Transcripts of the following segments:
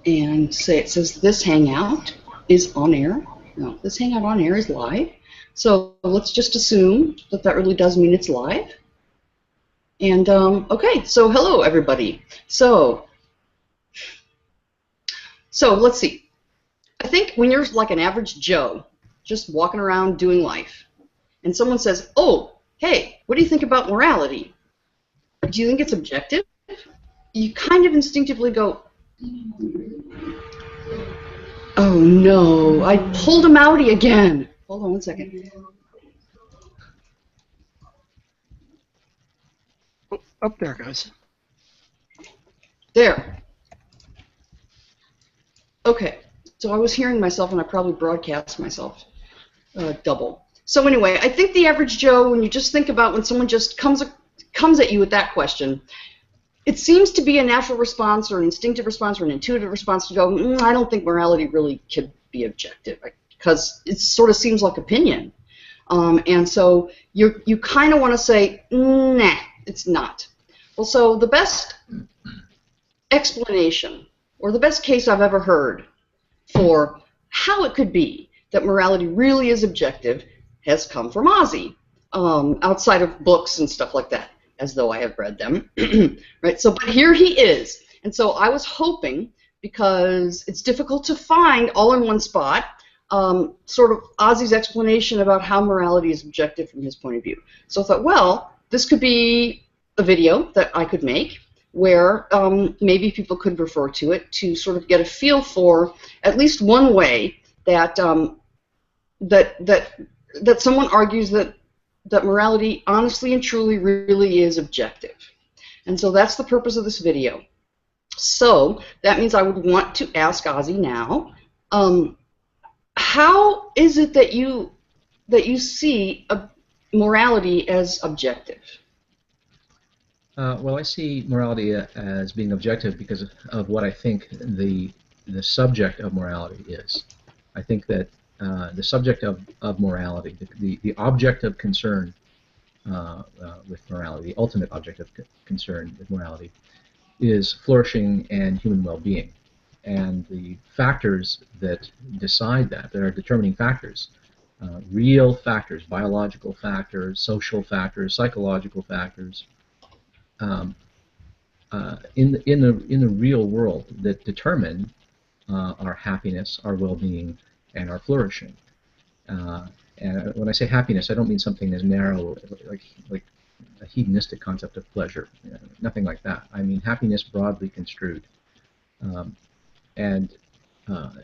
and say it says this hangout is on air. No, this hangout on air is live. So let's just assume that that really does mean it's live. And okay, so hello everybody. So let's see. I think when you're like an average Joe, just walking around doing life, and someone says, "Oh, hey, what do you think about morality? Do you think it's objective?" You kind of instinctively go, "Oh no, I pulled him outie again." Hold on one second. Oh, up there, guys. There. Okay, so I was hearing myself, and I probably broadcast myself double. So anyway, I think the average Joe, when you just think about when someone just comes at you with that question, it seems to be a natural response or an instinctive response or an intuitive response to go, I don't think morality really could be objective, because it sort of seems like opinion. And so you kind of want to say, nah, it's not. Well, so the best explanation, or the best case I've ever heard for how it could be that morality really is objective has come from Ozzy, outside of books and stuff like that, as though I have read them. Right? So, but here he is. And so I was hoping, because it's difficult to find all in one spot, sort of Ozzy's explanation about how morality is objective from his point of view. So I thought, well, this could be a video that I could make where maybe people could refer to it to sort of get a feel for at least one way that that someone argues that morality honestly and truly really is objective. And so that's the purpose of this video. So that means I would want to ask Ozzy now, how is it that you see morality as objective? Well, I see morality as being objective because of what I think the subject of morality is. I think that the subject of morality, the object of concern with morality, the ultimate object of concern with morality, is flourishing and human well-being. And the factors that decide that are determining factors, real factors, biological factors, social factors, psychological factors, in the real world that determine our happiness, our well-being, and our flourishing. And when I say happiness, I don't mean something as narrow like a hedonistic concept of pleasure. Nothing like that. I mean happiness broadly construed, and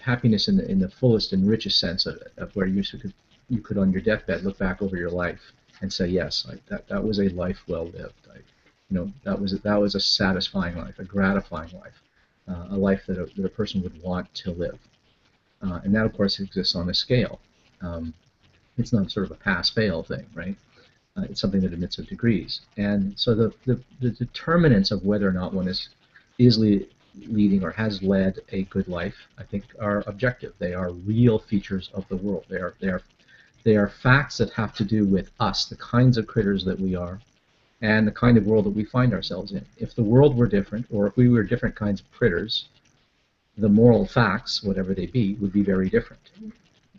happiness in the fullest and richest sense of where you could on your deathbed look back over your life and say, yes, that was a life well lived. That was a satisfying life, a gratifying life, a life that a person would want to live. And that, of course, exists on a scale. It's not sort of a pass-fail thing, right? It's something that admits of degrees. And so the determinants of whether or not one is leading or has led a good life, I think, are objective. They are real features of the world. They are facts that have to do with us, the kinds of critters that we are, and the kind of world that we find ourselves in. If the world were different, or if we were different kinds of critters, the moral facts, whatever they be, would be very different.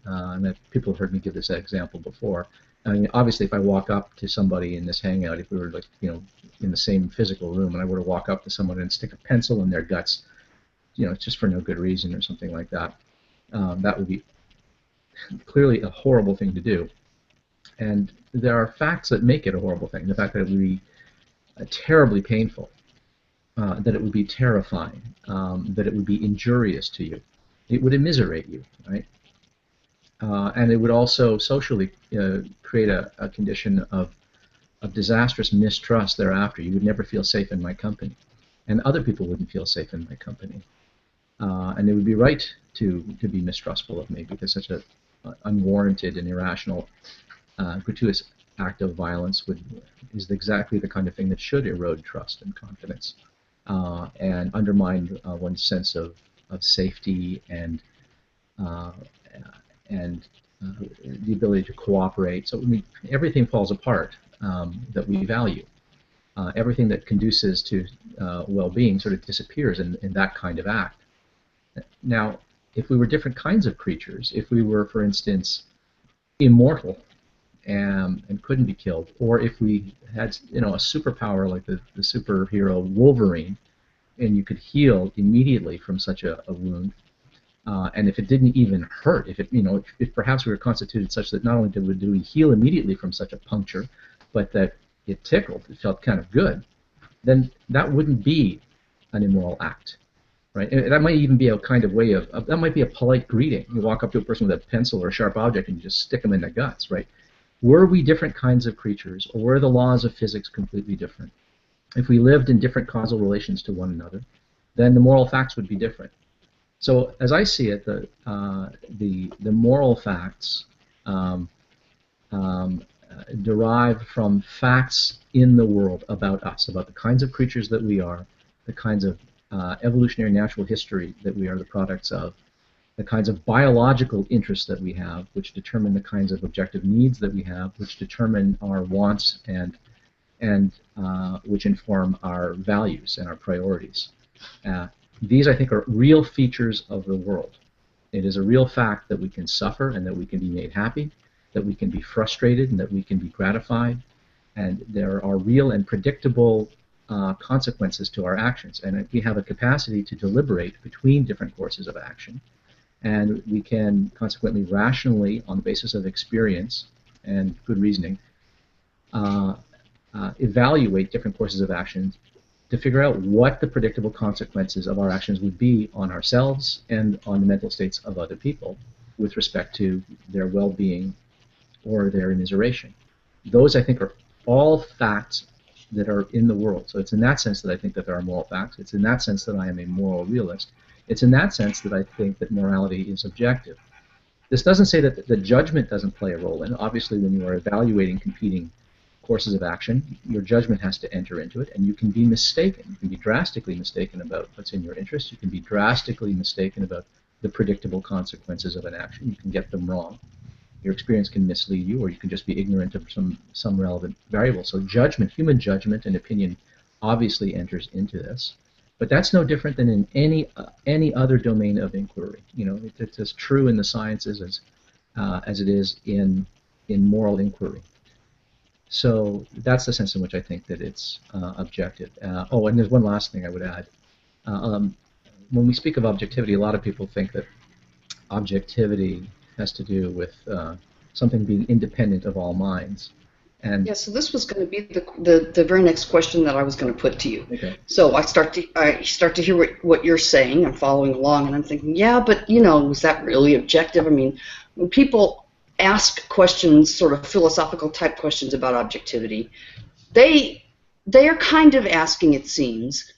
And people have heard me give this example before. I mean, obviously, if I walk up to somebody in this hangout, if we were in the same physical room, and I were to walk up to someone and stick a pencil in their guts, just for no good reason or something like that, that would be clearly a horrible thing to do. And there are facts that make it a horrible thing. The fact that it would be terribly painful, that it would be terrifying, that it would be injurious to you. It would immiserate you, right? And it would also socially create a condition of disastrous mistrust thereafter. You would never feel safe in my company, and other people wouldn't feel safe in my company. And it would be right to be mistrustful of me, because such a unwarranted and irrational, gratuitous act of violence is exactly the kind of thing that should erode trust and confidence, and undermine one's sense of safety and the ability to cooperate. So everything falls apart that we value. Everything that conduces to well-being sort of disappears in that kind of act. Now, if we were different kinds of creatures, if we were, for instance, immortal and couldn't be killed, or if we had, a superpower like the superhero Wolverine, and you could heal immediately from such a wound, and if it didn't even hurt, if perhaps we were constituted such that not only do we heal immediately from such a puncture, but that it tickled, it felt kind of good, then that wouldn't be an immoral act, right? And that might even be a kind of way that might be a polite greeting. You walk up to a person with a pencil or a sharp object and you just stick them in the guts, right? Were we different kinds of creatures, or were the laws of physics completely different? If we lived in different causal relations to one another, then the moral facts would be different. So, as I see it, the moral facts derive from facts in the world about us, about the kinds of creatures that we are, the kinds of evolutionary natural history that we are the products of, the kinds of biological interests that we have, which determine the kinds of objective needs that we have, which determine our wants and which inform our values and our priorities. These, I think, are real features of the world. It is a real fact that we can suffer and that we can be made happy, that we can be frustrated and that we can be gratified, and there are real and predictable consequences to our actions, and we have a capacity to deliberate between different courses of action, and we can consequently rationally, on the basis of experience and good reasoning, evaluate different courses of action to figure out what the predictable consequences of our actions would be on ourselves and on the mental states of other people with respect to their well-being or their immiseration. Those, I think, are all facts that are in the world. So it's in that sense that I think that there are moral facts. It's in that sense that I am a moral realist. It's in that sense that I think that morality is objective. This doesn't say that the judgment doesn't play a role in it. Obviously, when you are evaluating competing courses of action, your judgment has to enter into it, and you can be mistaken. You can be drastically mistaken about what's in your interest. You can be drastically mistaken about the predictable consequences of an action. You can get them wrong. Your experience can mislead you, or you can just be ignorant of some relevant variable. So judgment, human judgment and opinion obviously enters into this. But that's no different than in any other domain of inquiry. It's as true in the sciences as it is in moral inquiry. So that's the sense in which I think that it's objective. And there's one last thing I would add. When we speak of objectivity, a lot of people think that objectivity has to do with something being independent of all minds. And yeah, so this was going to be the very next question that I was going to put to you. Okay. So I start to hear what you're saying. I'm following along, and I'm thinking, yeah, but is that really objective? I mean, when people ask questions, sort of philosophical type questions about objectivity, they are kind of asking, it seems,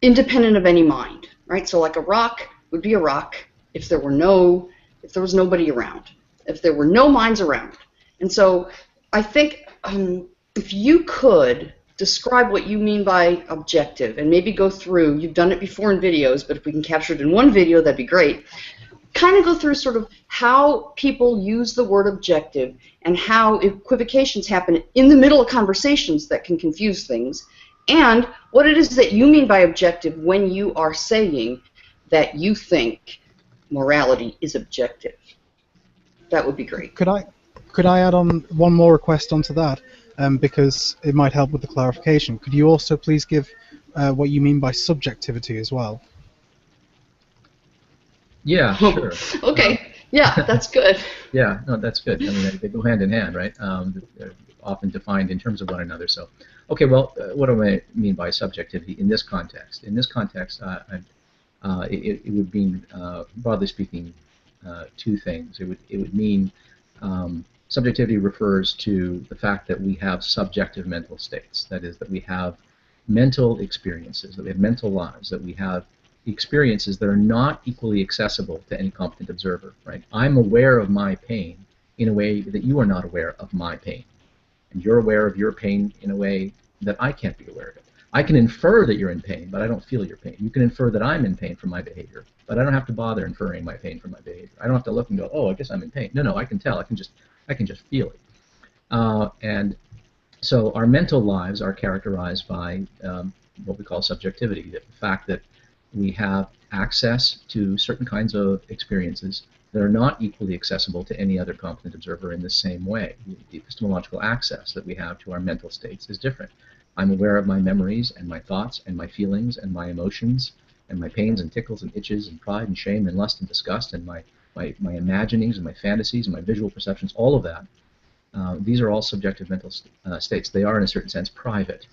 independent of any mind, right? So like a rock would be a rock if there was nobody around, if there were no minds around. And so I think if you could describe what you mean by objective and maybe go through, you've done it before in videos, but if we can capture it in one video, that'd be great. Kind of go through sort of how people use the word objective and how equivocations happen in the middle of conversations that can confuse things, and what it is that you mean by objective when you are saying that you think morality is objective. That would be great. Could I add on one more request onto that, because it might help with the clarification? Could you also please give what you mean by subjectivity as well? Yeah, sure. Okay. Yeah, that's good. Yeah, no, that's good. I mean, they go hand in hand, right? They're often defined in terms of one another. So, okay, well, what do I mean by subjectivity in this context? In this context, it would mean, broadly speaking, two things. It would mean subjectivity refers to the fact that we have subjective mental states. That is, that we have mental experiences, that we have mental lives, that we have experiences that are not equally accessible to any competent observer, right? I'm aware of my pain in a way that you are not aware of my pain. And you're aware of your pain in a way that I can't be aware of it. I can infer that you're in pain, but I don't feel your pain. You can infer that I'm in pain from my behavior, but I don't have to bother inferring my pain from my behavior. I don't have to look and go, oh, I guess I'm in pain. No, I can tell. I can just feel it. And so our mental lives are characterized by what we call subjectivity, the fact that we have access to certain kinds of experiences that are not equally accessible to any other competent observer in the same way. The epistemological access that we have to our mental states is different. I'm aware of my memories and my thoughts and my feelings and my emotions and my pains and tickles and itches and pride and shame and lust and disgust and my imaginings and my fantasies and my visual perceptions, all of that. These are all subjective mental states. They are, in a certain sense, private.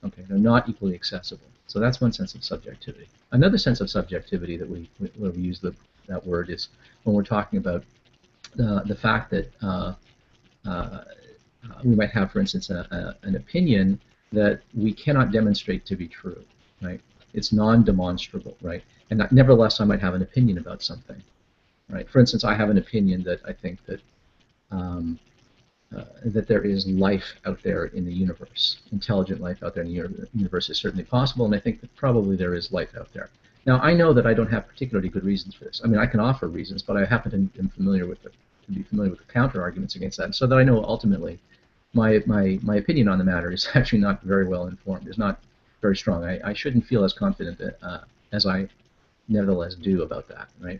Okay, they're not equally accessible. So that's one sense of subjectivity. Another sense of subjectivity that where we use that word is when we're talking about the fact that we might have, for instance, an opinion that we cannot demonstrate to be true, right? It's non-demonstrable, right? And nevertheless, I might have an opinion about something, right? For instance, I have an opinion that I think that that there is life out there in the universe. Intelligent life out there in the universe is certainly possible, and I think that probably there is life out there. Now, I know that I don't have particularly good reasons for this. I mean, I can offer reasons, but I happen to be familiar with the counter arguments against that, so that I know ultimately my opinion on the matter is actually not very well informed. It's not very strong. I shouldn't feel as confident as I nevertheless do about that, right?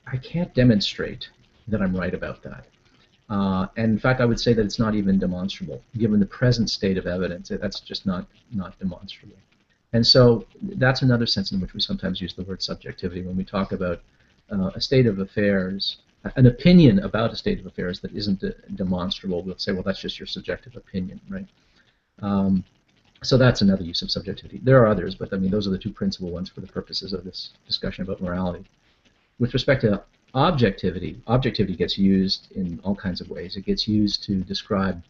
I can't demonstrate that I'm right about that. And in fact, I would say that it's not even demonstrable. Given the present state of evidence, that's just not demonstrable. And so that's another sense in which we sometimes use the word subjectivity when we talk about a state of affairs, an opinion about a state of affairs that isn't demonstrable. We'll say, well, that's just your subjective opinion, right? So that's another use of subjectivity. There are others, but I mean, those are the two principal ones for the purposes of this discussion about morality. With respect to objectivity, objectivity gets used in all kinds of ways. It gets used to describe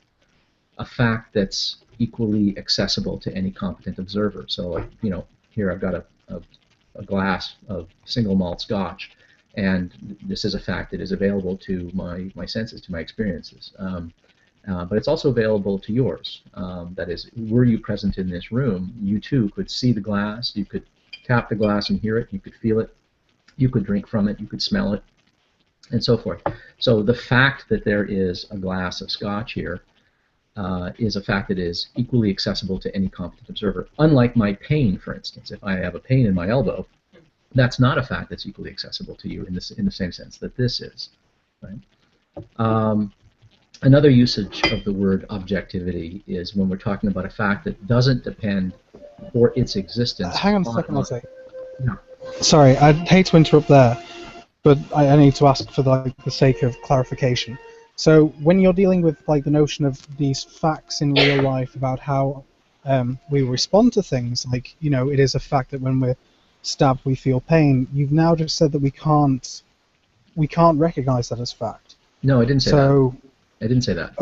a fact that's equally accessible to any competent observer. So, like, you know, here I've got a glass of single malt scotch, and this is a fact that is available to my senses, to my experiences. But it's also available to yours. That is, were you present in this room, you too could see the glass, you could tap the glass and hear it, you could feel it, you could drink from it, you could smell it, and so forth. So the fact that there is a glass of scotch here is a fact that is equally accessible to any competent observer. Unlike my pain, for instance, if I have a pain in my elbow, that's not a fact that's equally accessible to you in the same sense that this is, right? Another usage of the word objectivity is when we're talking about a fact that doesn't depend for its existence. Hang on a second, I'll say. Yeah. Sorry, I'd hate to interrupt there, but I need to ask for the sake of clarification. So when you're dealing with like the notion of these facts in real life about how we respond to things, like, you know, it is a fact that when we're stabbed we feel pain. You've now just said that we can't recognize that as fact. No, I didn't say that. I didn't say that.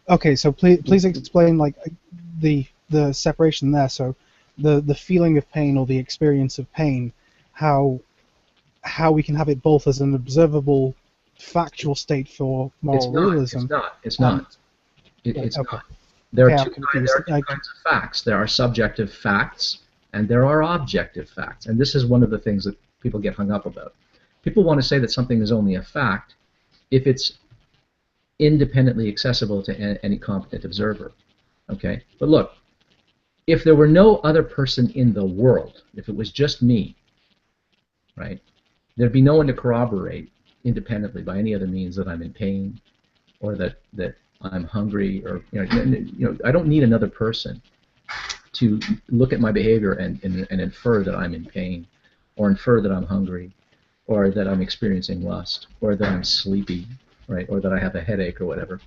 Okay, so please explain like the separation there. So the feeling of pain or the experience of pain, how we can have it both as an observable, factual state for moral realism. It's not. It's okay. not. There are Yeah, two kinds of facts. There are subjective facts, and there are objective facts. And this is one of the things that people get hung up about. People want to say that something is only a fact if it's independently accessible to any competent observer. Okay? But look, if there were no other person in the world, if it was just me, right, there'd be no one to corroborate independently by any other means that I'm in pain or that I'm hungry, or I don't need another person to look at my behavior and infer that I'm in pain, or infer that I'm hungry, or that I'm experiencing lust, or that I'm sleepy, right, or that I have a headache or whatever.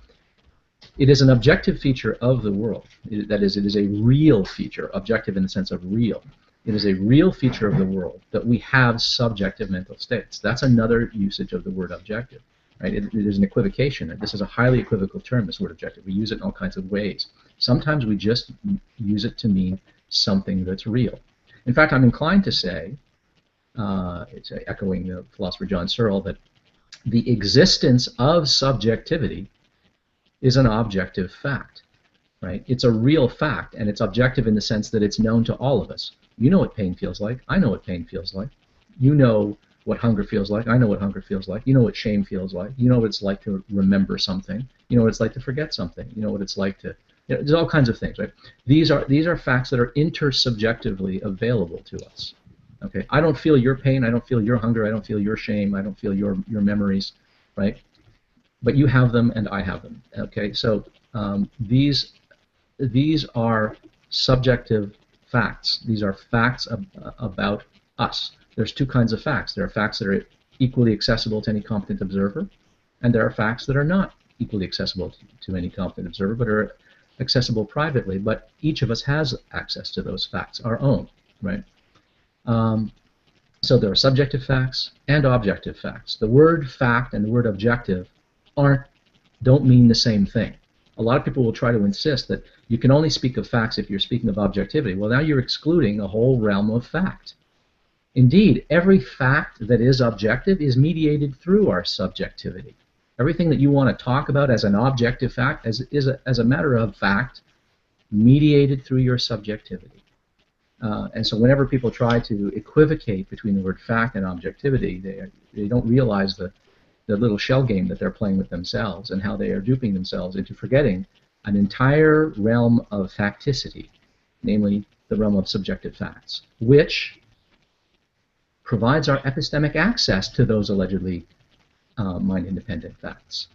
It is an objective feature of the world. That is, it is a real feature, objective in the sense of real. It is a real feature of the world that we have subjective mental states. That's another usage of the word objective. Right? It is an equivocation. This is a highly equivocal term, this word objective. We use it in all kinds of ways. Sometimes we just use it to mean something that's real. In fact, I'm inclined to say, it's echoing the philosopher John Searle, that the existence of subjectivity is an objective fact. Right? It's a real fact, and it's objective in the sense that it's known to all of us. You know what pain feels like. I know what pain feels like. You know what hunger feels like. I know what hunger feels like. You know what shame feels like. You know what it's like to remember something. You know what it's like to forget something. You know what it's like to there's all kinds of things, right? These are facts that are intersubjectively available to us. Okay, I don't feel your pain, I don't feel your hunger, I don't feel your shame, I don't feel your memories, right? But you have them and I have them. Okay, so these are subjective facts. These are facts about us. There's two kinds of facts. There are facts that are equally accessible to any competent observer, and there are facts that are not equally accessible to any competent observer, but are accessible privately. But each of us has access to those facts, our own, right? So there are subjective facts and objective facts. The word fact and the word objective don't mean the same thing. A lot of people will try to insist that you can only speak of facts if you're speaking of objectivity. Well, now you're excluding a whole realm of fact. Indeed, every fact that is objective is mediated through our subjectivity. Everything that you want to talk about as an objective fact as a matter of fact, mediated through your subjectivity. And so whenever people try to equivocate between the word fact and objectivity, they don't realize the little shell game that they're playing with themselves and how they are duping themselves into forgetting an entire realm of facticity, namely the realm of subjective facts, which provides our epistemic access to those allegedly mind-independent facts.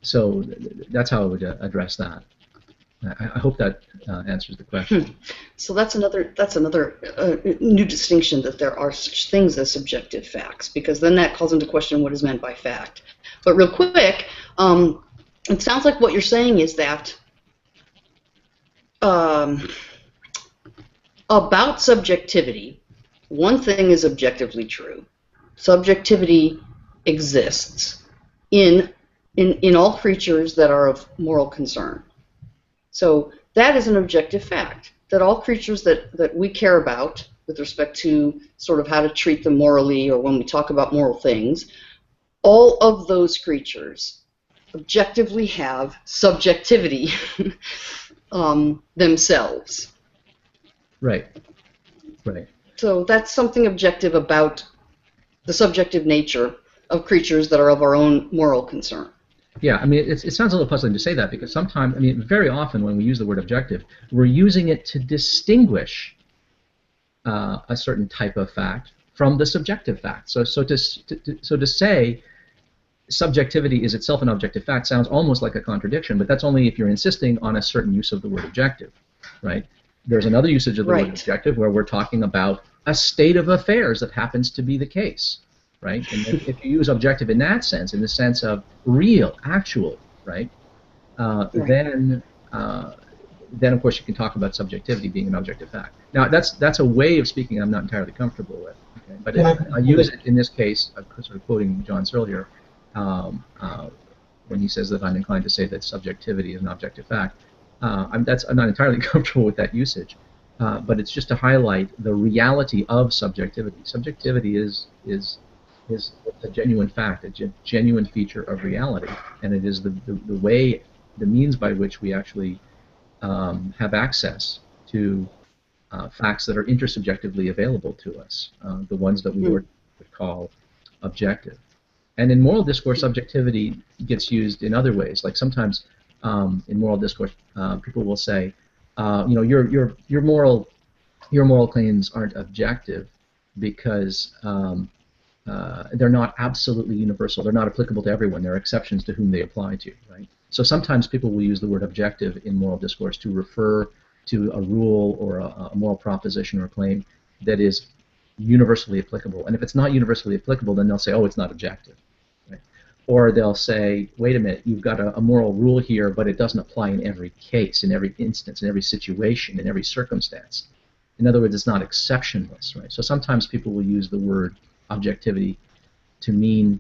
So that's how I would address that. I hope that answers the question. So that's another new distinction, that there are such things as subjective facts, because then that calls into question what is meant by fact. But real quick, it sounds like what you're saying is that about subjectivity, one thing is objectively true. Subjectivity exists in all creatures that are of moral concern. So that is an objective fact, that all creatures that we care about with respect to sort of how to treat them morally, or when we talk about moral things, all of those creatures objectively have subjectivity themselves. Right. Right. So that's something objective about the subjective nature of creatures that are of our own moral concern. Yeah, I mean, it sounds a little puzzling to say that, because sometimes, I mean, very often when we use the word objective, we're using it to distinguish a certain type of fact from the subjective fact. So to say subjectivity is itself an objective fact sounds almost like a contradiction, but that's only if you're insisting on a certain use of the word objective, right? There's another usage of the word objective where we're talking about a state of affairs that happens to be the case, right? And if you use objective in that sense, in the sense of real, actual, right? Then of course you can talk about subjectivity being an objective fact. Now that's a way of speaking I'm not entirely comfortable with. Okay? But I use it in this case, sort of quoting John's earlier, when he says that I'm inclined to say that subjectivity is an objective fact. I'm not entirely comfortable with that usage, but it's just to highlight the reality of subjectivity. Subjectivity is a genuine fact, a genuine feature of reality, and it is the means by which we actually have access to facts that are intersubjectively available to us, the ones that we would call objective. And in moral discourse, subjectivity gets used in other ways. Like sometimes in moral discourse, people will say, your moral claims aren't objective because they're not absolutely universal. They're not applicable to everyone. There are exceptions to whom they apply to, right? So sometimes people will use the word objective in moral discourse to refer to a rule or a moral proposition or claim that is universally applicable. And if it's not universally applicable, then they'll say, oh, it's not objective. Right? Or they'll say, wait a minute, you've got a moral rule here, but it doesn't apply in every case, in every instance, in every situation, in every circumstance. In other words, it's not exceptionless. Right? So sometimes people will use the word objectivity to mean,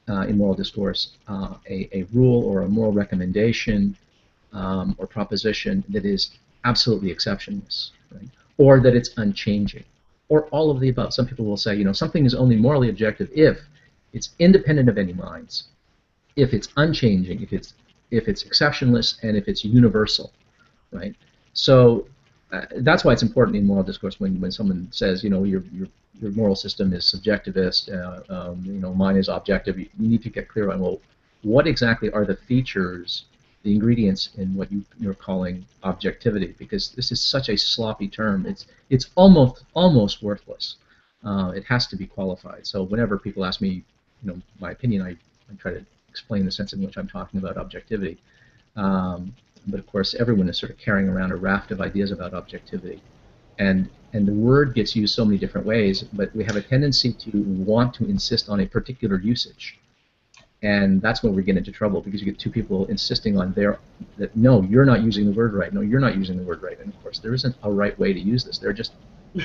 in moral discourse, a rule or a moral recommendation or proposition that is absolutely exceptionless, right? Or that it's unchanging, or all of the above. Some people will say, something is only morally objective if it's independent of any minds, if it's unchanging, if it's exceptionless, and if it's universal, right? So that's why it's important in moral discourse when someone says, your moral system is subjectivist, mine is objective. You need to get clear on, well, what exactly are the features the ingredients in what you're calling objectivity, because this is such a sloppy term. It's almost worthless. It has to be qualified. So whenever people ask me, my opinion, I try to explain the sense in which I'm talking about objectivity. But of course, everyone is sort of carrying around a raft of ideas about objectivity, and the word gets used so many different ways. But we have a tendency to want to insist on a particular usage. And that's where we get into trouble, because you get two people insisting on that no, you're not using the word right. No, you're not using the word right. And of course, there isn't a right way to use this. They're just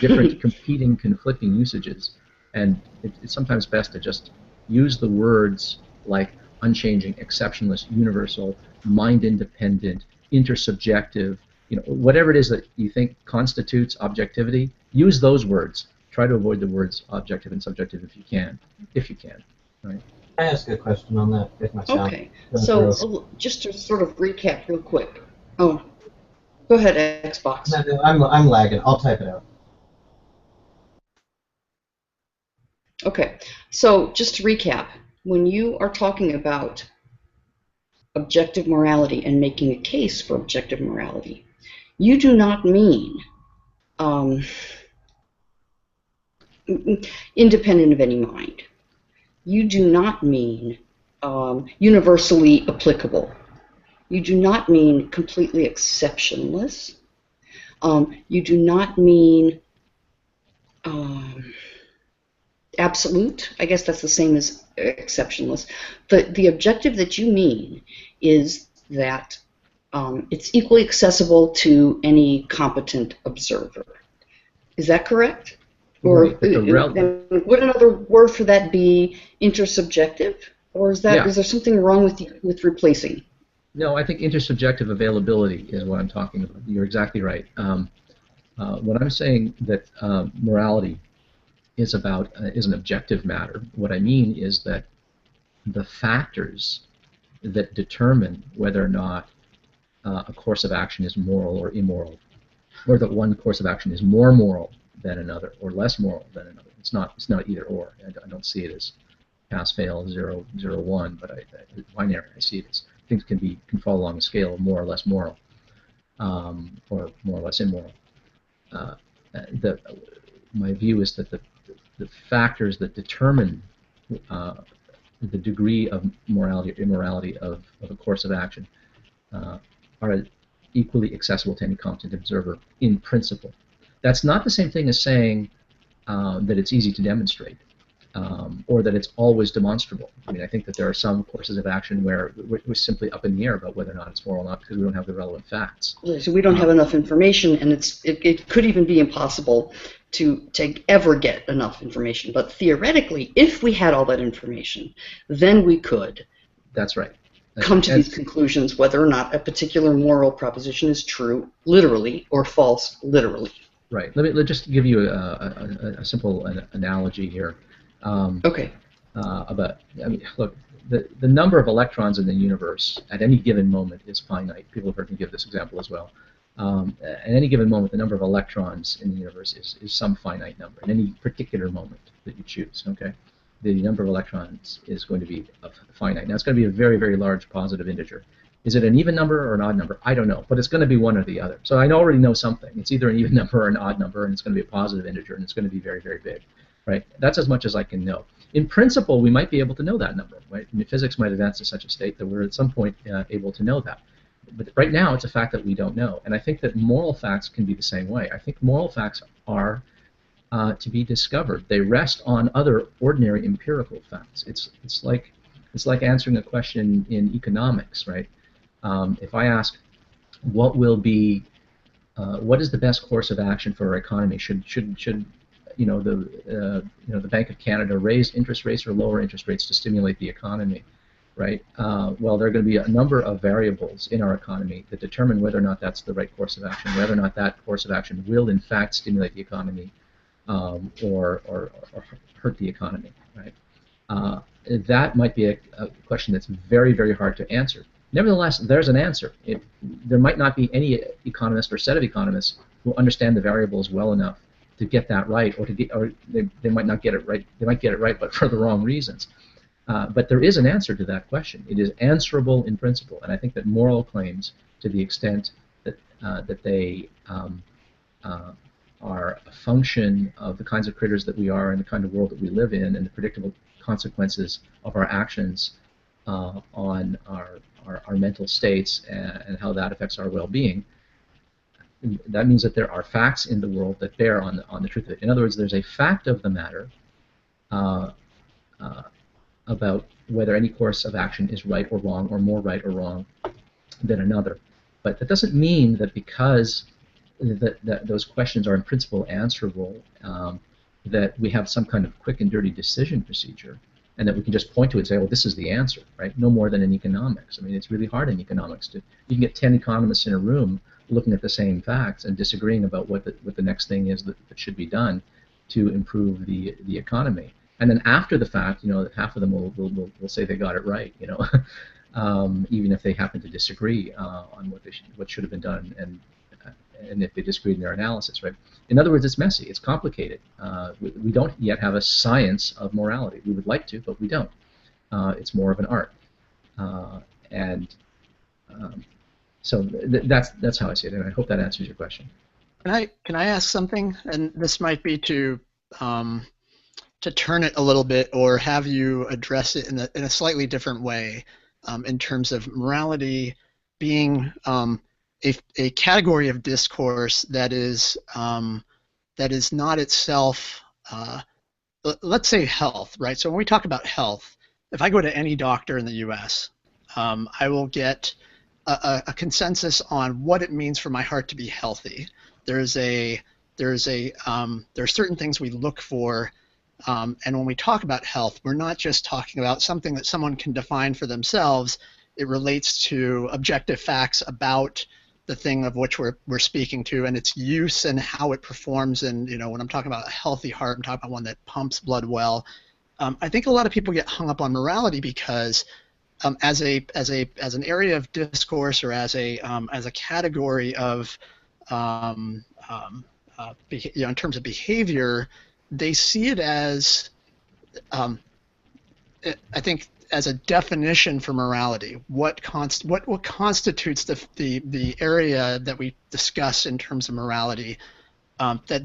different, competing, conflicting usages. And it's sometimes best to just use the words like unchanging, exceptionless, universal, mind-independent, intersubjective, whatever it is that you think constitutes objectivity. Use those words. Try to avoid the words objective and subjective if you can, right? Can I ask a question on that, if my sound Okay, so just to sort of recap real quick. Oh, go ahead, Xbox. No, I'm lagging. I'll type it out. Okay, so just to recap, when you are talking about objective morality and making a case for objective morality, you do not mean independent of any mind. You do not mean universally applicable. You do not mean completely exceptionless. You do not mean absolute. I guess that's the same as exceptionless. The objective that you mean is that it's equally accessible to any competent observer. Is that correct? Or right, would another word for that be intersubjective? Or is there something wrong with replacing? No, I think intersubjective availability is what I'm talking about. You're exactly right. When I'm saying that morality is an objective matter, what I mean is that the factors that determine whether or not a course of action is moral or immoral, or that one course of action is more moral than another or less moral than another. It's not either or. I don't see it as pass fail 0, 0, 1, but binary. I see it as things can fall along a scale of more or less moral, or more or less immoral. My view is that the factors that determine the degree of morality or immorality of a course of action are equally accessible to any competent observer in principle. That's not the same thing as saying that it's easy to demonstrate, or that it's always demonstrable. I mean, I think that there are some courses of action where we're simply up in the air about whether or not it's moral or not because we don't have the relevant facts. So we don't have enough information, and it could even be impossible to ever get enough information. But theoretically, if we had all that information, then we could. That's right. Come to these conclusions whether or not a particular moral proposition is true literally or false literally. Right. Let me just give you a simple analogy here. Okay. Look, the number of electrons in the universe at any given moment is finite. People have heard me give this example as well. At any given moment, the number of electrons in the universe is some finite number. In any particular moment that you choose, okay, the number of electrons is going to be finite. Now, it's going to be a very, very large positive integer. Is it an even number or an odd number? I don't know, but it's going to be one or the other. So I already know something. It's either an even number or an odd number, and it's going to be a positive integer, and it's going to be very, very big, right? That's as much as I can know. In principle, we might be able to know that number, right? I mean, physics might advance to such a state that we're at some point able to know that. But right now, it's a fact that we don't know. And I think that moral facts can be the same way. I think moral facts are to be discovered. They rest on other ordinary empirical facts. It's like answering a question in economics, right? If I ask, what is the best course of action for our economy? Should the Bank of Canada raise interest rates or lower interest rates to stimulate the economy, right? Well, there are going to be a number of variables in our economy that determine whether or not that's the right course of action, whether or not that course of action will in fact stimulate the economy or hurt the economy, right? That might be a question that's very, very hard to answer. Nevertheless, there's an answer. There might not be any economist or set of economists who understand the variables well enough to get that right, or they might not get it right. They might get it right, but for the wrong reasons. But there is an answer to that question. It is answerable in principle, and I think that moral claims, to the extent that that they are a function of the kinds of critters that we are and the kind of world that we live in, and the predictable consequences of our actions on our mental states and how that affects our well-being. That means that there are facts in the world that bear on the truth of it. In other words, there's a fact of the matter about whether any course of action is right or wrong, or more right or wrong than another. But that doesn't mean that because that those questions are in principle answerable, that we have some kind of quick and dirty decision procedure, and that we can just point to it and say, well, this is the answer, right? No more than in economics. I mean, it's really hard in economics you can get 10 economists in a room looking at the same facts and disagreeing about what the next thing is that should be done to improve the economy. And then after the fact, half of them will say they got it right, even if they happen to disagree on what should have been done, and if they disagree in their analysis, right? In other words, it's messy, it's complicated. We don't yet have a science of morality. We would like to, but we don't. It's more of an art, so that's how I see it, and I hope that answers your question. Can I ask something? And this might be to turn it a little bit, or have you address it in a slightly different way, in terms of morality being a category of discourse that is not itself, let's say, health, right? So when we talk about health, if I go to any doctor in the U.S., I will get a consensus on what it means for my heart to be healthy. There are certain things we look for, and when we talk about health, we're not just talking about something that someone can define for themselves. It relates to objective facts about the thing of which we're speaking to, and its use and how it performs. And when I'm talking about a healthy heart, I'm talking about one that pumps blood well. I think a lot of people get hung up on morality because as an area of discourse, or as a category of in terms of behavior, they see it as I think as a definition for morality. What constitutes the area that we discuss in terms of morality? That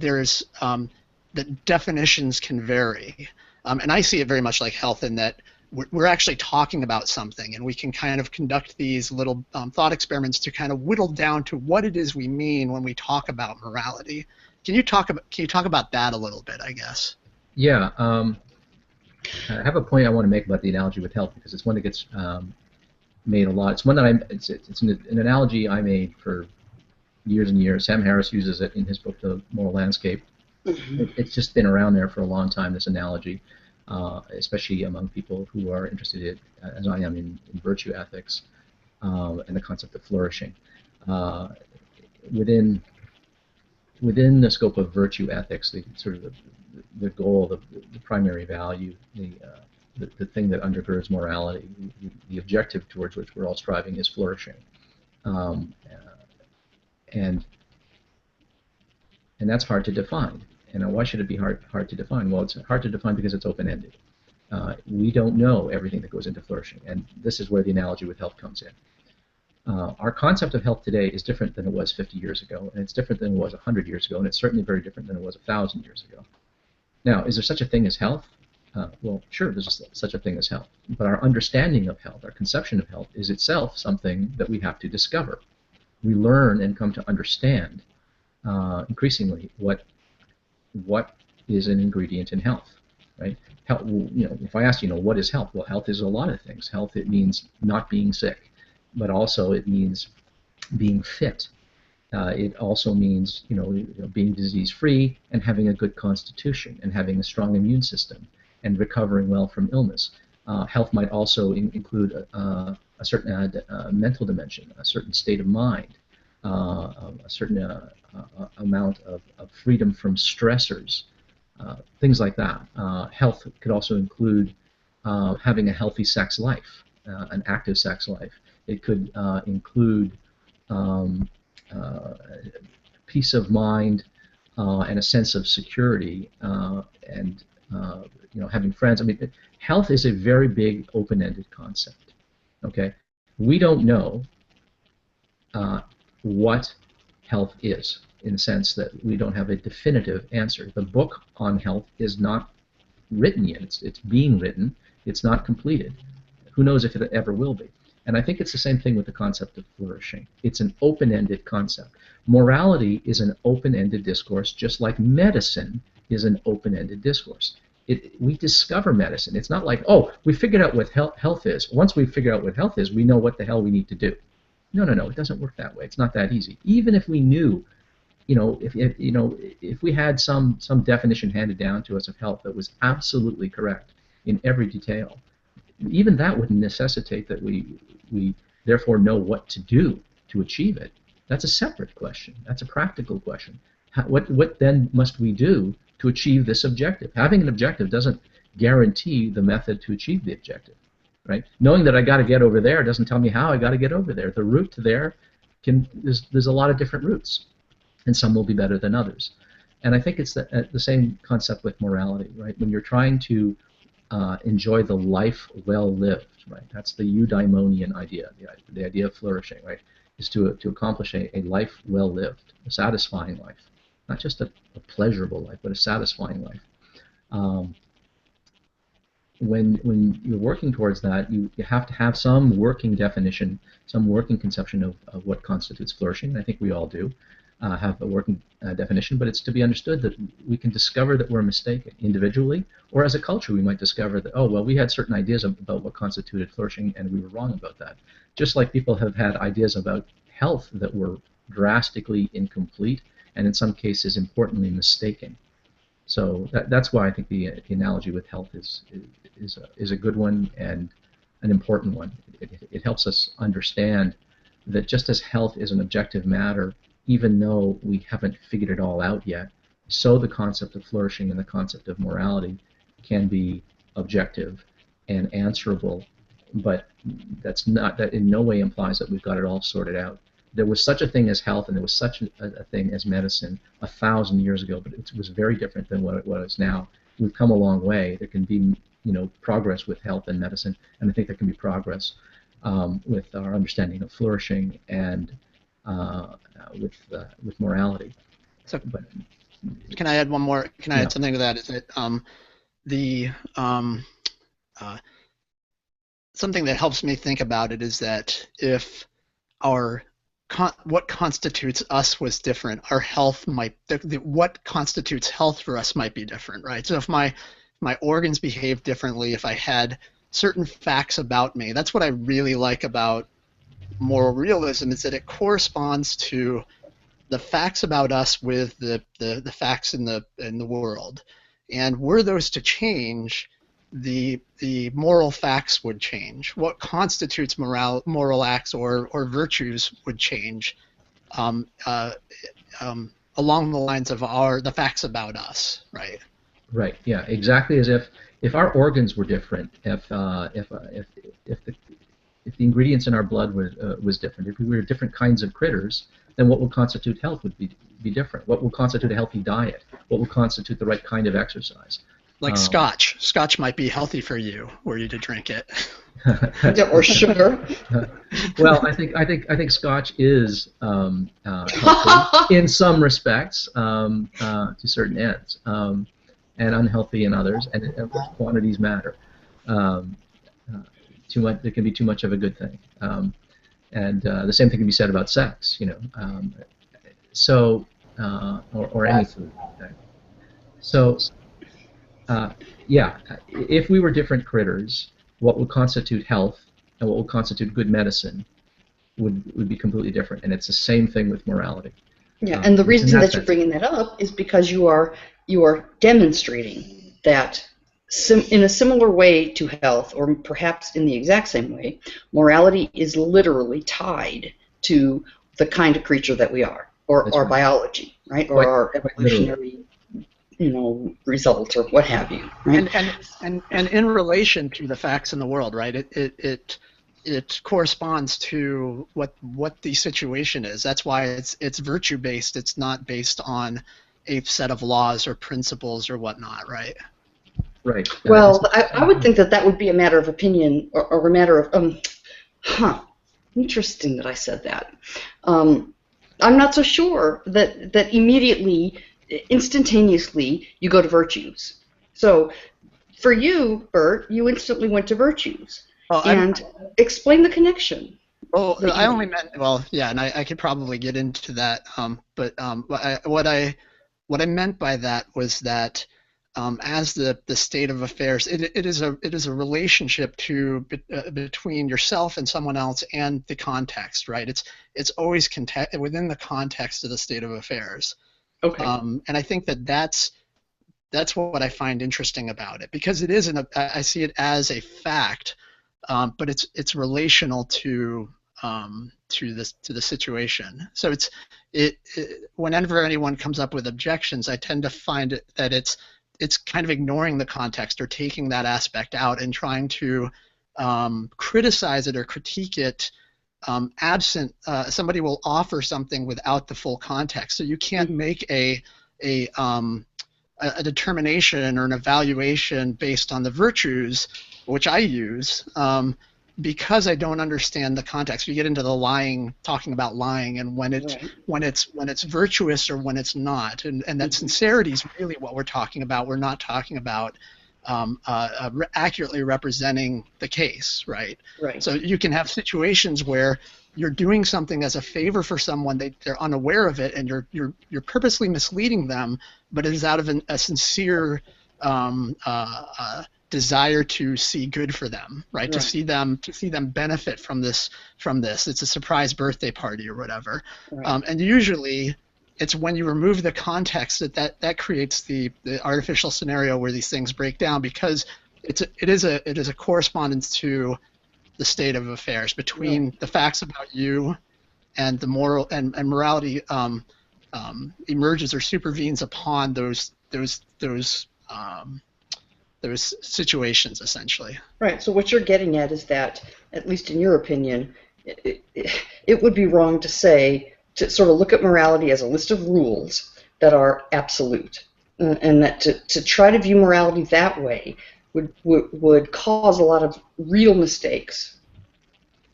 definitions can vary, and I see it very much like health in that we're actually talking about something, and we can kind of conduct these little thought experiments to kind of whittle down to what it is we mean when we talk about morality. Can you talk about that a little bit, I guess? Yeah, I have a point I want to make about the analogy with health, because it's one that gets made a lot. It's one that it's an analogy I made for years and years. Sam Harris uses it in his book, The Moral Landscape. It's just been around there for a long time, this analogy, especially among people who are interested, as I am, in virtue ethics and the concept of flourishing. Within the scope of virtue ethics, the goal, the primary value, the thing that undergirds morality, the objective towards which we're all striving, is flourishing, and that's hard to define. And why should it be hard to define? Well, it's hard to define because it's open-ended. We don't know everything that goes into flourishing, and this is where the analogy with health comes in. Our concept of health today is different than it was 50 years ago, and it's different than it was 100 years ago, and it's certainly very different than it was 1,000 years ago. Now, is there such a thing as health? Well, sure, there's such a thing as health, but our understanding of health, our conception of health, is itself something that we have to discover. We learn and come to understand increasingly what is an ingredient in health, right? Health, if I ask what is health? Well, health is a lot of things. Health, it means not being sick, but also it means being fit. It also means being disease-free and having a good constitution and having a strong immune system and recovering well from illness. Health might also include a certain mental dimension, a certain state of mind, a certain amount of freedom from stressors, things like that. Health could also include having a healthy sex life, an active sex life. It could include peace of mind and a sense of security, and having friends. I mean, health is a very big, open-ended concept. Okay, we don't know what health is, in the sense that we don't have a definitive answer. The book on health is not written yet. It's being written. It's not completed. Who knows if it ever will be? And I think it's the same thing with the concept of flourishing. It's an open-ended concept. Morality is an open-ended discourse, just like medicine is an open-ended discourse. We discover medicine. It's not like, oh, we figured out what health is. Once we figure out what health is, we know what the hell we need to do. No, it doesn't work that way. It's not that easy. Even if we knew, if we had some definition handed down to us of health that was absolutely correct in every detail, even that wouldn't necessitate that we therefore know what to do to achieve it. That's a separate question. That's a practical question. What then must we do to achieve this objective? Having an objective doesn't guarantee the method to achieve the objective, right? Knowing that I got to get over there doesn't tell me how I got to get over there. The route to there there's a lot of different routes, and some will be better than others. And I think it's the same concept with morality, right? When you're trying to enjoy the life well lived, right? That's the eudaimonian idea, the idea of flourishing, right? Is to accomplish a life well lived, a satisfying life, not just a pleasurable life, but a satisfying life. When you're working towards that, you have to have some working definition, some working conception of what constitutes flourishing. And I think we all do have a working definition, but it's to be understood that we can discover that we're mistaken individually, or as a culture we might discover that, oh, well, we had certain ideas about what constituted flourishing and we were wrong about that. Just like people have had ideas about health that were drastically incomplete and in some cases importantly mistaken. So that's why I think the analogy with health is a good one and an important one. It helps us understand that just as health is an objective matter, even though we haven't figured it all out yet, so the concept of flourishing and the concept of morality can be objective and answerable, but that in no way implies that we've got it all sorted out. There was such a thing as health, and there was such a thing as medicine 1,000 years ago, but it was very different than what it is now. We've come a long way. There can be progress with health and medicine, and I think there can be progress with our understanding of flourishing and with morality. So, can I add one more? Can I add something to that? Is that something that helps me think about it is that if what constitutes us was different, our health might, what constitutes health for us might be different, right? So if my organs behave differently, if I had certain facts about me, that's what I really like about moral realism, is that it corresponds to the facts about us with the facts in the world. And were those to change, the moral facts would change. What constitutes moral acts or virtues would change along the lines of the facts about us, right? Right. Yeah. Exactly as if our organs were different, if the ingredients in our blood was different, if we were different kinds of critters, then what would constitute health would be different. What would constitute a healthy diet? What would constitute the right kind of exercise? Like scotch. Scotch might be healthy for you, were you to drink it. Or sugar. Well, I think Scotch is healthy in some respects to certain ends, and unhealthy in others, and of course quantities matter. Too much, there can be too much of a good thing, and the same thing can be said about sex, or any food. So. If we were different critters, what would constitute health and what would constitute good medicine would be completely different, and it's the same thing with morality. Yeah, and the reason that you're bringing that up is because you are demonstrating that in a similar way to health, or perhaps in the exact same way, morality is literally tied to the kind of creature that we are, or our biology, right, or our evolutionary results or what have you, right? And in relation to the facts in the world, right? It corresponds to what the situation is. That's why it's virtue based. It's not based on a set of laws or principles or whatnot, right? Right. Well, I would think that that would be a matter of opinion, or a matter of interesting that I said that. I'm not so sure that immediately, instantaneously, you go to virtues. So for you, Bert, you instantly went to virtues. Well, And explain the connection. Oh, that I you only made. meant, well, yeah, and I could probably get into that. But what I meant by that was that as the state of affairs, it is a relationship between yourself and someone else and the context, right? It's always within the context of the state of affairs. Okay. And I think that's what I find interesting about it, because it isn't I see it as a fact, but it's relational to the situation. So whenever anyone comes up with objections, I tend to find that it's kind of ignoring the context or taking that aspect out and trying to criticize it or critique it absent somebody will offer something without the full context. So you can't make a determination or an evaluation based on the virtues, which I use, because I don't understand the context. We get into the lying, talking about lying, and when it's virtuous or when it's not, and that sincerity is really what we're talking about. We're not talking about accurately representing the case, right? Right. So you can have situations where you're doing something as a favor for someone, they're unaware of it, and you're purposely misleading them, but it is out of a sincere desire to see good for them, right? To see them benefit from this. It's a surprise birthday party or whatever. Right. And usually it's when you remove the context that creates the artificial scenario where these things break down, because it is a correspondence to the state of affairs between the facts about you and the moral and morality emerges or supervenes upon those situations, essentially. Right. So what you're getting at is that, at least in your opinion, it would be wrong to say, to sort of look at morality as a list of rules that are absolute, and that to try to view morality that way would cause a lot of real mistakes.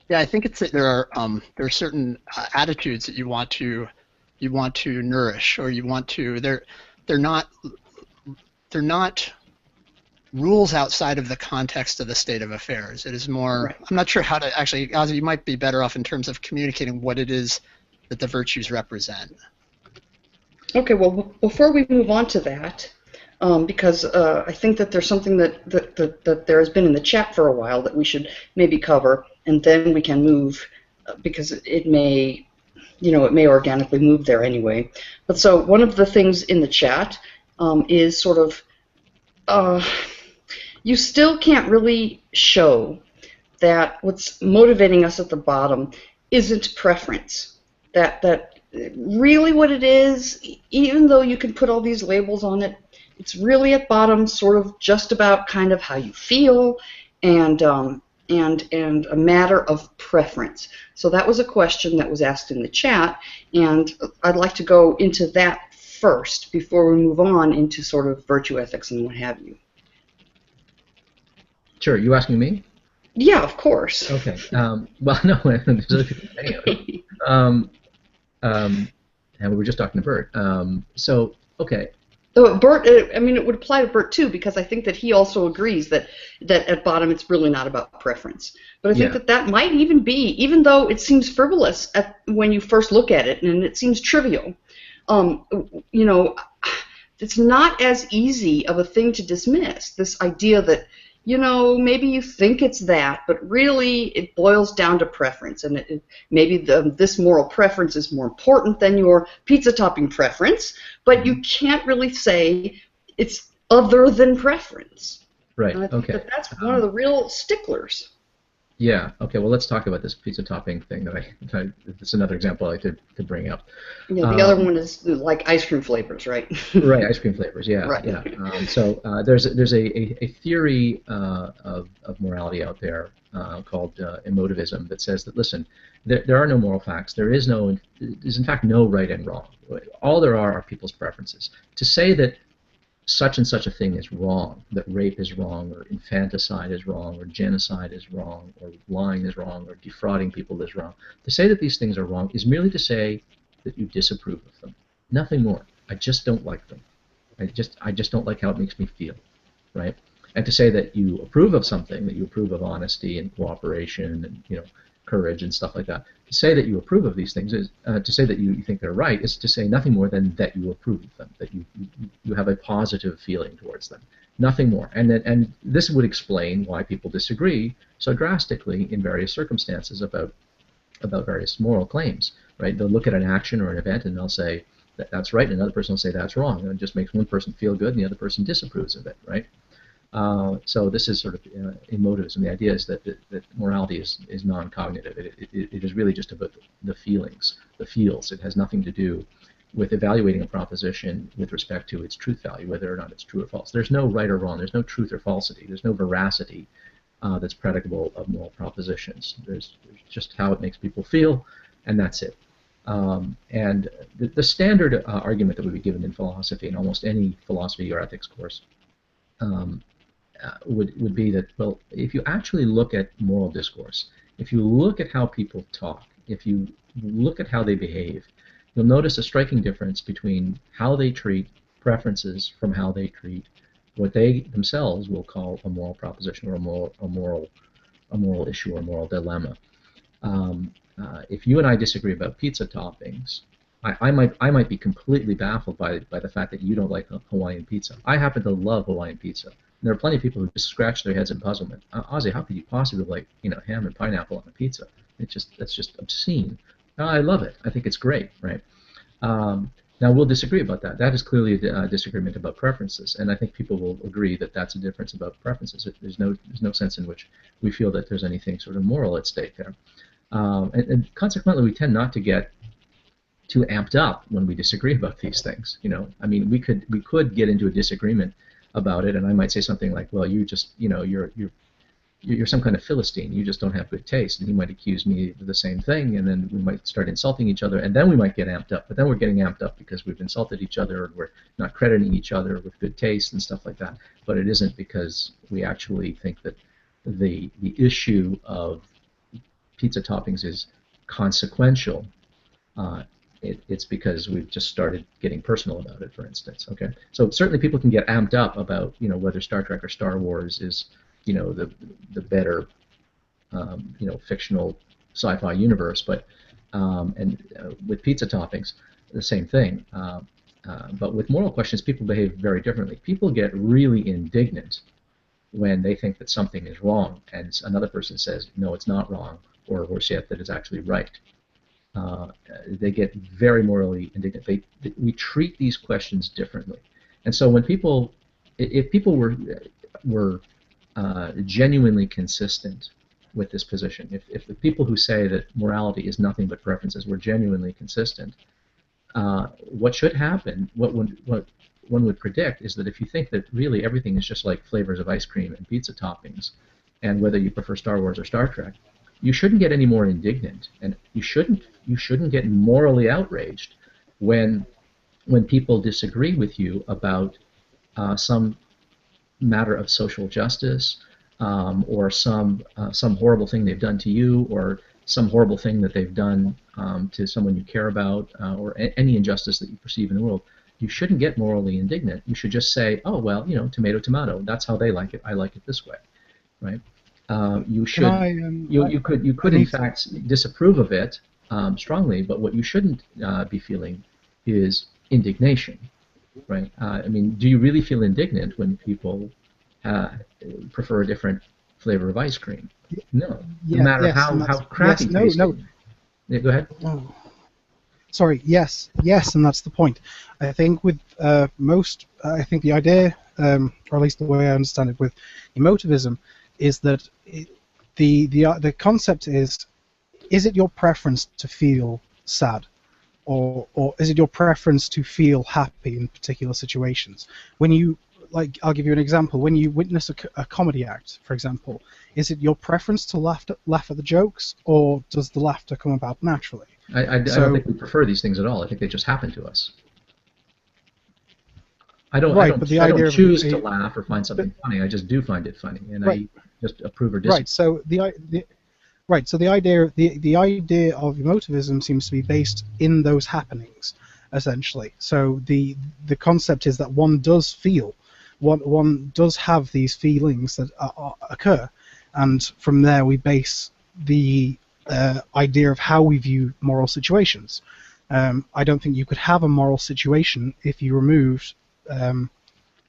Yeah, I think it's that there are certain attitudes that you want to nourish, or you want to they're not rules outside of the context of the state of affairs. It is more. Right. I'm not sure how to actually. Ozzy, you might be better off in terms of communicating what it is that the virtues represent. Okay. Well, before we move on to that, because I think that there's something that there has been in the chat for a while that we should maybe cover, and then we can move, because it may organically move there anyway. But so one of the things in the chat is sort of, you still can't really show that what's motivating us at the bottom isn't preference. That really what it is, even though you can put all these labels on it, it's really at bottom sort of just about kind of how you feel and a matter of preference. So that was a question that was asked in the chat, and I'd like to go into that first before we move on into sort of virtue ethics and what have you. Sure. You asking me? Yeah, of course. Okay. Well, no. There's other people anyway. And we were just talking to Bert. So, okay. Bert, I mean, it would apply to Bert too, because I think that he also agrees that at bottom it's really not about preference. But I think that might even be, even though it seems frivolous when you first look at it, and it seems trivial, it's not as easy of a thing to dismiss, this idea that, maybe you think it's that, but really it boils down to preference, and maybe this moral preference is more important than your pizza topping preference, but you can't really say it's other than preference. Right. And I think Okay. that's one of the real sticklers. Yeah. Okay. Well, let's talk about this pizza topping thing. It's another example I could bring up. Yeah. The other one is like ice cream flavors, right? Right. Ice cream flavors. Yeah. Right. Yeah. So there's a theory of morality out there called emotivism that says that, listen, there are no moral facts. There's in fact no right and wrong. All there are people's preferences. To say that such and such a thing is wrong, that rape is wrong, or infanticide is wrong, or genocide is wrong, or lying is wrong, or defrauding people is wrong. To say that these things are wrong is merely to say that you disapprove of them. Nothing more. I just don't like them. I just don't like how it makes me feel, right? And to say that you approve of something, that you approve of honesty and cooperation and courage and stuff like that. To say that you approve of these things is to say that you think they're right is to say nothing more than that you approve of them, that you have a positive feeling towards them, nothing more. And this would explain why people disagree so drastically in various circumstances about various moral claims, right? They'll look at an action or an event and they'll say that's right, and another person will say that's wrong, and it just makes one person feel good and the other person disapproves of it, right? So this is sort of emotivism. The idea is that morality is non-cognitive. It is really just about the feelings, the feels. It has nothing to do with evaluating a proposition with respect to its truth value, whether or not it's true or false. There's no right or wrong. There's no truth or falsity. There's no veracity that's predicable of moral propositions. There's just how it makes people feel, and that's it. And the standard argument that would be given in philosophy, in almost any philosophy or ethics course, would be that, well, if you actually look at moral discourse, if you look at how people talk, if you look at how they behave, you'll notice a striking difference between how they treat preferences from how they treat what they themselves will call a moral proposition or a moral issue or a moral dilemma. If you and I disagree about pizza toppings, I might be completely baffled by the fact that you don't like Hawaiian pizza. I happen to love Hawaiian pizza. And there are plenty of people who just scratch their heads in puzzlement. Ozzy, how could you possibly like ham and pineapple on a pizza? That's just obscene. I love it. I think it's great, right? Now we'll disagree about that. That is clearly a disagreement about preferences, and I think people will agree that that's a difference about preferences. There's no sense in which we feel that there's anything sort of moral at stake there, and consequently we tend not to get too amped up when we disagree about these things. I mean, we could get into a disagreement about it, and I might say something like, well, you just you're some kind of Philistine, you just don't have good taste, and he might accuse me of the same thing, and then we might start insulting each other, and then we might get amped up, but then we're getting amped up because we've insulted each other, or we're not crediting each other with good taste and stuff like that, but it isn't because we actually think that the issue of pizza toppings is consequential. It's because we've just started getting personal about it, for instance. Okay, so certainly people can get amped up about whether Star Trek or Star Wars is the better fictional sci-fi universe, but with pizza toppings, the same thing. But with moral questions, people behave very differently. People get really indignant when they think that something is wrong, and another person says, no, it's not wrong, or worse yet, that it's actually right. They get very morally indignant. We treat these questions differently, and so when if people were genuinely consistent with this position, if the people who say that morality is nothing but preferences were genuinely consistent, what should happen, what one would predict, is that if you think that really everything is just like flavors of ice cream and pizza toppings, and whether you prefer Star Wars or Star Trek, you shouldn't get any more indignant, and you shouldn't get morally outraged when people disagree with you about some matter of social justice, or some horrible thing they've done to you, or some horrible thing that they've done to someone you care about, or any injustice that you perceive in the world. You shouldn't get morally indignant. You should just say, oh well, tomato, tomato. That's how they like it. I like it this way, right? You could in fact disapprove of it strongly, but what you shouldn't be feeling is indignation, right? I mean, do you really feel indignant when people prefer a different flavor of ice cream? No, no matter how crappy tasting. Yeah, go ahead. Oh. Sorry. Yes, and that's the point. I think with I think the idea, or at least the way I understand it, with emotivism, is that the concept is it your preference to feel sad, or is it your preference to feel happy in particular situations? When you, like, I'll give you an example. When you witness a comedy act, for example, is it your preference to laugh at the jokes, or does the laughter come about naturally? I don't think we prefer these things at all. I think they just happen to us. I don't. Right, but the I don't idea of choose to laugh or find something funny. I just do find it funny, and right, I just approve or disagree. right. So the idea of emotivism seems to be based in those happenings, essentially. So the concept is that one does feel, one does have these feelings that occur, and from there we base the idea of how we view moral situations. I don't think you could have a moral situation if you removed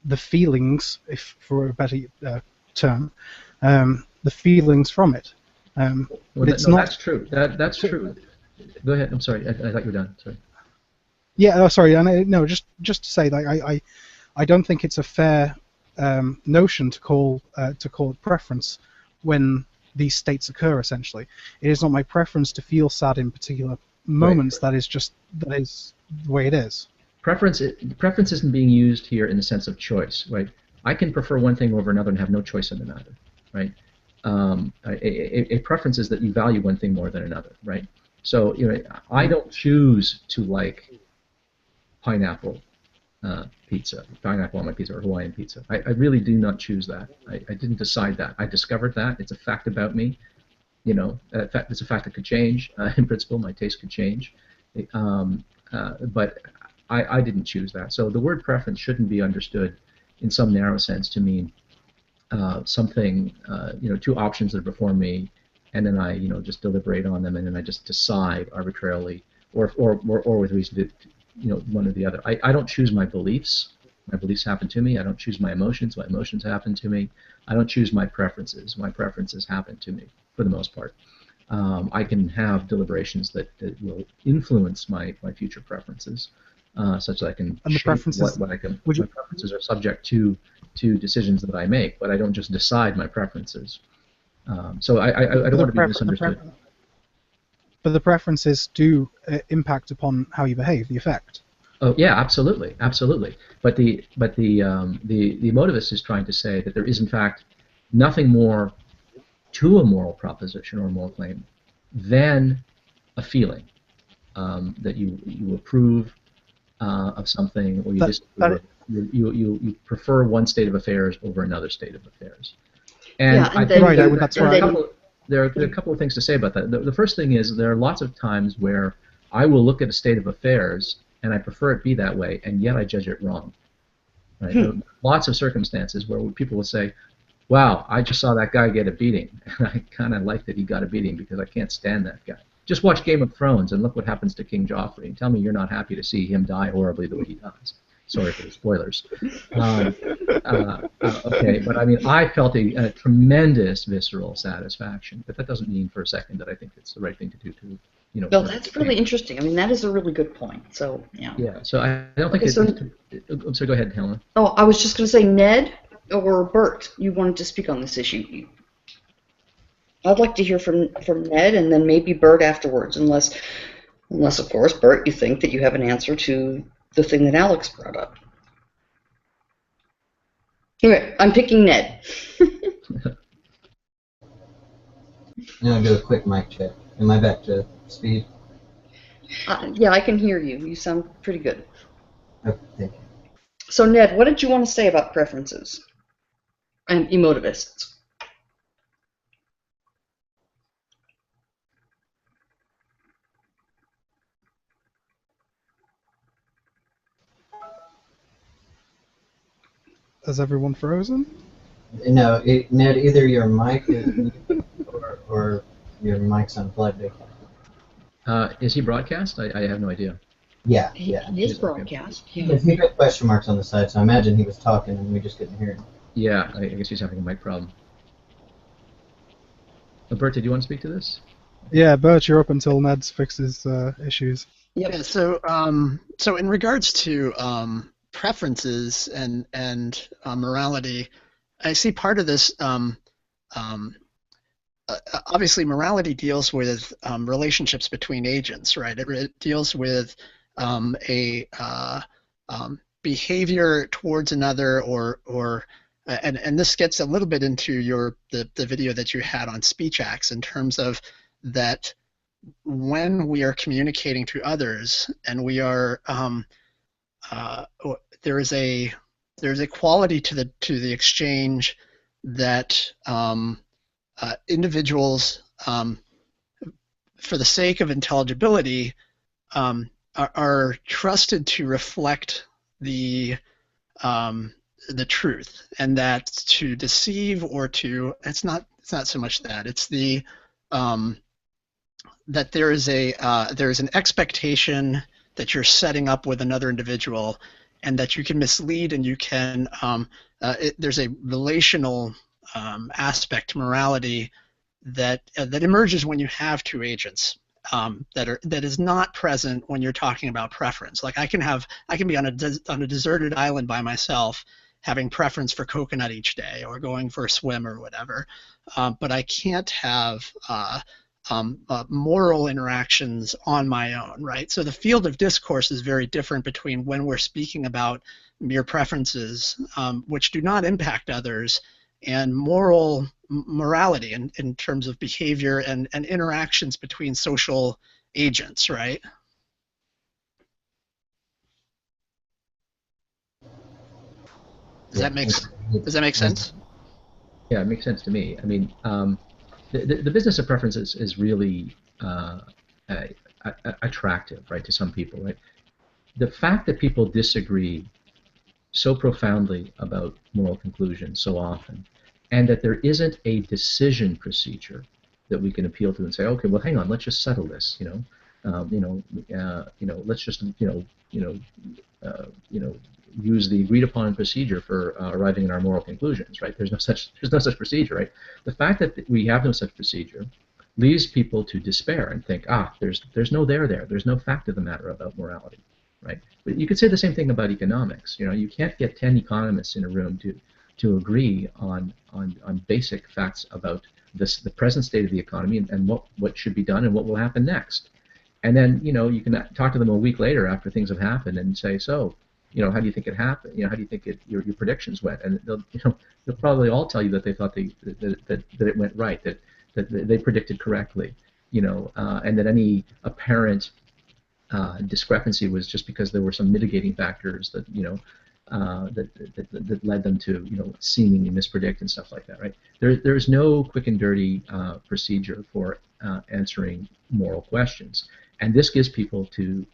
the feelings, if for a better term, the feelings from it. But it's no, not. that's true. That's true. Go ahead. I'm sorry. I thought you were done. Sorry. Yeah, sorry. No, just to say, like, I don't think it's a fair notion to call it preference when these states occur. Essentially, it is not my preference to feel sad in particular moments. Right. That is the way it is. Preference isn't being used here in the sense of choice, right? I can prefer one thing over another and have no choice in the matter, right? A preference is that you value one thing more than another, right? So I don't choose to like pineapple pizza, pineapple on my pizza, or Hawaiian pizza. I really do not choose that. I didn't decide that. I discovered that. It's a fact about me. It's a fact that could change. In principle, my taste could change. But I didn't choose that. So the word preference shouldn't be understood in some narrow sense to mean something, two options that are before me, and then I, just deliberate on them, and then I just decide arbitrarily, or with reason to, one or the other. I don't choose my beliefs. My beliefs happen to me. I don't choose my emotions. My emotions happen to me. I don't choose my preferences. My preferences happen to me for the most part. I can have deliberations that will influence my future preferences, such that I can And the shape preferences. what I can. My preferences are subject to decisions that I make, but I don't just decide my preferences. So I don't want to be misunderstood. But the preferences do impact upon how you behave. The effect. Oh yeah, absolutely, absolutely. But the emotivist is trying to say that there is in fact nothing more to a moral proposition or a moral claim than a feeling that you approve of something, or you disapprove. You prefer one state of affairs over another state of affairs. And Yeah, I and think then, there are a couple of things to say about that. The first thing is there are lots of times where I will look at a state of affairs and I prefer it be that way, and yet I judge it wrong. Right? There are lots of circumstances where people will say, wow, I just saw that guy get a beating, and I kind of like that he got a beating because I can't stand that guy. Just watch Game of Thrones and look what happens to King Joffrey, and tell me you're not happy to see him die horribly the way he dies. Sorry for the spoilers. Okay, but I mean, I felt a tremendous visceral satisfaction, but that doesn't mean for a second that I think it's the right thing to do to, Well, that's really interesting. I mean, that is a really good point. So, yeah. Yeah, so I don't think so go ahead, Helena. Oh, I was just going to say, Ned or Bert, you wanted to speak on this issue. I'd like to hear from Ned and then maybe Bert afterwards, unless of course, Bert, you think that you have an answer to the thing that Alex brought up. Okay, I'm picking Ned. I'm going to do a quick mic check. Am I back to speed? Yeah, I can hear you. You sound pretty good. Okay, thank you. So, Ned, what did you want to say about preferences and emotivists? Is everyone frozen? No, Ned, either your mic is muted or your mic's unplugged. Is he broadcast? I have no idea. Yeah. He is broadcast. Yeah. He got question marks on the side, so I imagine he was talking and we just couldn't hear him. Yeah, I guess he's having a mic problem. Bert, did you want to speak to this? Yeah, Bert, you're up until Ned fixes issues. Yep. Yeah. So in regards to preferences and morality, I see part of this. Obviously, morality deals with relationships between agents, right? It deals with behavior towards another, and this gets a little bit into the video that you had on speech acts in terms of that when we are communicating to others and we are there is a there's a quality to the exchange that individuals, for the sake of intelligibility, are trusted to reflect the truth, and that to deceive or to it's not so much that it's the that there is an expectation that you're setting up with another individual, and that you can mislead, and you can there's a relational aspect to morality that emerges when you have two agents that is not present when you're talking about preference. Like I can be on a deserted island by myself, having preference for coconut each day or going for a swim or whatever, but I can't have moral interactions on my own, right? So the field of discourse is very different between when we're speaking about mere preferences, which do not impact others, and morality in terms of behavior and interactions between social agents, right? Does that make sense? Yeah, it makes sense to me. I mean, the business of preferences is really attractive, right, to some people, right? The fact that people disagree so profoundly about moral conclusions so often, and that there isn't a decision procedure that we can appeal to and say, okay, well, hang on, let's just settle this, let's just, use the agreed upon procedure for arriving at our moral conclusions, right? There's no such procedure, right? The fact that we have no such procedure leaves people to despair and think, there's no there. There's no fact of the matter about morality, right? But you could say the same thing about economics. You can't get 10 economists in a room to agree on basic facts about the present state of the economy and what should be done and what will happen next. And then you can talk to them a week later after things have happened and say, so how do you think it happened? How do you think your predictions went? And they'll probably all tell you that they thought that it went right, that they predicted correctly, and that any apparent discrepancy was just because there were some mitigating factors that that led them to seemingly mispredict and stuff like that, right? There's no quick and dirty procedure for answering moral questions, and this leads people to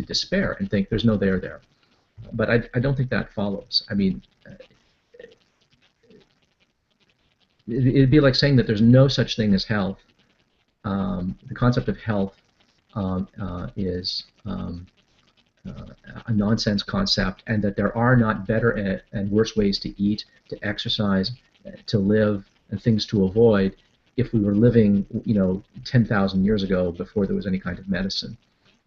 despair and think there's no there. But I don't think that follows. I mean, it'd be like saying that there's no such thing as health. The concept of health is a nonsense concept, and that there are not better and worse ways to eat, to exercise, to live, and things to avoid if we were living, 10,000 years ago before there was any kind of medicine,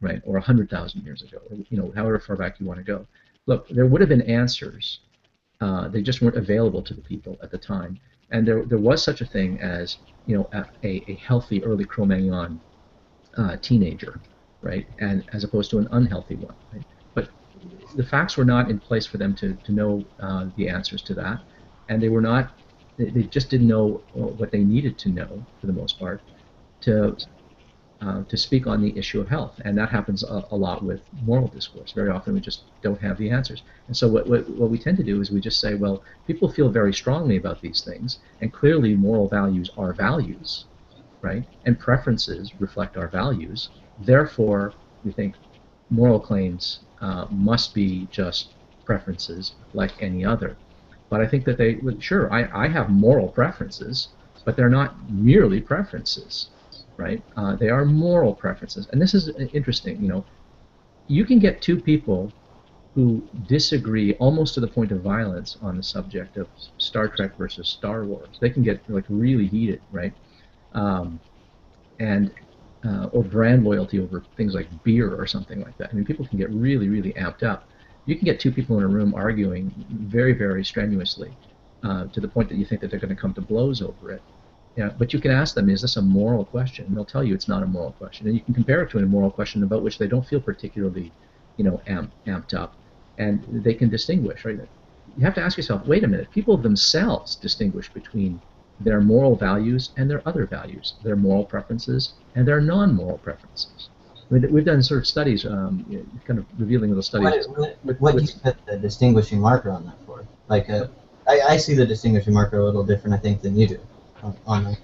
right? Or 100,000 years ago, or however far back you want to go. Look, there would have been answers. They just weren't available to the people at the time. And there was such a thing as, a healthy early Cro-Magnon teenager, right? And as opposed to an unhealthy one, right? But the facts were not in place for them to know the answers to that, and they just didn't know what they needed to know for the most part to speak on the issue of health. And that happens a lot with moral discourse. Very often we just don't have the answers. And so what we tend to do is we just say, well, people feel very strongly about these things, and clearly moral values are values, right? And preferences reflect our values. Therefore, we think moral claims must be just preferences like any other. But I think that I have moral preferences, but they're not merely preferences, right? They are moral preferences. And this is interesting, you can get two people who disagree almost to the point of violence on the subject of Star Trek versus Star Wars. They can get really heated, right? Or brand loyalty over things like beer or something like that. I mean, people can get really, really amped up. You can get two people in a room arguing very, very strenuously to the point that you think that they're going to come to blows over it. But you can ask them, is this a moral question? And they'll tell you it's not a moral question. And you can compare it to a moral question about which they don't feel particularly, amped up. And they can distinguish, right? You have to ask yourself, wait a minute, people themselves distinguish between their moral values and their other values, their moral preferences and their non-moral preferences. We've done sort of studies, kind of revealing little studies. What do you put the distinguishing marker on that for? Like, I see the distinguishing marker a little different, I think, than you do on that.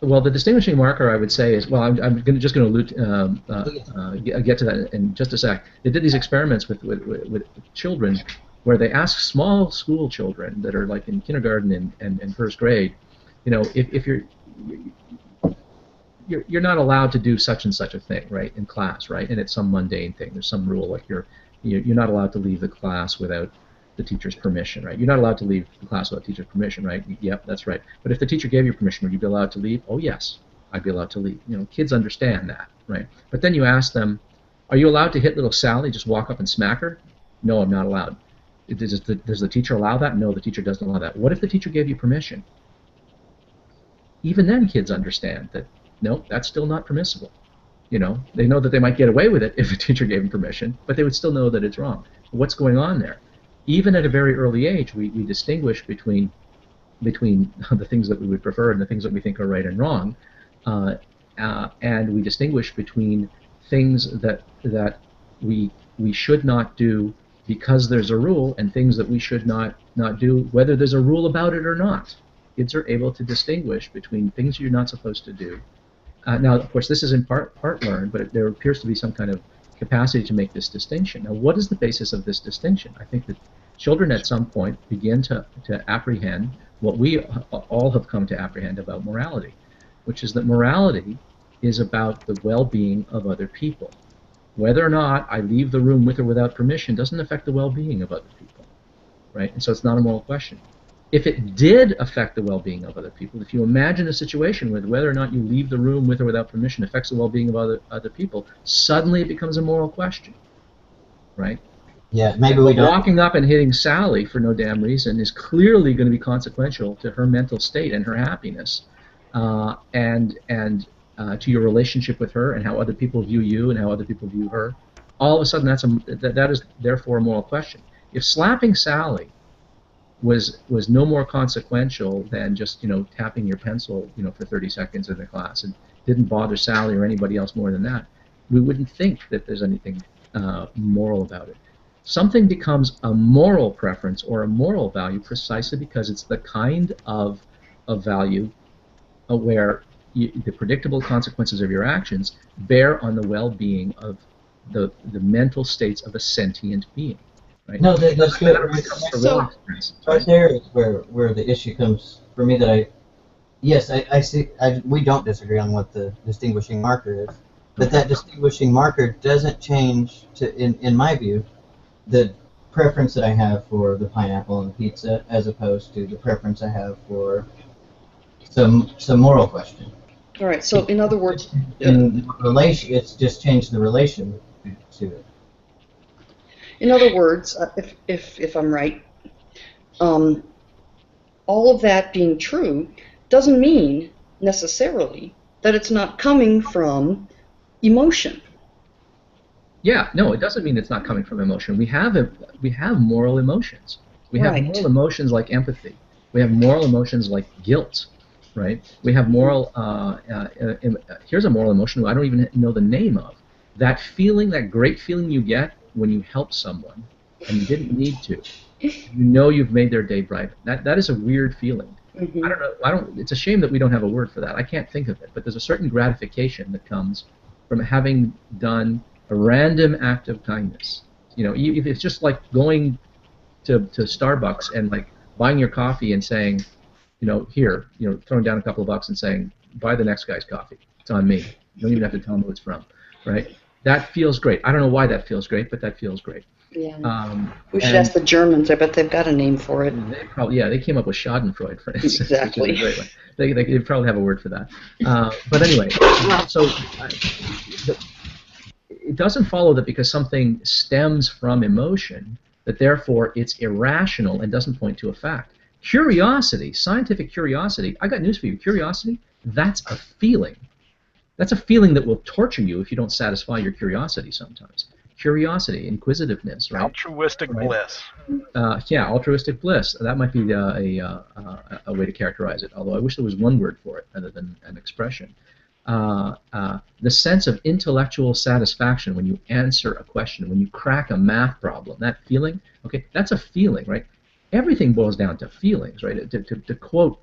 Well, the distinguishing marker, I would say, is, well, I'm just going to get to that in just a sec. They did these experiments with children where they asked small school children that are like in kindergarten and first grade, you know, if you're not allowed to do such and such a thing, right, in class, right, and it's some mundane thing. There's some rule, like you're not allowed to leave the class without the teacher's permission, right? You're not allowed to leave the class without teacher's permission, right? Yep, that's right. But if the teacher gave you permission, would you be allowed to leave? Oh, yes, I'd be allowed to leave. You know, kids understand that, right? But then you ask them, are you allowed to hit little Sally, just walk up and smack her? No, I'm not allowed. Does the teacher allow that? No, the teacher doesn't allow that. What if the teacher gave you permission? Even then, kids understand that, no, that's still not permissible. You know, they know that they might get away with it if the teacher gave them permission, but they would still know that it's wrong. What's going on there? Even at a very early age, we distinguish between the things that we would prefer and the things that we think are right and wrong, and we distinguish between things that we should not do because there's a rule, and things that we should not do whether there's a rule about it or not. Kids are able to distinguish between things you're not supposed to do. Now, of course, this is in part learned, but there appears to be some kind of capacity to make this distinction. Now, what is the basis of this distinction? I think that children at some point begin to apprehend what we all have come to apprehend about morality, which is that morality is about the well-being of other people. Whether or not I leave the room with or without permission doesn't affect the well-being of other people, right? And so it's not a moral question. If it did affect the well-being of other people, if you imagine a situation where whether or not you leave the room with or without permission affects the well-being of other people, suddenly it becomes a moral question, right? Yeah, maybe we don't. Walking up and hitting Sally for no damn reason is clearly going to be consequential to her mental state and her happiness, and to your relationship with her and how other people view you and how other people view her. All of a sudden, that is therefore a moral question. If slapping Sally was no more consequential than just, you know, tapping your pencil, you know, for 30 seconds in the class and didn't bother Sally or anybody else more than that, we wouldn't think that there's anything moral about it. Something becomes a moral preference or a moral value precisely because it's the kind of value where the predictable consequences of your actions bear on the well-being of the mental states of a sentient being. Right? No, that's good. Right there is where the issue comes for me. That I see. We don't disagree on what the distinguishing marker is, but that distinguishing marker doesn't change in my view, the preference that I have for the pineapple on the pizza as opposed to the preference I have for some moral question. All right. So, in other words, in relation, it's just changed the relation to it. In other words, if I'm right, all of that being true doesn't mean necessarily that it's not coming from emotion. Yeah, no, it doesn't mean it's not coming from emotion. We have moral emotions. We have moral emotions like empathy. We have moral emotions like guilt, right? We have moral. Here's a moral emotion I don't even know the name of. That feeling, that great feeling you get when you help someone and you didn't need to. You know you've made their day brighter. That is a weird feeling. Mm-hmm. I don't know. It's a shame that we don't have a word for that. I can't think of it. But there's a certain gratification that comes from having done a random act of kindness. You know, it's just like going to Starbucks and like buying your coffee and saying, you know, here, you know, throwing down a couple of bucks and saying, buy the next guy's coffee. It's on me. You don't even have to tell him who it's from, right? That feels great. I don't know why that feels great, but that feels great. Yeah. We should ask the Germans. I bet they've got a name for it. They probably, they came up with Schadenfreude, for instance. Exactly. Which is a great one. They probably have a word for that. But anyway, so it doesn't follow that because something stems from emotion, that therefore it's irrational and doesn't point to a fact. Curiosity, scientific curiosity, I got news for you. Curiosity, that's a feeling. That's a feeling that will torture you if you don't satisfy your curiosity sometimes. Curiosity, inquisitiveness, right? Altruistic bliss. Yeah, altruistic bliss. That might be a way to characterize it, although I wish there was one word for it other than an expression. The sense of intellectual satisfaction when you answer a question, when you crack a math problem, that feeling, okay, that's a feeling, right? Everything boils down to feelings, right? To quote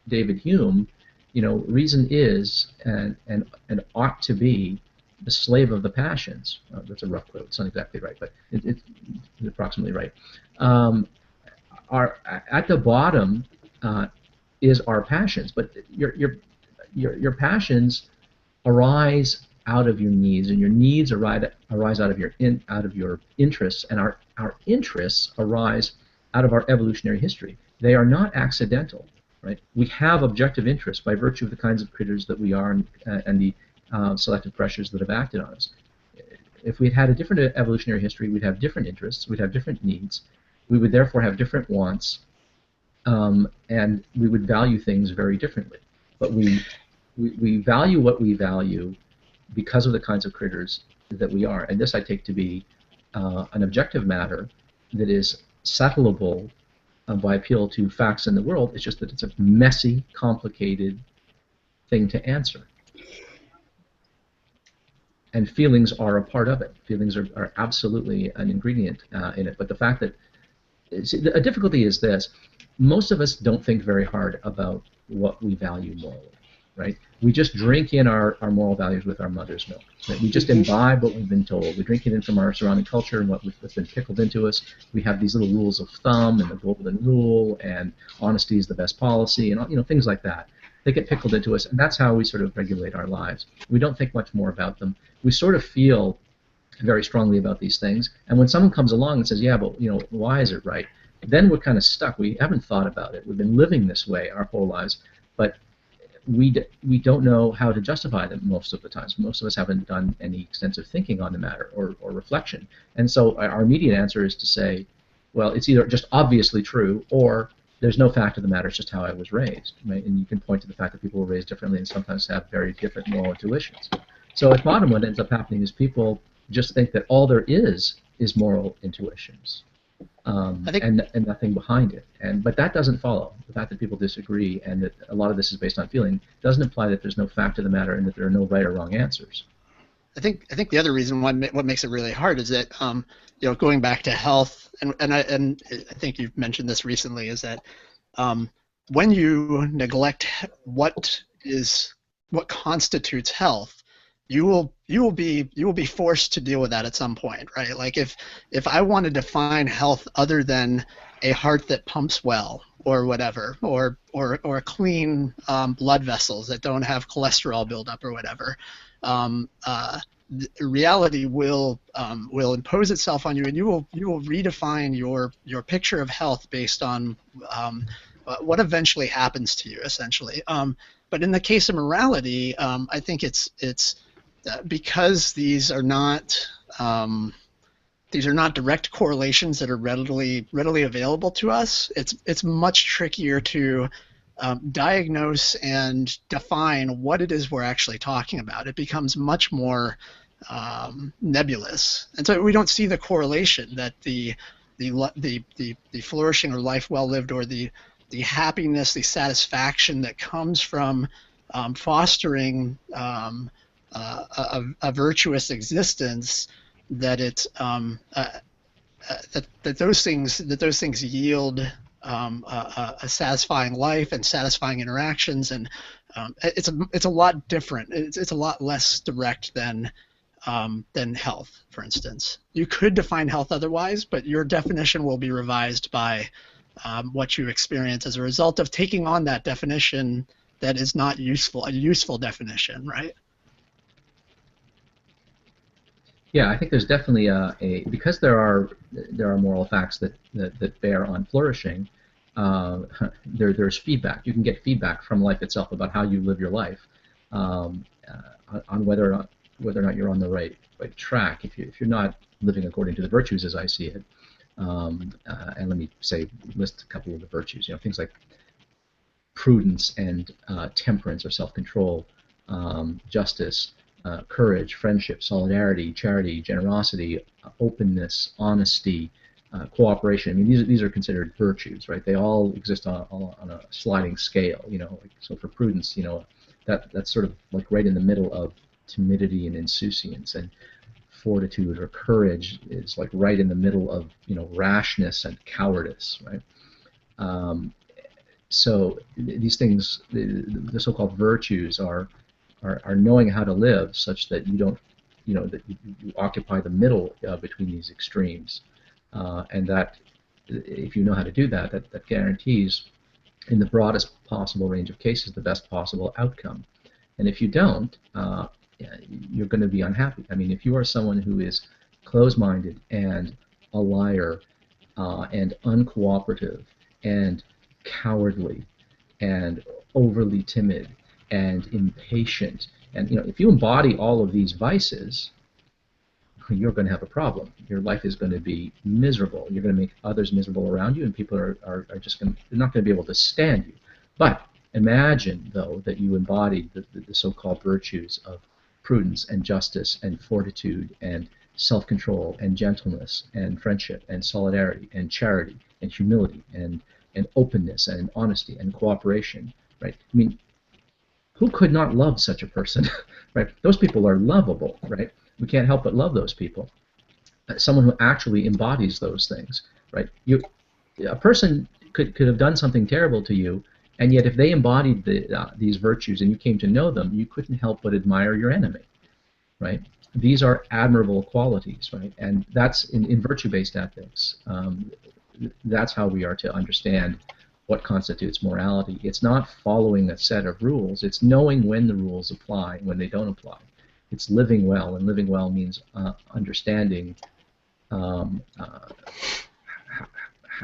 David Hume, you know, reason is and ought to be the slave of the passions. That's a rough quote. It's not exactly right, but it's approximately right. At the bottom is our passions, but your passions arise out of your needs, and your needs arise out of your interests, and our interests arise out of our evolutionary history. They are not accidental, right? We have objective interests by virtue of the kinds of critters that we are, and the selective pressures that have acted on us. If we had a different evolutionary history, we'd have different interests, we'd have different needs, we would therefore have different wants, and we would value things very differently. But we value what we value because of the kinds of critters that we are. And this I take to be an objective matter that is settleable by appeal to facts in the world. It's just that it's a messy, complicated thing to answer. And feelings are a part of it. Feelings are absolutely an ingredient in it. But the fact that a difficulty is this: most of us don't think very hard about what we value morally. Right? We just drink in our moral values with our mother's milk. Right? We just imbibe what we've been told. We drink it in from our surrounding culture and what's been pickled into us. We have these little rules of thumb and the golden rule and honesty is the best policy and things like that. They get pickled into us, and that's how we sort of regulate our lives. We don't think much more about them. We sort of feel very strongly about these things, and when someone comes along and says, yeah, but why is it right? Then we're kind of stuck. We haven't thought about it. We've been living this way our whole lives, but we don't know how to justify them most of the times. Most of us haven't done any extensive thinking on the matter or reflection. And so our immediate answer is to say, well, it's either just obviously true or there's no fact of the matter, it's just how I was raised. Right? And you can point to the fact that people were raised differently and sometimes have very different moral intuitions. So at bottom, what ends up happening is people just think that all there is moral intuitions. And nothing behind it. But that doesn't follow. The fact that people disagree and that a lot of this is based on feeling doesn't imply that there's no fact to the matter and that there are no right or wrong answers. I think the other reason what makes it really hard is that going back to health, and I think you've mentioned this recently, is that when you neglect what constitutes health, you will be forced to deal with that at some point, right? Like if I want to define health other than a heart that pumps well or whatever, or clean blood vessels that don't have cholesterol buildup or whatever, reality will impose itself on you, and you will redefine your picture of health based on what eventually happens to you, essentially. But in the case of morality, I think it's because these are not direct correlations that are readily available to us. It's much trickier to diagnose and define what it is we're actually talking about. It becomes much more nebulous, and so we don't see the correlation that the flourishing or life well lived or the happiness, the satisfaction that comes from fostering a virtuous existence, that it's that those things yield a satisfying life and satisfying interactions, and it's a lot different. It's a lot less direct than health, for instance. You could define health otherwise, but your definition will be revised by what you experience as a result of taking on that definition that is not useful, a useful definition, right? Yeah, I think there's definitely because there are moral facts that bear on flourishing. There's feedback. You can get feedback from life itself about how you live your life, on whether or not you're on the right track. If you're not living according to the virtues as I see it, and let me list a couple of the virtues. Things like prudence and temperance or self-control, justice. Courage, friendship, solidarity, charity, generosity, openness, honesty, cooperation. I mean, these are considered virtues, right? They all exist on a sliding scale. So for prudence, that's sort of like right in the middle of timidity and insouciance, and fortitude or courage is like right in the middle of rashness and cowardice, right? So these things, the so-called virtues, are knowing how to live such that you don't, that you occupy the middle between these extremes, and that if you know how to do that, that guarantees, in the broadest possible range of cases, the best possible outcome. And if you don't, you're going to be unhappy. I mean, if you are someone who is closed-minded and a liar and uncooperative and cowardly and overly timid and impatient, and if you embody all of these vices, you're going to have a problem. Your life is going to be miserable. You're going to make others miserable around you, and people are just they're not going to be able to stand you. But imagine, though, that you embodied the so-called virtues of prudence and justice and fortitude and self-control and gentleness and friendship and solidarity and charity and humility and openness and honesty and cooperation, right? I mean, who could not love such a person, right? Those people are lovable, right? We can't help but love those people. Someone who actually embodies those things, right? A person could have done something terrible to you, and yet if they embodied these virtues and you came to know them, you couldn't help but admire your enemy, right? These are admirable qualities, right? And that's in virtue-based ethics. That's how we are to understand what constitutes morality. It's not following a set of rules. It's knowing when the rules apply and when they don't apply. It's living well, and living well means understanding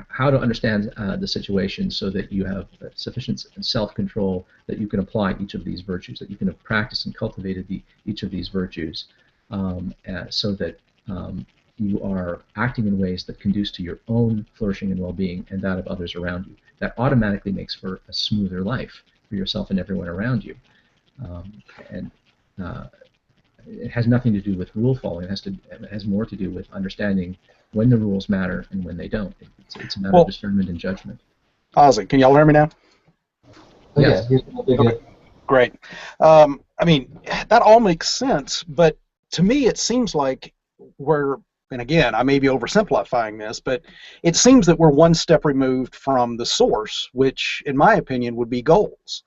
how to understand the situation so that you have sufficient self-control that you can apply each of these virtues, that you can have practiced and cultivated each of these virtues, so that you are acting in ways that conduce to your own flourishing and well-being and that of others around you. That automatically makes for a smoother life for yourself and everyone around you. It has nothing to do with rule following. It has more to do with understanding when the rules matter and when they don't. It's a matter of discernment and judgment. Ozzy, can y'all hear me now? Yes. Yeah, okay. Great. I mean, that all makes sense, but to me it seems like and again, I may be oversimplifying this, but it seems that we're one step removed from the source, which, in my opinion, would be goals.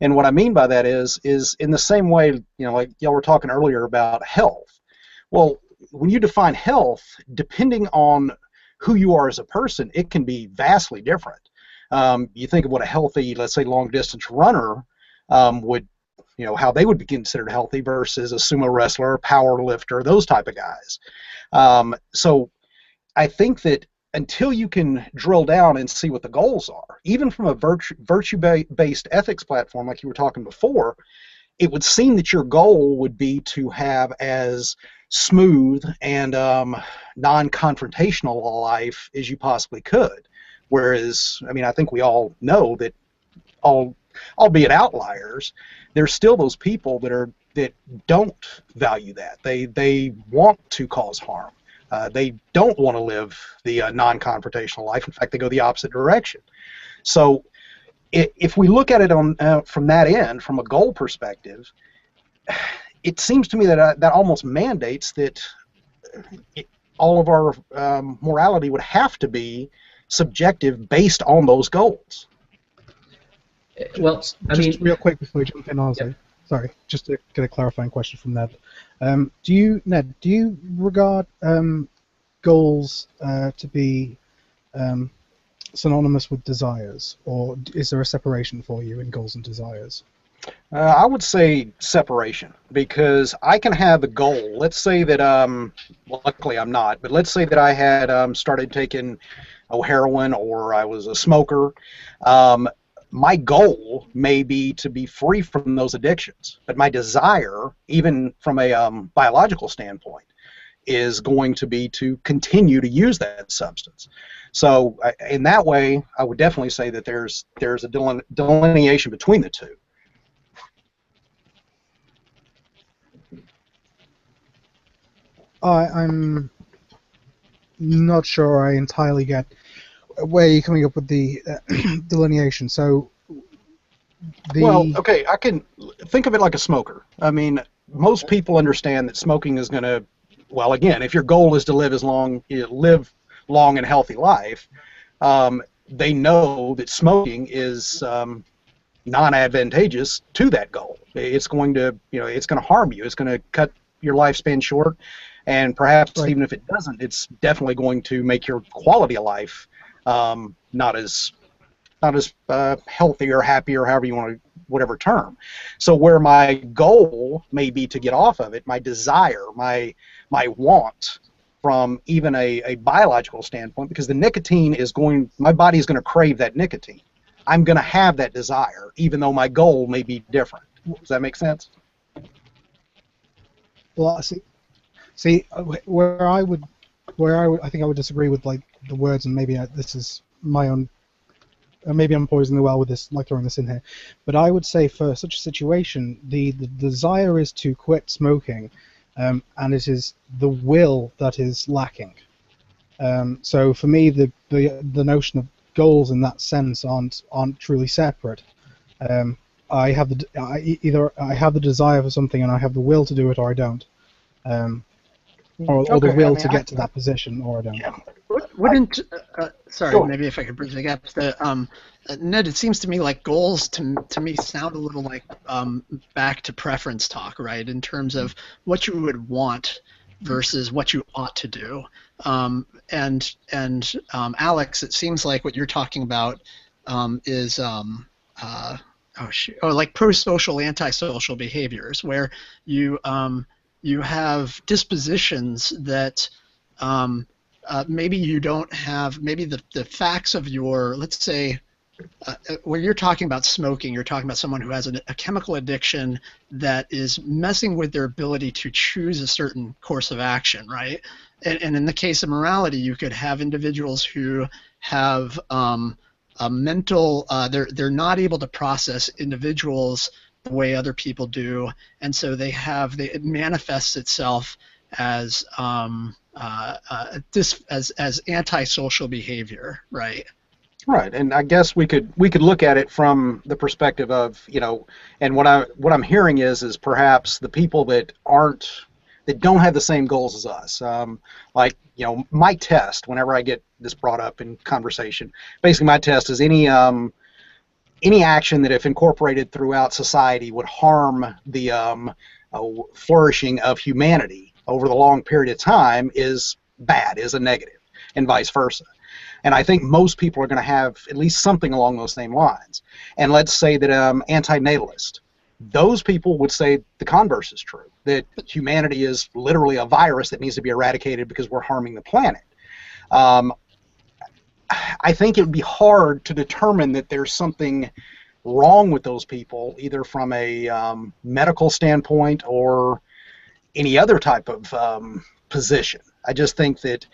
And what I mean by that is in the same way, like y'all were talking earlier about health. Well, when you define health, depending on who you are as a person, it can be vastly different. You think of what a healthy, let's say, long-distance runner would, how they would be considered healthy versus a sumo wrestler, power lifter, those type of guys. So I think that until you can drill down and see what the goals are, even from a virtue-based ethics platform like you were talking before, it would seem that your goal would be to have as smooth and non-confrontational a life as you possibly could. Whereas, I mean, I think we all know that, albeit outliers, there's still those people that don't value that. They want to cause harm. They don't want to live the non-confrontational life. In fact, they go the opposite direction. So if we look at it from that end, from a goal perspective, it seems to me that that almost mandates that all of our morality would have to be subjective based on those goals. Well, just real quick before we jump in, Ozzy. Yeah. Sorry, just to get a clarifying question from Ned. Ned, do you regard goals to be synonymous with desires, or is there a separation for you in goals and desires? I would say separation, because I can have a goal. Let's say that, luckily I'm not, but let's say that I had started taking heroin, or I was a smoker. My goal may be to be free from those addictions, but my desire, even from a biological standpoint, is going to be to continue to use that substance. So in that way, I would definitely say that there's a delineation between the two. I'm not sure I entirely get where you're coming up with the delineation. So Well, okay, I can think of it like a smoker. I mean, most people understand that smoking is going to, well, again, if your goal is to live live long and healthy life, they know that smoking is non-advantageous to that goal. It's going to, it's going to harm you. It's going to cut your lifespan short, and perhaps even if it doesn't, it's definitely going to make your quality of life not as healthy or happy, or however you want to, whatever term. So where my goal may be to get off of it, my desire, my want, from even a biological standpoint, because the nicotine is my body is going to crave that nicotine. I'm going to have that desire, even though my goal may be different. Does that make sense? Well, see, where I think I would disagree with like the words, and maybe this is my own. Maybe I'm poisoning the well with this, like throwing this in here. But I would say for such a situation, the desire is to quit smoking, and it is the will that is lacking. So for me, the notion of goals in that sense aren't truly separate. I have either I have the desire for something and I have the will to do it, or I don't. Or the will to get to that position, or I don't. Yeah. Wouldn't sorry, Sure. maybe if I could bridge the gap. Ned, it seems to me like goals to me sound a little like back to preference talk, right? In terms of what you would want versus what you ought to do. And Alex, it seems like what you're talking about is like pro-social, anti-social behaviors, where you have dispositions that maybe you don't have. Maybe the facts of your, let's say, when you're talking about smoking, you're talking about someone who has a chemical addiction that is messing with their ability to choose a certain course of action, right? And in the case of morality, you could have individuals who have a mental, they're not able to process individuals the way other people do, and so it manifests itself as as antisocial behavior, right? Right, and I guess we could look at it from the perspective of, and what I'm hearing is perhaps the people that don't have the same goals as us. Like, my test, whenever I get this brought up in conversation, basically my test is any action that, if incorporated throughout society, would harm the flourishing of humanity over the long period of time is bad, is a negative, and vice versa. And I think most people are going to have at least something along those same lines. And let's say that anti-natalist, those people would say the converse is true, that humanity is literally a virus that needs to be eradicated because we're harming the planet. I think it would be hard to determine that there's something wrong with those people, either from a medical standpoint or any other type of position. I just think that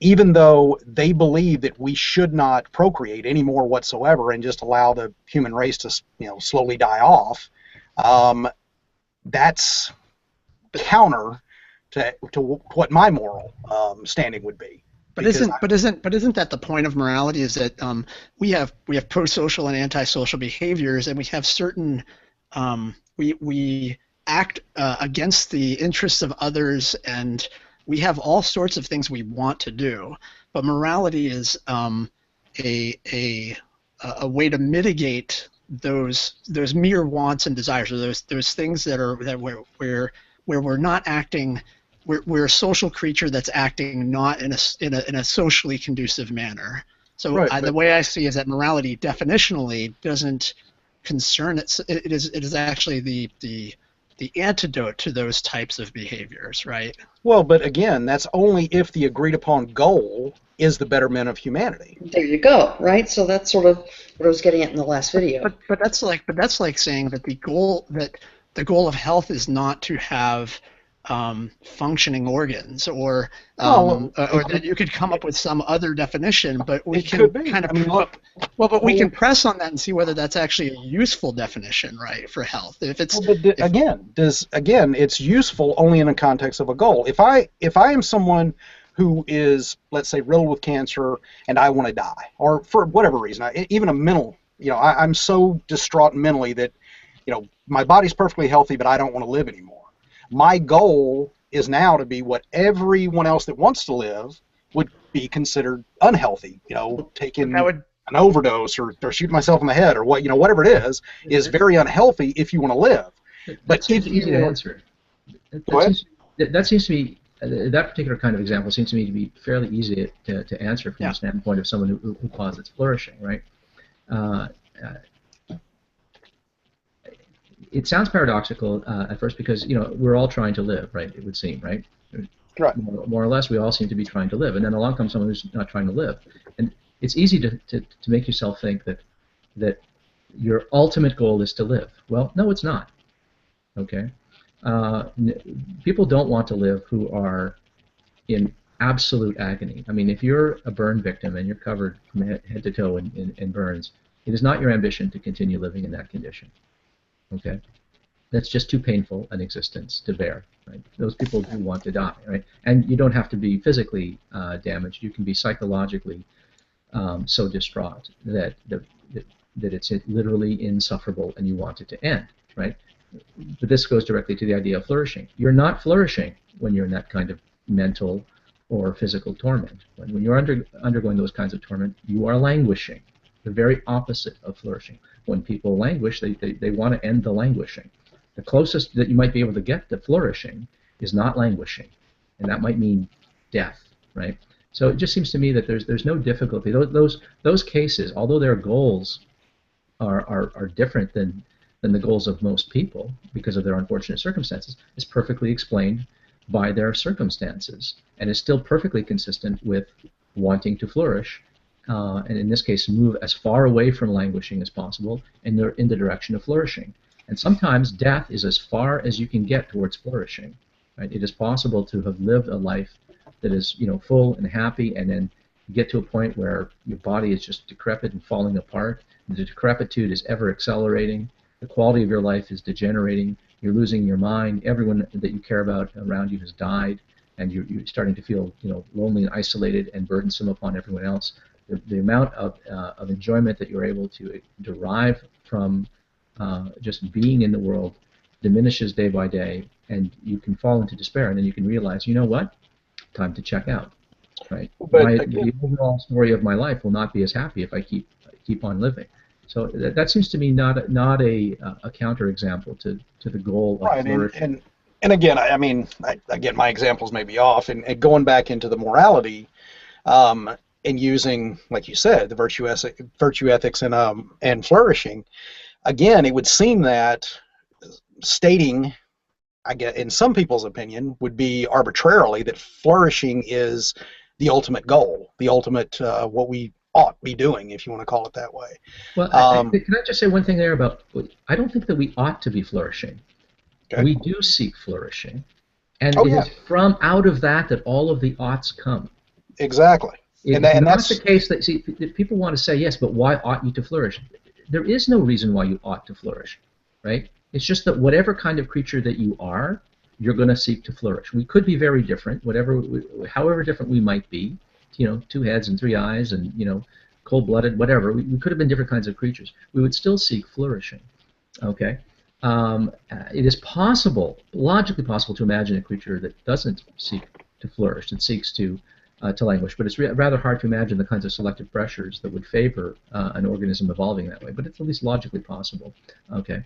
even though they believe that we should not procreate anymore whatsoever and just allow the human race to, slowly die off, that's counter to what my moral standing would be. But isn't that the point of morality? Is that we have pro-social and anti-social behaviors, and we have certain we act against the interests of others, and we have all sorts of things we want to do. But morality is a way to mitigate those mere wants and desires, or those things where we're not acting. We're a social creature that's acting not in a socially conducive manner. So right, the way I see is that morality definitionally doesn't concern it. It is actually the antidote to those types of behaviors, right? Well, but again, that's only if the agreed upon goal is the betterment of humanity. There you go, right? So that's sort of what I was getting at in the last video. But that's like saying that the goal of health is not to have functioning organs, or that you could come up with some other definition, but we can kind of we can press on that and see whether that's actually a useful definition, right, for health. If it's it's useful only in the context of a goal. If I am someone who is, let's say, riddled with cancer and I want to die, or for whatever reason, even a mental I'm so distraught mentally that, my body's perfectly healthy, but I don't want to live anymore. My goal is now to be what everyone else that wants to live would be considered unhealthy. Taking an overdose or shooting myself in the head or whatever it is very unhealthy if you want to live. But seems easy to answer. That seems to be that particular kind of example seems to me to be fairly easy to answer from the standpoint of someone who posits flourishing, right? It sounds paradoxical at first because we're all trying to live, right? It would seem, right? Right. More or less, we all seem to be trying to live, and then along comes someone who's not trying to live, and it's easy to make yourself think that your ultimate goal is to live. Well, no, it's not. Okay. People don't want to live who are in absolute agony. I mean, if you're a burn victim and you're covered from head to toe in burns, it is not your ambition to continue living in that condition. Okay, that's just too painful an existence to bear. Right? Those people do want to die, right? And you don't have to be physically damaged. You can be psychologically so distraught that it's literally insufferable and you want it to end, right? But this goes directly to the idea of flourishing. You're not flourishing when you're in that kind of mental or physical torment. When you're undergoing those kinds of torment, you are languishing. The very opposite of flourishing. When people languish, they want to end the languishing. The closest that you might be able to get to flourishing is not languishing, and that might mean death, right? So it just seems to me that there's no difficulty. Those cases, although their goals are different than the goals of most people because of their unfortunate circumstances, is perfectly explained by their circumstances, and is still perfectly consistent with wanting to flourish. And in this case, move as far away from languishing as possible in the direction of flourishing. And sometimes death is as far as you can get towards flourishing. Right? It is possible to have lived a life that is, full and happy, and then get to a point where your body is just decrepit and falling apart. And the decrepitude is ever accelerating. The quality of your life is degenerating. You're losing your mind. Everyone that you care about around you has died, and you're starting to feel, lonely and isolated and burdensome upon everyone else. The amount of enjoyment that you're able to derive from just being in the world diminishes day by day, and you can fall into despair, and then you can realize, you know what, time to check out. Right? The overall story of my life will not be as happy if I keep on living. So that seems to me not a counterexample to the goal of flourishing. And again, again, my examples may be off, and going back into the morality. And using, like you said, the virtue ethics and flourishing, again, it would seem that stating, I guess, in some people's opinion, would be arbitrarily that flourishing is the ultimate goal, the ultimate what we ought be doing, if you want to call it that way. Well, can I just say one thing there about? I don't think that we ought to be flourishing. Okay. We do seek flourishing, and it is from out of that all of the oughts come. Exactly. And that's the case that people want to say, yes, but why ought you to flourish? There is no reason why you ought to flourish, right? It's just that whatever kind of creature that you are, you're going to seek to flourish. We could be very different, however different we might be, 2 heads and 3 eyes, and cold-blooded, whatever. We could have been different kinds of creatures. We would still seek flourishing. Okay. It is possible, logically possible, to imagine a creature that doesn't seek to flourish, that seeks to languish, but it's rather hard to imagine the kinds of selective pressures that would favor an organism evolving that way. But it's at least logically possible. Okay,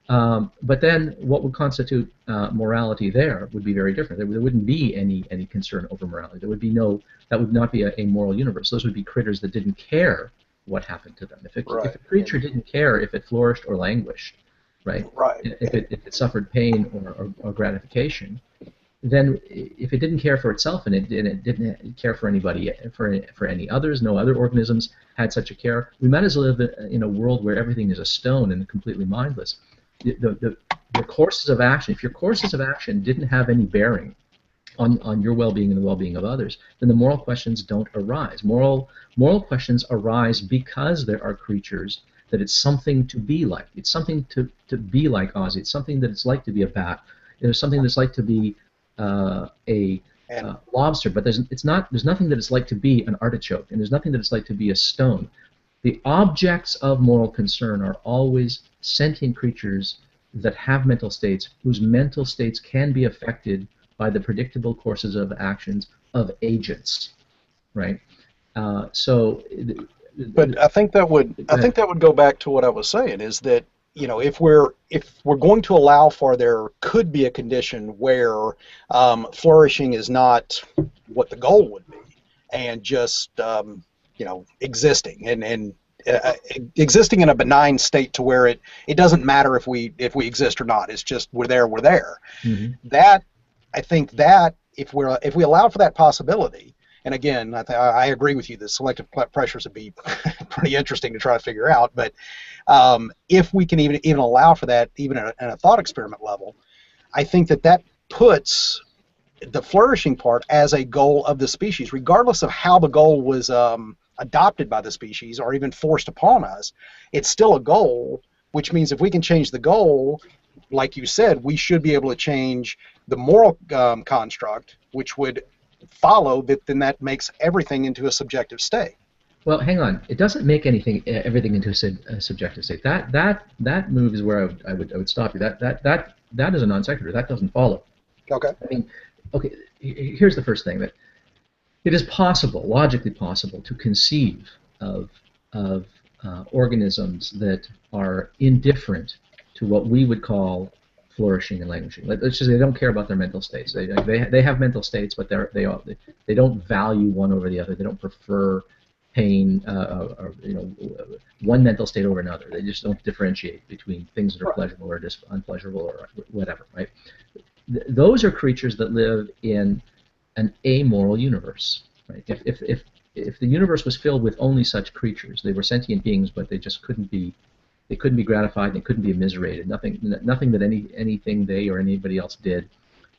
but then what would constitute morality there would be very different. There wouldn't be any concern over morality. That would not be a moral universe. Those would be critters that didn't care what happened to them. If a creature didn't care if it flourished or languished, right? If it suffered pain or gratification, then if it didn't care for itself and it didn't care for anybody, for any others, no other organisms had such a care, we might as well live in a world where everything is a stone and completely mindless. The courses of action, if your courses of action didn't have any bearing on your well-being and the well-being of others, then the moral questions don't arise. Moral questions arise because there are creatures that it's something to be like. It's something to be like Ozzy. It's something that it's like to be a bat. There's something that's like to be a lobster, but there's nothing that it's like to be an artichoke, and there's nothing that it's like to be a stone. The objects of moral concern are always sentient creatures that have mental states, whose mental states can be affected by the predictable courses of actions of agents, right? But I think that would go back to what I was saying, is that, you know, if we're going to allow for there could be a condition where flourishing is not what the goal would be, and just you know, existing and existing in a benign state to where it doesn't matter if we exist or not. It's just we're there. Mm-hmm. That, I think that if we allow for that possibility, and again, I agree with you, the selective pressures would be pretty interesting to try to figure out. But if we can even allow for that, even at a thought experiment level, I think that puts the flourishing part as a goal of the species, regardless of how the goal was adopted by the species or even forced upon us. It's still a goal, which means if we can change the goal, like you said, we should be able to change the moral construct, which would follow that. Then that makes everything into a subjective state. Well, hang on. It doesn't make everything into a subjective state. That move is where I would stop you. That is a non sequitur. That doesn't follow. Okay. I mean, okay. Here's the first thing: that it is possible, logically possible, to conceive of organisms that are indifferent to what we would call flourishing and languishing. Let's just say they don't care about their mental states. They have mental states, but they don't value one over the other. They don't prefer pain, or one mental state over another. They just don't differentiate between things that are pleasurable or unpleasurable or whatever. Right? Those are creatures that live in an amoral universe. Right? If the universe was filled with only such creatures, they were sentient beings, but they just couldn't be. They couldn't be gratified. They couldn't be immiserated. Nothing that anything they or anybody else did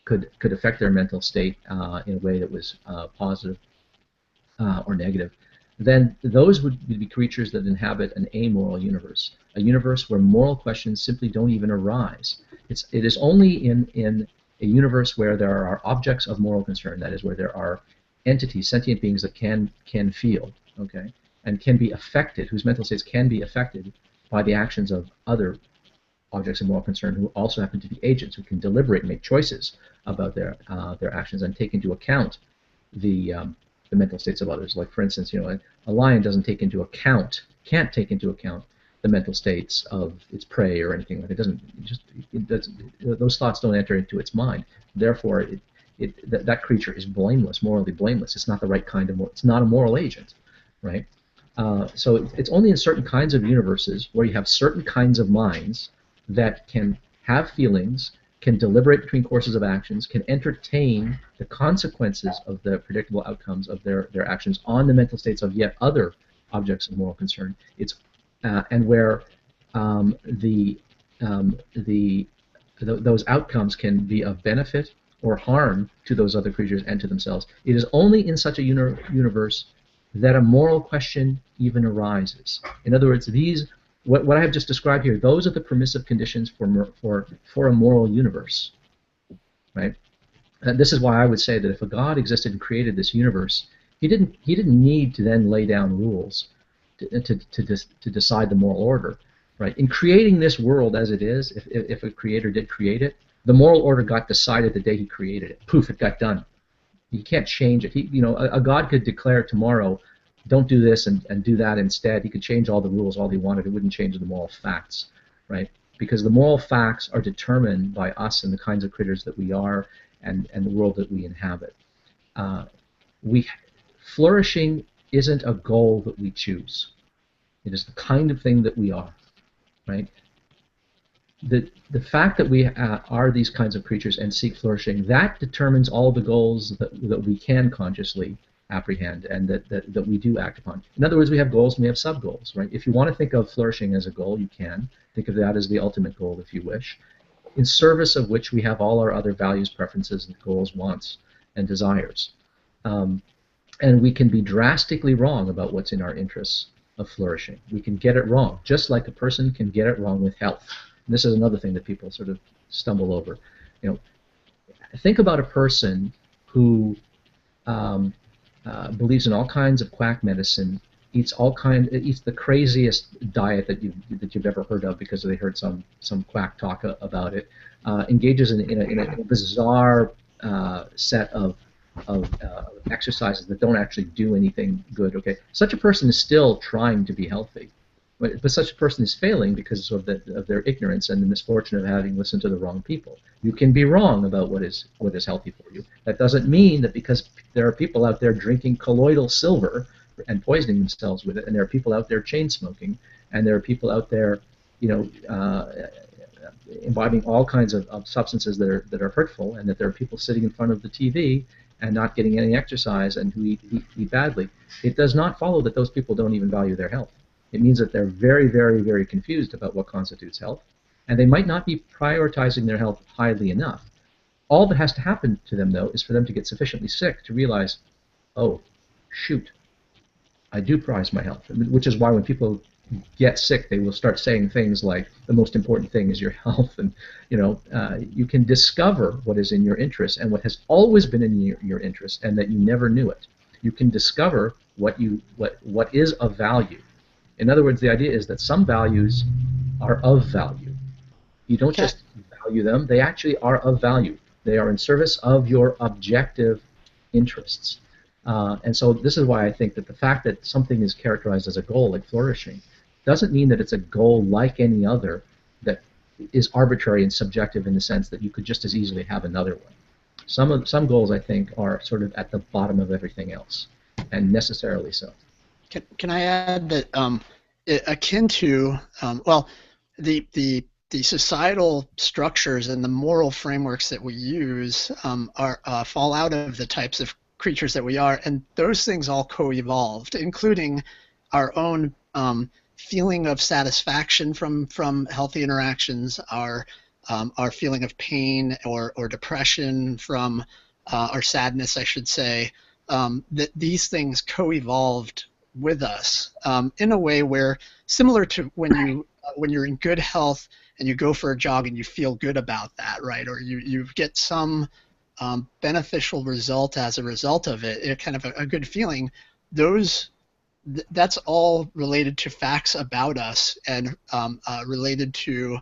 could affect their mental state in a way that was positive or negative. Then those would be creatures that inhabit an amoral universe, a universe where moral questions simply don't even arise. It is only in a universe where there are objects of moral concern, that is, where there are entities, sentient beings that can feel, okay, and can be affected, whose mental states can be affected by the actions of other objects of moral concern who also happen to be agents, who can deliberate and make choices about their actions and take into account the mental states of others. Like, for instance, a lion can't take into account the mental states of its prey or anything like it. Those thoughts don't enter into its mind. Therefore, that creature is blameless, morally blameless. It's not the right kind of it's not a moral agent, right? So it's only in certain kinds of universes where you have certain kinds of minds that can have feelings, can deliberate between courses of actions, can entertain the consequences of the predictable outcomes of their actions on the mental states of yet other objects of moral concern. And where those outcomes can be of benefit or harm to those other creatures and to themselves. It is only in such a universe that a moral question even arises. In other words, what I have just described here, those are the permissive conditions for a moral universe, right? And this is why I would say that if a God existed and created this universe, he didn't need to then lay down rules to decide the moral order, right? In creating this world as it is, if a creator did create it, the moral order got decided the day he created it. Poof, it got done. You can't change it. A God could declare tomorrow, don't do this and do that instead. He could change all the rules all he wanted. It wouldn't change the moral facts, right? Because the moral facts are determined by us and the kinds of critters that we are and the world that we inhabit. Flourishing isn't a goal that we choose. It is the kind of thing that we are, right? The fact that we are these kinds of creatures and seek flourishing, that determines all the goals that we can consciously apprehend and that we do act upon. In other words, we have goals and we have sub-goals, right? If you want to think of flourishing as a goal, you can. Think of that as the ultimate goal, if you wish, in service of which we have all our other values, preferences, and goals, wants, and desires. And we can be drastically wrong about what's in our interests of flourishing. We can get it wrong, just like a person can get it wrong with health. And this is another thing that people sort of stumble over. Think about a person who believes in all kinds of quack medicine eats the craziest diet that you've ever heard of because they heard some quack talk about it, engages in a bizarre set of exercises that don't actually do anything good. Okay, such a person is still trying to be healthy, but such a person is failing because of their ignorance and the misfortune of having listened to the wrong people. You can be wrong about what is healthy for you. That doesn't mean that because there are people out there drinking colloidal silver and poisoning themselves with it, and there are people out there chain smoking, and there are people out there, imbibing all kinds of substances that are hurtful, and that there are people sitting in front of the TV and not getting any exercise and who eat badly. It does not follow that those people don't even value their health. It means that they're very, very, very confused about what constitutes health, and they might not be prioritizing their health highly enough. All that has to happen to them, though, is for them to get sufficiently sick to realize, oh, shoot, I do prize my health, which is why when people get sick, they will start saying things like, the most important thing is your health, and you can discover what is in your interest and what has always been in your interest and that you never knew it. You can discover what is of value. In other words, the idea is that some values are of value. You don't just value them, they actually are of value. They are in service of your objective interests. And so this is why I think that the fact that something is characterized as a goal, like flourishing, doesn't mean that it's a goal like any other that is arbitrary and subjective in the sense that you could just as easily have another one. Some goals, I think, are sort of at the bottom of everything else, and necessarily so. Can I add that akin to the societal structures and the moral frameworks that we use fall out of the types of creatures that we are, and those things all co-evolved, including our own feeling of satisfaction from healthy interactions, our feeling of pain or depression from our sadness, I should say, that these things co-evolved with us in a way where, similar to when you're in good health and you go for a jog and you feel good about that, right? Or you get some beneficial result as a result of it, kind of a good feeling. That's all related to facts about us and related to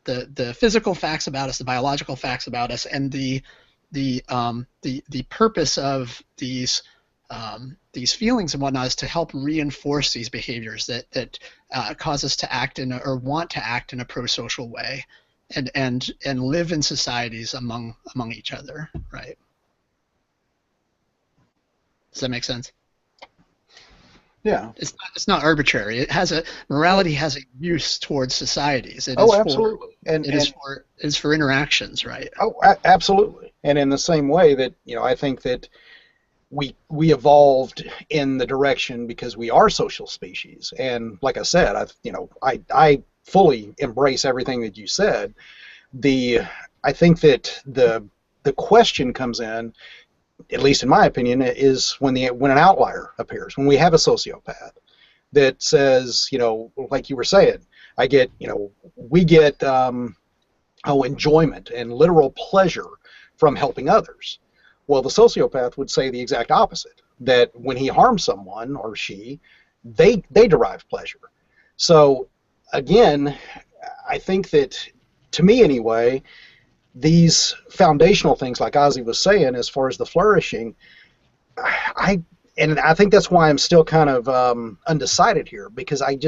the physical facts about us, the biological facts about us, and the purpose of these feelings and whatnot is to help reinforce these behaviors that cause us to act or want to act in a pro-social way, and live in societies among each other, right? Does that make sense? Yeah. It's not arbitrary. Morality has a use towards societies. Absolutely. It is for interactions, right? Oh, absolutely. And in the same way that, I think that we evolved in the direction because we are social species. And like I said, I fully embrace everything that you said. I think that the question comes in, at least in my opinion, is when an outlier appears, when we have a sociopath that says, like you were saying, we get enjoyment and literal pleasure from helping others. Well, the sociopath would say the exact opposite, that when he harms someone or she, they derive pleasure. So again, I think that, to me anyway, these foundational things, like Ozzy was saying, as far as the flourishing, I think that's why I'm still kind of undecided here, because I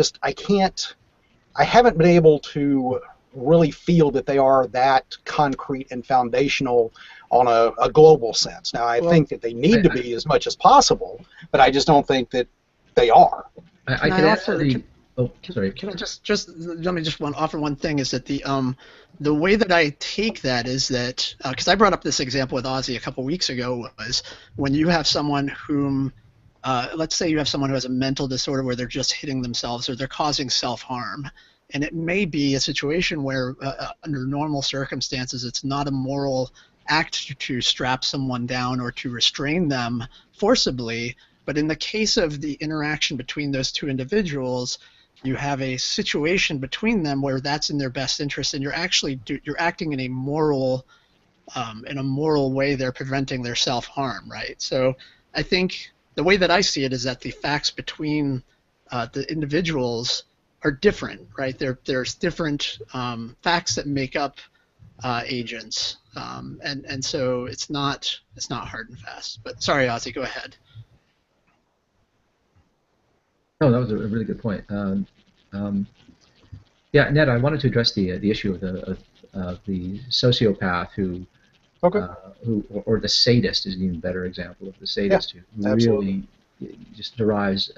haven't been able to really feel that they are that concrete and foundational on a global sense. Now, I think that they need to be as much as possible, but I just don't think that they are. Can I just let me just offer one thing, is that the way that I take that is that, because I brought up this example with Ozzy a couple weeks ago, was when you have someone whom, let's say you have someone who has a mental disorder where they're just hitting themselves or they're causing self-harm. And it may be a situation where, under normal circumstances, it's not a moral act to strap someone down or to restrain them forcibly. But in the case of the interaction between those two individuals, you have a situation between them where that's in their best interest, and you're acting in a moral way. They're preventing their self-harm, right? So I think the way that I see it is that the facts between the individuals are different, right? There's different facts that make up agents, and so it's not hard and fast. But sorry, Ozzy, go ahead. No, that was a really good point. Yeah, Ned, I wanted to address the issue of the sociopath who, or the sadist is an even better example of the sadist who really just derives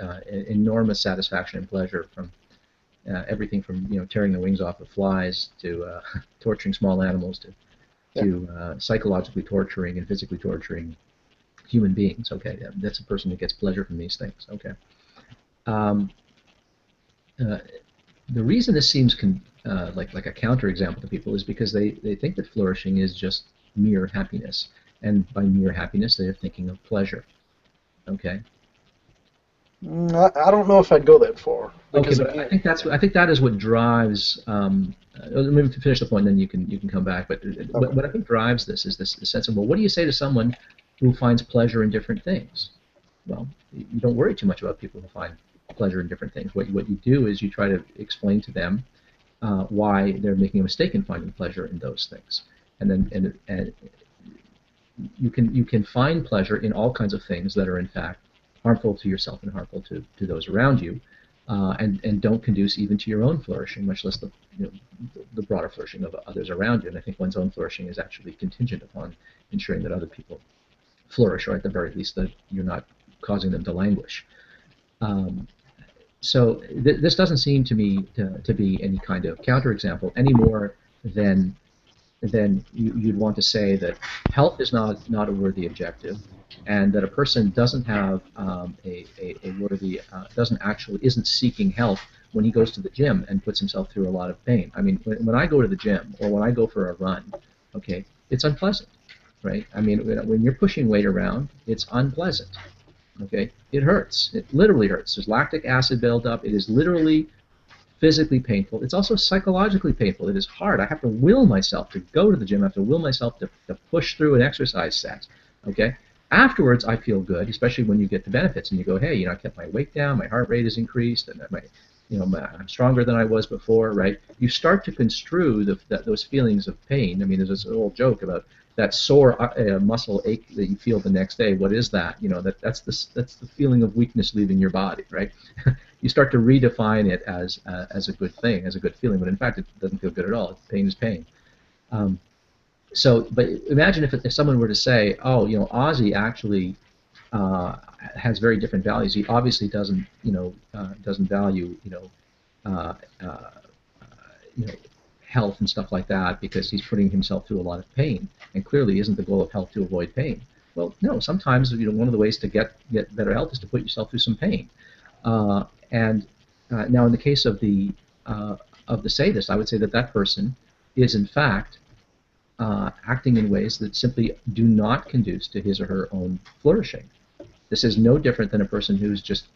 enormous satisfaction and pleasure from everything from tearing the wings off of flies to torturing small animals to psychologically torturing and physically torturing human beings. Okay, that's a person who gets pleasure from these things. Okay. The reason this seems like a counterexample to people is because they think that flourishing is just mere happiness, and by mere happiness they are thinking of pleasure. Okay. I don't know if I'd go that far. Okay, but I think that is what drives. Let me finish the point, and then you can come back. But what I think drives this is this sense of, well, what do you say to someone who finds pleasure in different things? Well, you don't worry too much about people who find pleasure in different things. What you do is you try to explain to them why they're making a mistake in finding pleasure in those things, and you can find pleasure in all kinds of things that are in fact harmful to yourself and harmful to those around you, and don't conduce even to your own flourishing, much less the broader flourishing of others around you. And I think one's own flourishing is actually contingent upon ensuring that other people flourish, or at the very least that you're not causing them to languish. So this doesn't seem to me to be any kind of counterexample any more than you'd want to say that health is not a worthy objective, and that a person doesn't have a worthy isn't seeking health when he goes to the gym and puts himself through a lot of pain. I mean, when I go to the gym or when I go for a run, okay, it's unpleasant, right? I mean, when you're pushing weight around, it's unpleasant. Okay, it hurts. It literally hurts. There's lactic acid buildup. It is literally physically painful. It's also psychologically painful. It is hard. I have to will myself to go to the gym. I have to will myself to push through an exercise set. Okay. Afterwards, I feel good, especially when you get the benefits and you go, hey, I kept my weight down, my heart rate has increased, and I'm stronger than I was before, right? You start to construe those feelings of pain. I mean, there's this old joke about that sore muscle ache that you feel the next day. What is that? That's the feeling of weakness leaving your body, right? You start to redefine it as a good thing, as a good feeling, but in fact, it doesn't feel good at all. Pain is pain. But imagine if someone were to say, oh, Ozzy actually has very different values. He obviously doesn't value health and stuff like that because he's putting himself through a lot of pain, and clearly isn't the goal of health to avoid pain. Well, no. Sometimes one of the ways to get better health is to put yourself through some pain. Now, in the case of the sadist, I would say that person is in fact acting in ways that simply do not conduce to his or her own flourishing. This is no different than a person who's just,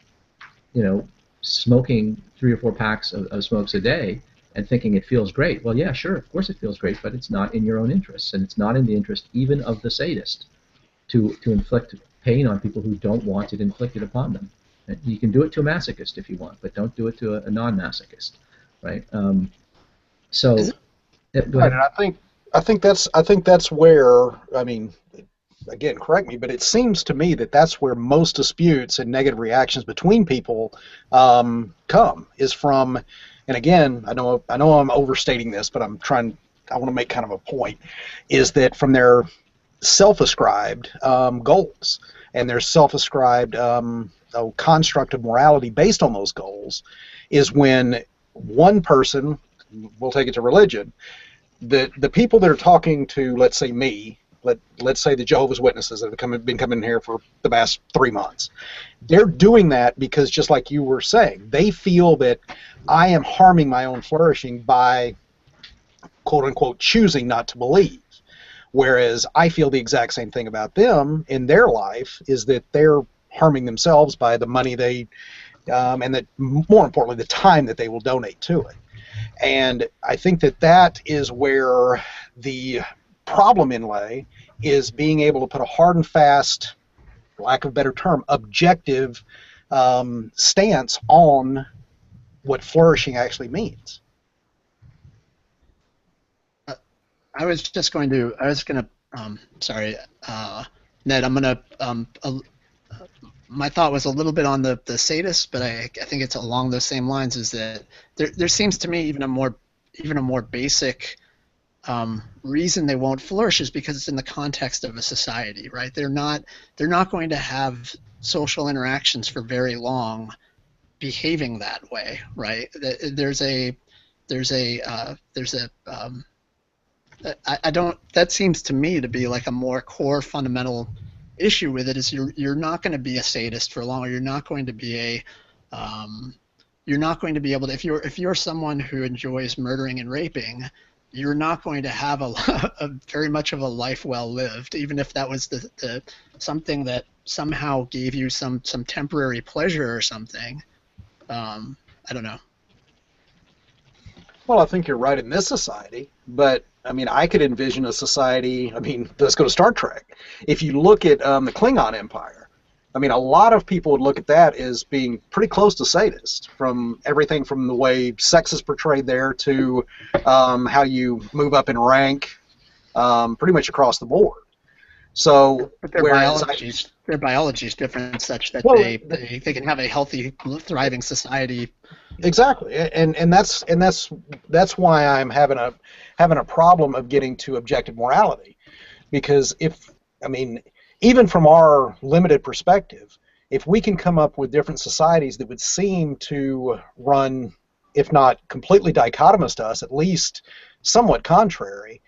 smoking 3 or 4 packs of smokes a day and thinking it feels great. Well, yeah, sure, of course it feels great, but it's not in your own interests, and it's not in the interest even of the sadist to inflict pain on people who don't want it inflicted upon them. And you can do it to a masochist if you want, but don't do it to a non-masochist, right? Right, and I think that's where, I mean, again, correct me, but it seems to me that that's where most disputes and negative reactions between people come, is from, and again, I know I'm overstating this, but I want to make kind of a point, is that from their self-ascribed goals and their self-ascribed construct of morality based on those goals, is when one person, we'll take it to religion, the people that are talking to, let's say me, let's say the Jehovah's Witnesses that have been coming here for the past 3 months, they're doing that because, just like you were saying, they feel that I am harming my own flourishing by, quote unquote, choosing not to believe. Whereas I feel the exact same thing about them in their life, is that they're harming themselves by the money they, and that, more importantly, the time that they will donate to it. And I think that is where the problem in lay, is being able to put a hard and fast lack of a better term, objective stance on what flourishing actually means. I was going to, sorry, Ned, I'm going to, my thought was a little bit on the sadist, but I think it's along those same lines, is that there seems to me even a more basic reason they won't flourish is because it's in the context of a society, right? They're not going to have social interactions for very long behaving that way, right? That seems to me to be like a more core fundamental issue with it, is you're not going to be a sadist for long, or you're not going to be able to, if you're someone who enjoys murdering and raping, you're not going to have a very much of a life well lived, even if that was the something that somehow gave you some temporary pleasure or something. I don't know. Well, I think you're right in this society, but I mean, I could envision a society. I mean, let's go to Star Trek. If you look at the Klingon Empire, I mean, a lot of people would look at that as being pretty close to sadist, from everything from the way sex is portrayed there to how you move up in rank, pretty much across the board. So, but their biology is different, such that they can have a healthy, thriving society. Exactly, and that's why I'm having a problem of getting to objective morality, because even from our limited perspective, if we can come up with different societies that would seem to run, if not completely dichotomous to us, at least somewhat contrary,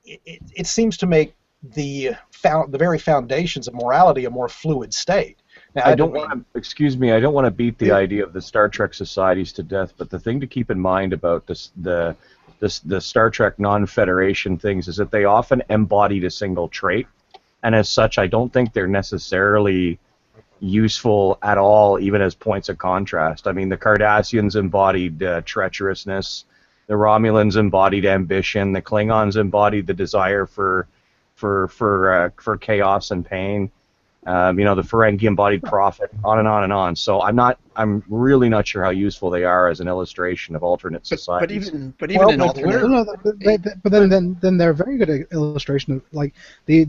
it seems to make the very foundations of morality a more fluid state. Now, I don't want to beat the idea of the Star Trek societies to death, but the thing to keep in mind about the Star Trek non-Federation things is that they often embodied a single trait, and as such, I don't think they're necessarily useful at all, even as points of contrast. I mean, the Cardassians embodied treacherousness, the Romulans embodied ambition, the Klingons embodied the desire for chaos and pain. The Ferengi embodied profit, on and on and on. So I'm really not sure how useful they are as an illustration of alternate societies. But even in alternate, but then they're a very good illustration of, like, the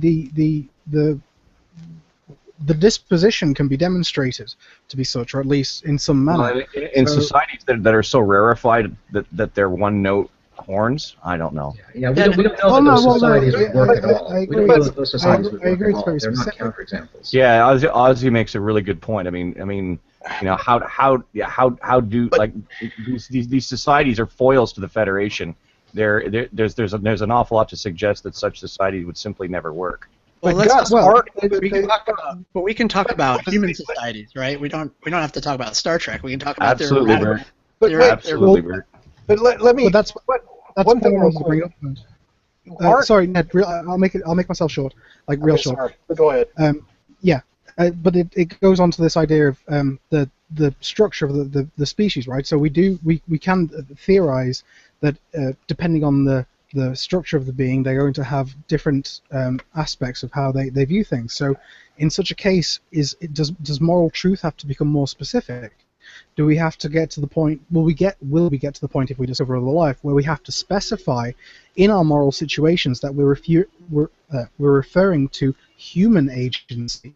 disposition can be demonstrated to be such, or at least in some manner. Well, in societies that are so rarefied that they're one-note horns, I don't know. Yeah, we don't know that those societies would work at all. We don't know that those societies would work at all. They're not counterexamples. Yeah, Ozzy makes a really good point. I mean, how do like these societies are foils to the Federation? There's an awful lot to suggest that such societies would simply never work. Well, we can talk about human societies, right? We don't have to talk about Star Trek. We can talk about absolutely, Bert. But let me. But that's one thing I want to bring up. Sorry, Ned. I'll make myself short, like real short. Sorry. Go ahead. But it goes on to this idea of the structure of the species, right? So we can theorize that depending on the structure of the being, they're going to have different aspects of how they view things. So in such a case, does moral truth have to become more specific? Do we have to get to the point? Will we get to the point, if we discover other life, where we have to specify in our moral situations that we're referring to human agency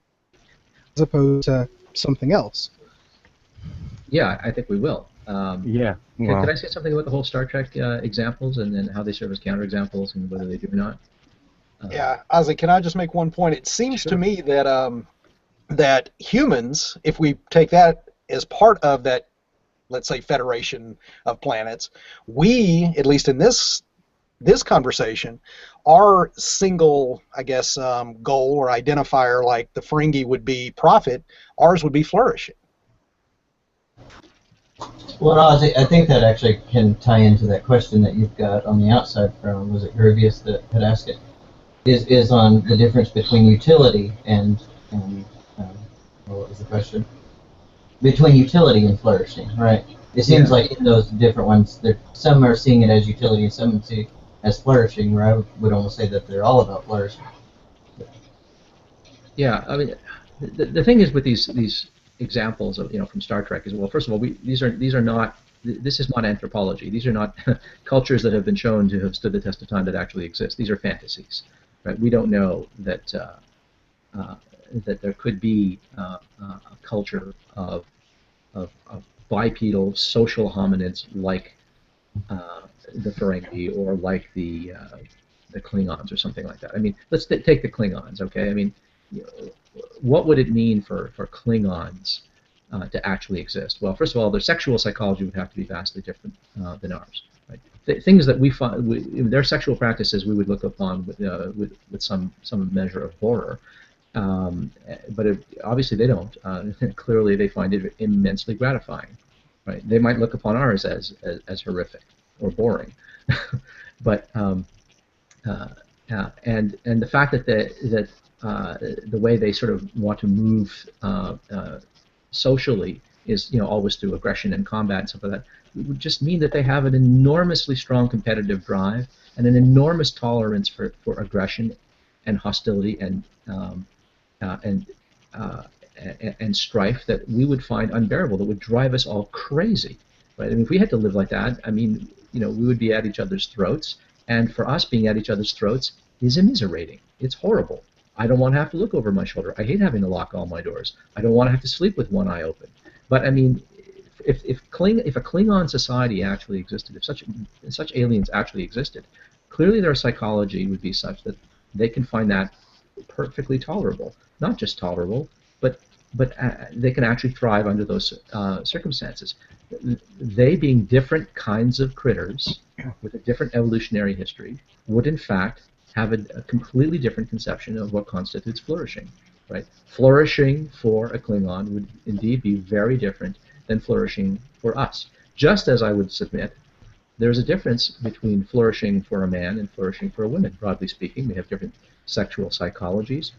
as opposed to something else? Yeah, I think we will. Could I say something about the whole Star Trek examples, and then how they serve as counterexamples, and whether they do or not? Yeah, Ozzy, can I just make one point? It seems to me that that humans, if we take that as part of that, let's say, federation of planets, we, at least in this conversation, our single, I guess, goal or identifier, like the Ferengi would be profit, ours would be flourishing. Well, I think that actually can tie into that question that you've got on the outside from, was it Gervius that had asked it, is on the difference between utility and what was the question? Between utility and flourishing, right? It seems like in those different ones, some are seeing it as utility and some see it as flourishing, where I would almost say that they're all about flourishing. Yeah, I mean, the thing is with these examples of from Star Trek is, well, first of all, these are not, this is not anthropology. These are not cultures that have been shown to have stood the test of time that actually exist. These are fantasies, right? We don't know that that there could be a culture of bipedal social hominids like the Ferengi or like the Klingons or something like that. I mean, let's take the Klingons, okay? I mean, you know, what would it mean for Klingons to actually exist? Well, first of all, their sexual psychology would have to be vastly different than ours. Right? Things that we find, their sexual practices, we would look upon with some measure of horror. But obviously they don't. Clearly, they find it immensely gratifying. Right? They might look upon ours as horrific or boring, but and the fact that the way they sort of want to move socially is always through aggression and combat and stuff like that. It would just mean that they have an enormously strong competitive drive and an enormous tolerance for aggression and hostility and strife that we would find unbearable, that would drive us all crazy. Right? I mean, if we had to live like that, I mean, we would be at each other's throats, and for us, being at each other's throats is immiserating. It's horrible. I don't want to have to look over my shoulder. I hate having to lock all my doors. I don't want to have to sleep with one eye open. But I mean, if a Klingon society actually existed, if such aliens actually existed, clearly their psychology would be such that they can find that perfectly tolerable. Not just tolerable, but they can actually thrive under those circumstances. They, being different kinds of critters with a different evolutionary history, would in fact have a completely different conception of what constitutes flourishing. Right? Flourishing for a Klingon would indeed be very different than flourishing for us. Just as I would submit, there's a difference between flourishing for a man and flourishing for a woman. Broadly speaking, we have different sexual psychologies.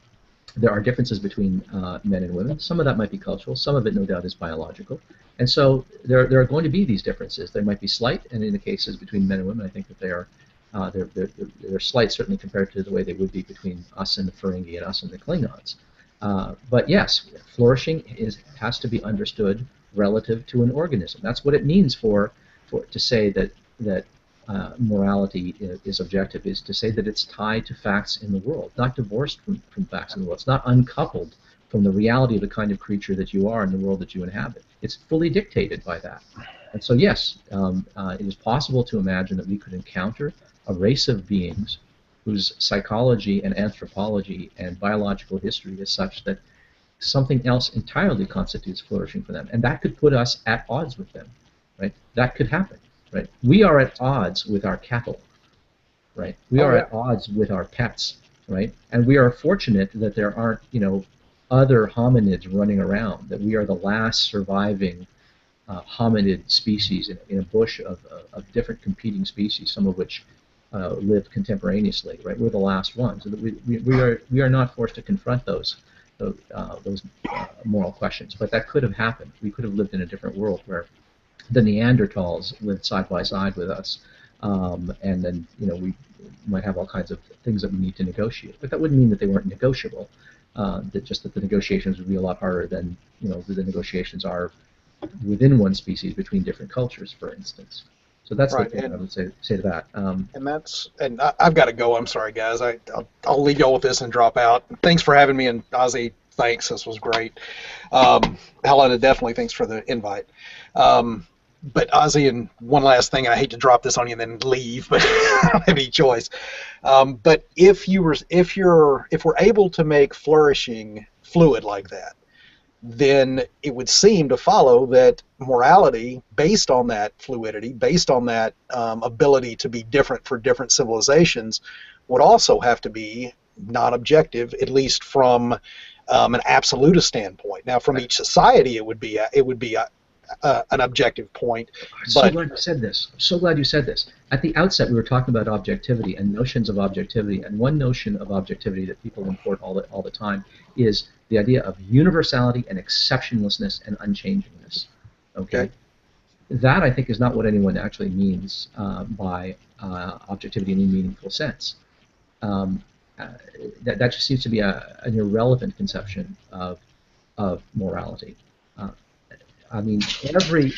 There are differences between men and women. Some of that might be cultural. Some of it, no doubt, is biological. And so there are going to be these differences. They might be slight, and in the cases between men and women, I think that they are they're slight, certainly compared to the way they would be between us and the Ferengi and us and the Klingons. But yes, flourishing has to be understood relative to an organism. That's what it means to say that morality is objective, is to say that it's tied to facts in the world, not divorced from facts in the world. It's not uncoupled from the reality of the kind of creature that you are in the world that you inhabit. It's fully dictated by that. And so yes, it is possible to imagine that we could encounter a race of beings whose psychology and anthropology and biological history is such that something else entirely constitutes flourishing for them. And that could put us at odds with them. Right? That could happen. Right? We are at odds with our cattle. Right? We are at odds with our pets. Right? And we are fortunate that there aren't, other hominids running around, that we are the last surviving hominid species in a bush of different competing species, some of which lived contemporaneously. Right? We're the last ones. So that we are not forced to confront those moral questions. But that could have happened. We could have lived in a different world where the Neanderthals lived side by side with us, and then we might have all kinds of things that we need to negotiate. But that wouldn't mean that they weren't negotiable. That the negotiations would be a lot harder than the negotiations are within one species between different cultures, for instance. So that's right, the thing I would say to that. And I've got to go. I'm sorry, guys. I'll leave y'all with this and drop out. Thanks for having me, and Ozzy, thanks. This was great. Helena, definitely thanks for the invite. But Ozzy, and one last thing, and I hate to drop this on you and then leave, but I don't have any choice. But if we're able to make flourishing fluid like that, then it would seem to follow that morality, based on that fluidity, based on that ability to be different for different civilizations, would also have to be non-objective, at least from an absolutist standpoint. Now, from each society, it would be an objective point. I'm so glad you said this. I'm so glad you said this. At the outset, we were talking about objectivity and notions of objectivity, and one notion of objectivity that people import all the time is the idea of universality and exceptionlessness and unchangingness. Okay? That, I think, is not what anyone actually means by objectivity in any meaningful sense. that just seems to be an irrelevant conception of morality. I mean, every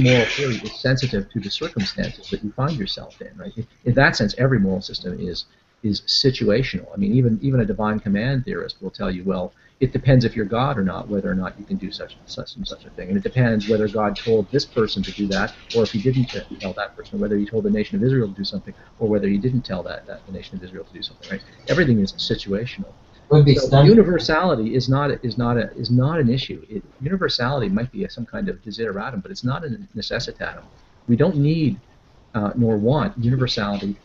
moral theory is sensitive to the circumstances that you find yourself in, right? In that sense, every moral system is situational. I mean, even a divine command theorist will tell you, well, it depends if you're God or not, whether or not you can do such and such a thing, and it depends whether God told this person to do that, or if He didn't tell that person, or whether He told the nation of Israel to do something, or whether He didn't tell the nation of Israel to do something. Right? Everything is situational. So universality is not an issue. Universality might be some kind of desideratum, but it's not a necessitatum. We don't need nor want universality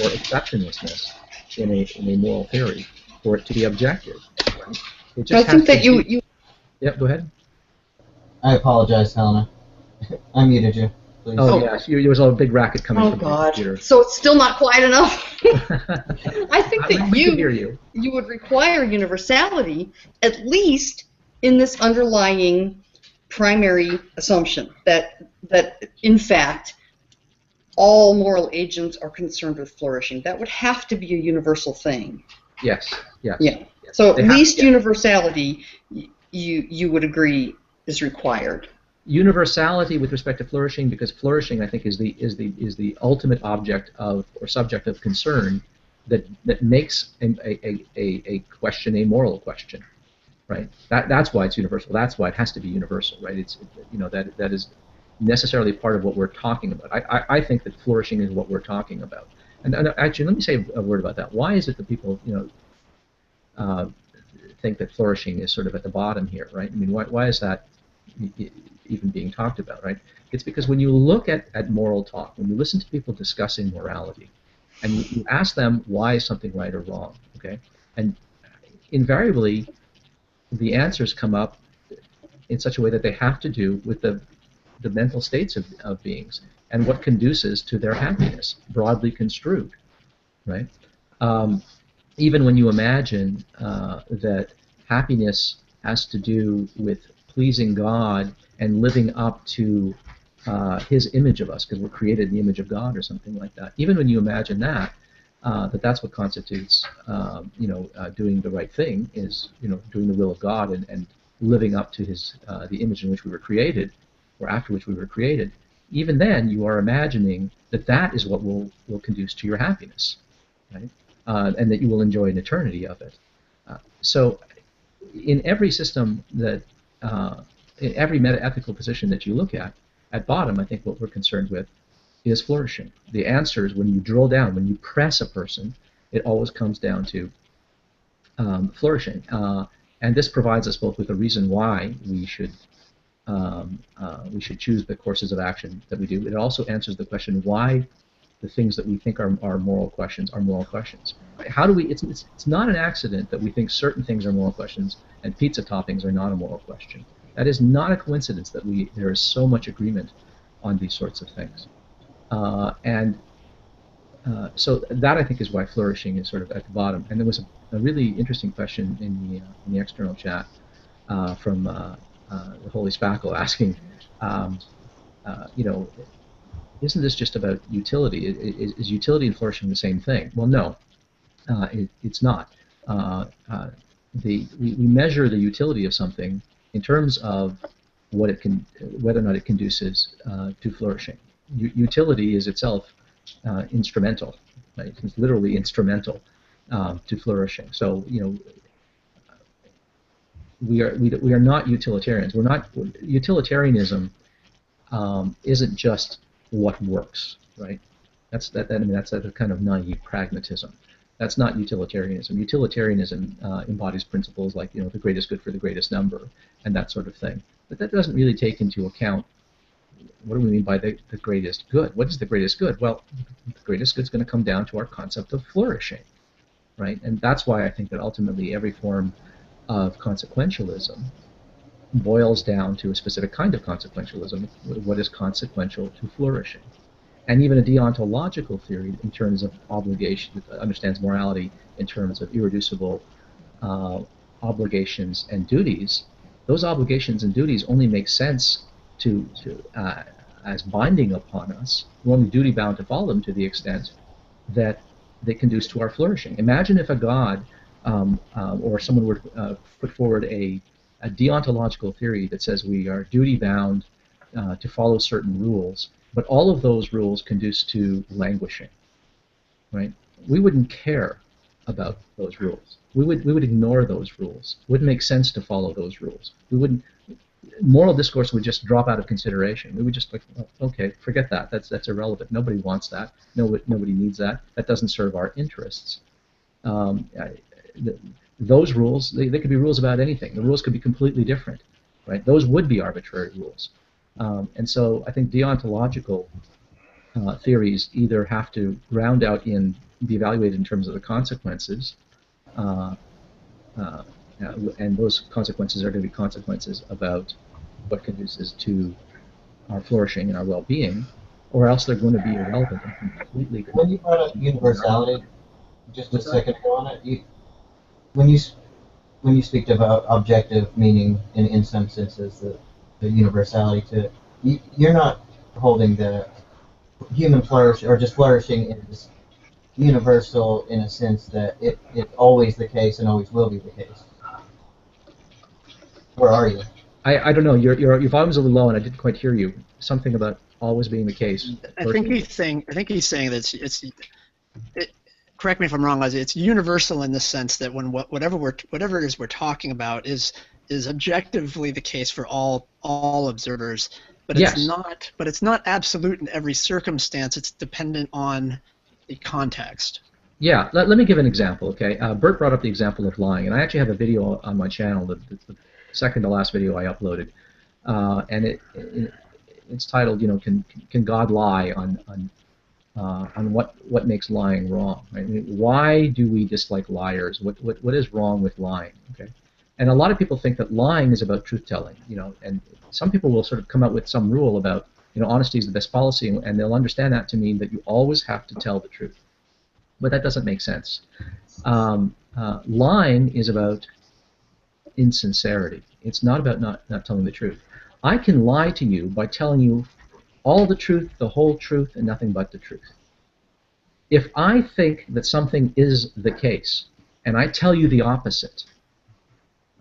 or exceptionlessness in a moral theory for it to be objective. Right? It just I think that you. Yeah, go ahead. I apologize, Helena. I muted you. Please. Oh yes, there was a big racket coming from the computer. So it's still not quiet enough. I think that we can hear you. You would require universality, at least in this underlying primary assumption that in fact all moral agents are concerned with flourishing. That would have to be a universal thing. Yes. Yes. Yeah. Yes. So at least universality, you would agree, is required. Universality with respect to flourishing, because flourishing, I think, is the ultimate object of or subject of concern that makes a question a moral question, right? That's why it's universal. That's why it has to be universal, right? It's that is necessarily part of what we're talking about. I think that flourishing is what we're talking about. And actually, let me say a word about that. Why is it that people think that flourishing is sort of at the bottom here, right? I mean, why is that even being talked about, right? It's because when you look at moral talk, when you listen to people discussing morality, and you ask them why is something right or wrong, okay? And invariably, the answers come up in such a way that they have to do with the mental states of beings and what conduces to their happiness, broadly construed, right? Even when you imagine that happiness has to do with pleasing God and living up to His image of us, because we're created in the image of God or something like that. Even when you imagine that, that's what constitutes, doing the right thing, is doing the will of God and living up to His the image in which we were created, or after which we were created. Even then, you are imagining that is what will conduce to your happiness, right? And that you will enjoy an eternity of it. So, in every system in every meta-ethical position that you look at bottom, I think what we're concerned with is flourishing. The answers, when you drill down, when you press a person, it always comes down to flourishing. And this provides us both with a reason why we should choose the courses of action that we do. It also answers the question why the things that we think are moral questions are moral questions. How do we? It's not an accident that we think certain things are moral questions and pizza toppings are not a moral question. That is not a coincidence that there is so much agreement on these sorts of things. So that, I think, is why flourishing is sort of at the bottom. And there was a really interesting question in the external chat from the Holy Spackle asking, isn't this just about utility? Is utility and flourishing the same thing? Well, no, it's not. We measure the utility of something in terms of whether or not it conduces to flourishing. Utility is itself instrumental, right? It's literally instrumental to flourishing. So we are not utilitarians. Utilitarianism isn't just what works, right? That's a kind of naive pragmatism. That's not utilitarianism. Utilitarianism embodies principles like the greatest good for the greatest number and that sort of thing. But that doesn't really take into account what do we mean by the greatest good. What is the greatest good? Well, the greatest good is going to come down to our concept of flourishing, right? And that's why I think that ultimately every form of consequentialism boils down to a specific kind of consequentialism, what is consequential to flourishing. And even a deontological theory in terms of obligation, understands morality in terms of irreducible obligations and duties. Those obligations and duties only make sense as binding upon us. We're only duty bound to follow them to the extent that that conduce to our flourishing. Imagine if a god or someone were to put forward a deontological theory that says we are duty-bound to follow certain rules, but all of those rules conduce to languishing, right? We wouldn't care about those rules. We would ignore those rules. It wouldn't make sense to follow those rules. We wouldn't. Moral discourse would just drop out of consideration. We would just like, oh, okay, forget that. That's irrelevant. Nobody wants that. Nobody needs that. That doesn't serve our interests. Those rules, they could be rules about anything. The rules could be completely different, right? Those would be arbitrary rules. And so I think deontological theories either have to ground out in, be evaluated in terms of the consequences, and those consequences are going to be consequences about what conduces to our flourishing and our well-being, or else they're going to be irrelevant and completely. When you brought up universality, just a second ago on it, when you speak about objective meaning in some senses the universality to it, you're not holding the human flourish or just flourishing is universal in a sense that it's always the case and always will be the case. Where are you? I don't know. Your volume's a little low, and I didn't quite hear you. Something about always being the case. I think he's saying that it's correct me if I'm wrong, Leslie. It's universal in the sense that when whatever it is we're talking about is objectively the case for all observers, but yes. It's not absolute in every circumstance. It's dependent on the context. Yeah, let me give an example, okay? Bert brought up the example of lying, and I actually have a video on my channel, the second to last video I uploaded, and it's titled, you know, can God lie on what makes lying wrong? Right? I mean, why do we dislike liars? What is wrong with lying? Okay, and a lot of people think that lying is about truth telling, you know, and some people will sort of come up with some rule about, you know, honesty is the best policy, and they'll understand that to mean that you always have to tell the truth. But that doesn't make sense. Lying is about insincerity. It's not about not telling the truth. I can lie to you by telling you all the truth, the whole truth, and nothing but the truth. If I think that something is the case, and I tell you the opposite,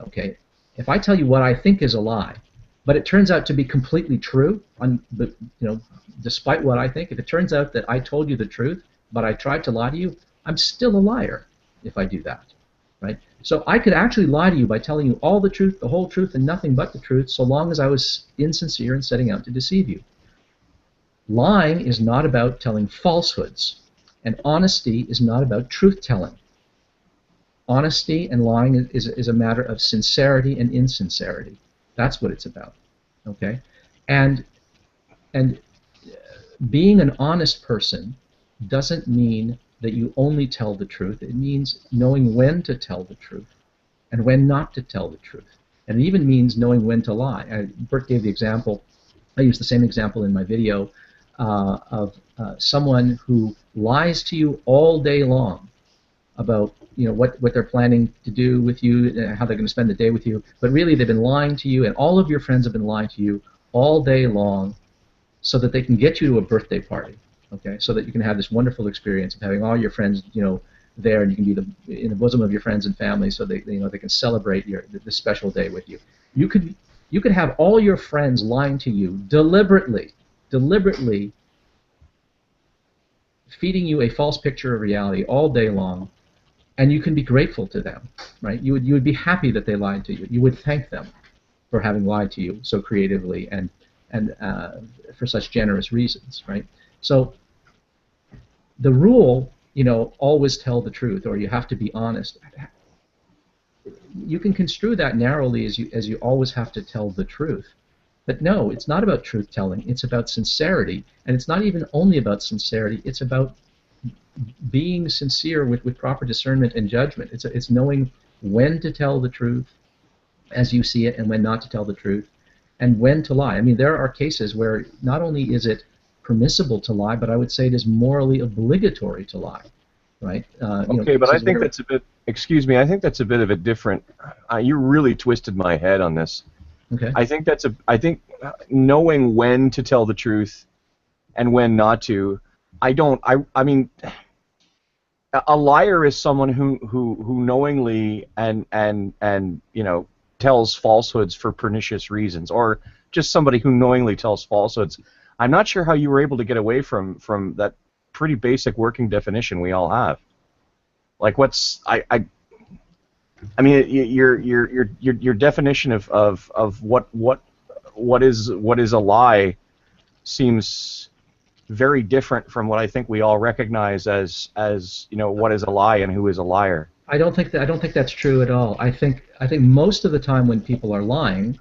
okay, if I tell you what I think is a lie, but it turns out to be completely true, but you know, despite what I think, if it turns out that I told you the truth, but I tried to lie to you, I'm still a liar if I do that, right? So I could actually lie to you by telling you all the truth, the whole truth, and nothing but the truth, so long as I was insincere and setting out to deceive you. Lying is not about telling falsehoods, and honesty is not about truth-telling. Honesty and lying is a matter of sincerity and insincerity. That's what it's about, okay? And being an honest person doesn't mean that you only tell the truth. It means knowing when to tell the truth and when not to tell the truth. And it even means knowing when to lie. Bert gave the example, I used the same example in my video, of someone who lies to you all day long about, you know, what they're planning to do with you, how they're going to spend the day with you, but really they've been lying to you, and all of your friends have been lying to you all day long so that they can get you to a birthday party, okay, so that you can have this wonderful experience of having all your friends, you know, there, and you can be in the bosom of your friends and family, so they, you know, they can celebrate this special day with you. You could have all your friends lying to you deliberately feeding you a false picture of reality all day long, and you can be grateful to them, right? You would be happy that they lied to you. You would thank them for having lied to you so creatively and for such generous reasons, right? So the rule, you know, always tell the truth, or you have to be honest. You can construe that narrowly as you always have to tell the truth. But no, it's not about truth-telling. It's about sincerity, and it's not even only about sincerity. It's about being sincere with proper discernment and judgment. It's knowing when to tell the truth as you see it and when not to tell the truth, and when to lie. I mean, there are cases where not only is it permissible to lie, but I would say it is morally obligatory to lie, right? Okay, but I think that's a bit, excuse me, I think that's a bit of a different, you really twisted my head on this. Okay. I think knowing when to tell the truth and when not to, I mean, a liar is someone who knowingly and tells falsehoods for pernicious reasons, or just somebody who knowingly tells falsehoods. I'm not sure how you were able to get away from that pretty basic working definition we all have. Like, what's I mean, your definition of what is a lie seems very different from what I think we all recognize as what is a lie and who is a liar. I don't think that's true at all. I think most of the time when people are lying,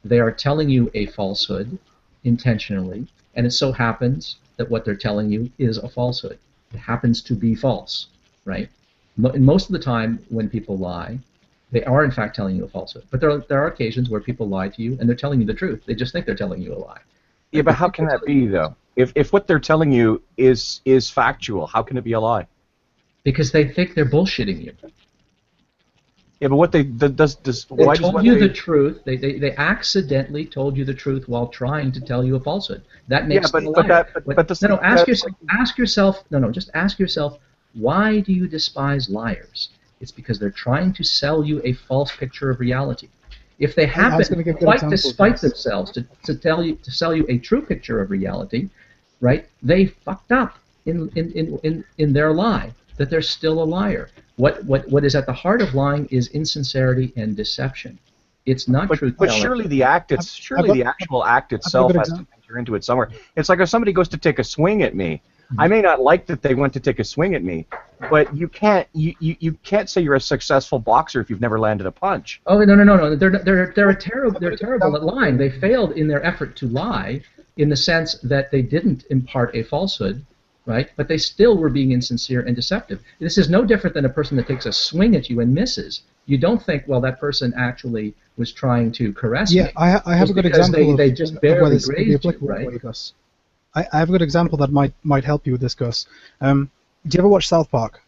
they are telling you a falsehood intentionally, and it so happens that what they're telling you is a falsehood. It happens to be false, right? And most of the time when people lie, they are in fact telling you a falsehood. But there are occasions where people lie to you and they're telling you the truth. They just think they're telling you a lie. Yeah, but how can that be, though? If what they're telling you is factual, how can it be a lie? Because they think they're bullshitting you. Yeah, but what they why told you the truth. They accidentally told you the truth while trying to tell you a falsehood. That makes them a liar. Ask yourself, why do you despise liars? It's because they're trying to sell you a false picture of reality. If they happen, quite despite themselves, to sell you a true picture of reality, right? They fucked up in their lie. That they're still a liar. What is at the heart of lying is insincerity and deception. It's not truth-telling. But surely the actual act itself has to enter into it somewhere. It's like if somebody goes to take a swing at me, I may not like that they went to take a swing at me, but you can't say you're a successful boxer if you've never landed a punch. Oh no! They're terrible at lying. They failed in their effort to lie, in the sense that they didn't impart a falsehood. Right? But they still were being insincere and deceptive. This is no different than a person that takes a swing at you and misses. You don't think, well, that person actually was trying to caress me. Yeah, I have a good example they just barely grazed you, right? Gus. I have a good example that might help you with this, Gus. Do you ever watch South Park?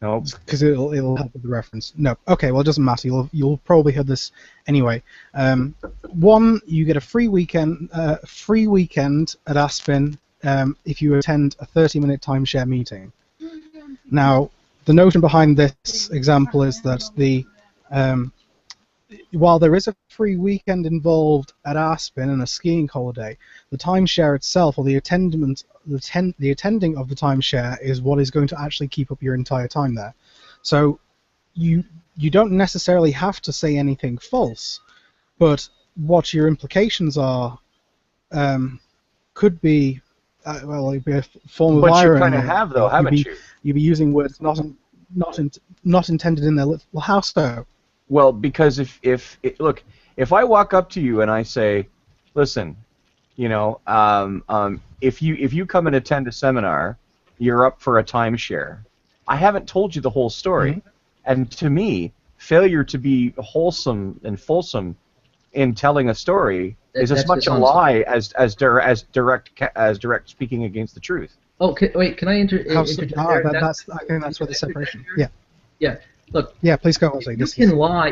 No. Because it'll help with the reference. No. Okay, well, it doesn't matter. You'll probably hear this anyway. One, you get a free weekend at Aspen. If you attend a 30-minute timeshare meeting. Now, the notion behind this example is that while there is a free weekend involved at Aspen and a skiing holiday, the timeshare itself, or the attending of the timeshare, is what is going to actually keep up your entire time there. So you don't necessarily have to say anything false, but what your implications are could be. Well, it'd be a form of irony. But you kind of have, though, haven't you? You'd be using words not intended in their well, how so? Well, because if I walk up to you and I say, listen, if you come and attend a seminar, you're up for a timeshare. I haven't told you the whole story, mm-hmm. And to me, failure to be wholesome and fulsome in telling a story is as much a lie as direct speaking against the truth. Oh, wait, can I interject? I think that's where the separation. Yeah. Yeah. Look. Yeah, please go on.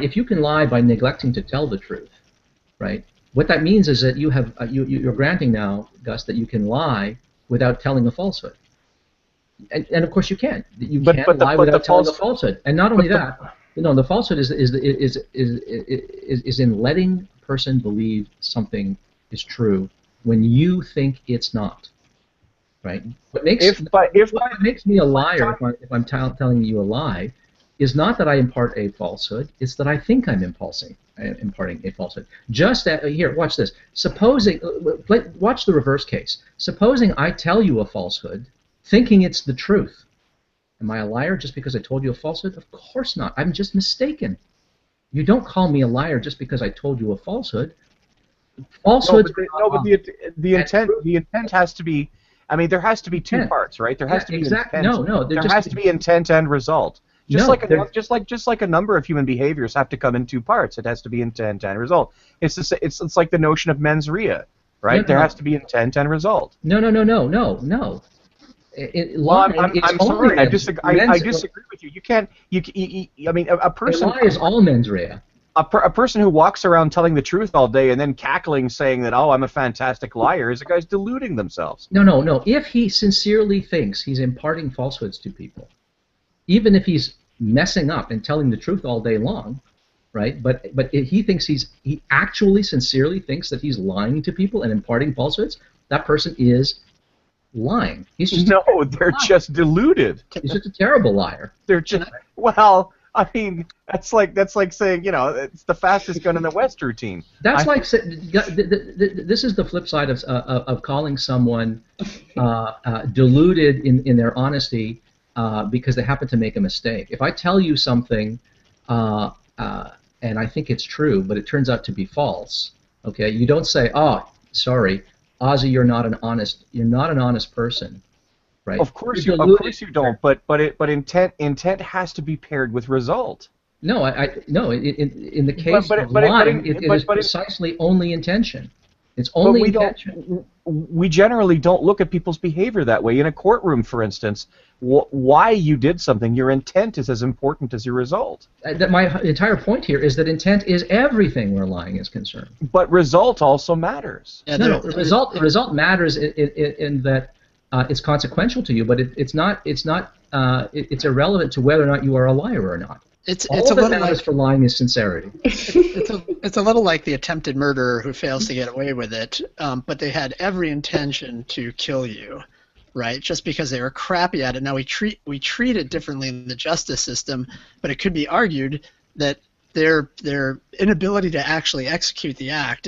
If you can lie by neglecting to tell the truth, right? What that means is that you're granting now, Gus, that you can lie without telling a falsehood. And of course you can. You can't lie without telling a falsehood. And not only that, the falsehood is in letting a person believe something is true when you think it's not. Right? What makes me a liar if I'm telling you a lie is not that I impart a falsehood, it's that I think I'm imparting a falsehood. Here, watch this. Watch the reverse case. Supposing I tell you a falsehood, thinking it's the truth. Am I a liar just because I told you a falsehood? Of course not. I'm just mistaken. You don't call me a liar just because I told you a falsehood. Falsehoods. But the intent has to be. I mean, there has to be two parts, right? There has to be intent. There has to be intent and result. Just like a number of human behaviors have to come in two parts. It has to be intent and result. It's like the notion of mens rea, right? There has to be intent and result. No. I'm sorry. I disagree with you. You can't. I mean, a person. Lie is all mens rea. A person who walks around telling the truth all day and then cackling, saying that, "Oh, I'm a fantastic liar," is a guy's deluding themselves. No. If he sincerely thinks he's imparting falsehoods to people, even if he's messing up and telling the truth all day long, right? But he thinks he actually sincerely thinks that he's lying to people and imparting falsehoods. That person is lying. He's just they're just deluded. He's just a terrible liar. They're just well. I mean, that's like saying, it's the fastest gun in the West routine. That's this is the flip side of calling someone deluded in their honesty because they happen to make a mistake. If I tell you something and I think it's true, but it turns out to be false, okay, you don't say, "Oh, sorry, Ozzy, you're not an honest person." Right. Of course you don't. But intent has to be paired with result. No, in the case of lying, it is precisely only intention. It's only intention. We generally don't look at people's behavior that way. In a courtroom, for instance, why you did something, your intent is as important as your result. My entire point here is that intent is everything where lying is concerned. But result also matters. Yeah, result matters in that. It's consequential to you, but it's irrelevant to whether or not you are a liar or not. It's a little matters for lying is sincerity. It's a little like the attempted murderer who fails to get away with it, but they had every intention to kill you, right? Just because they were crappy at it. Now we treat it differently in the justice system, but it could be argued that their inability to actually execute the act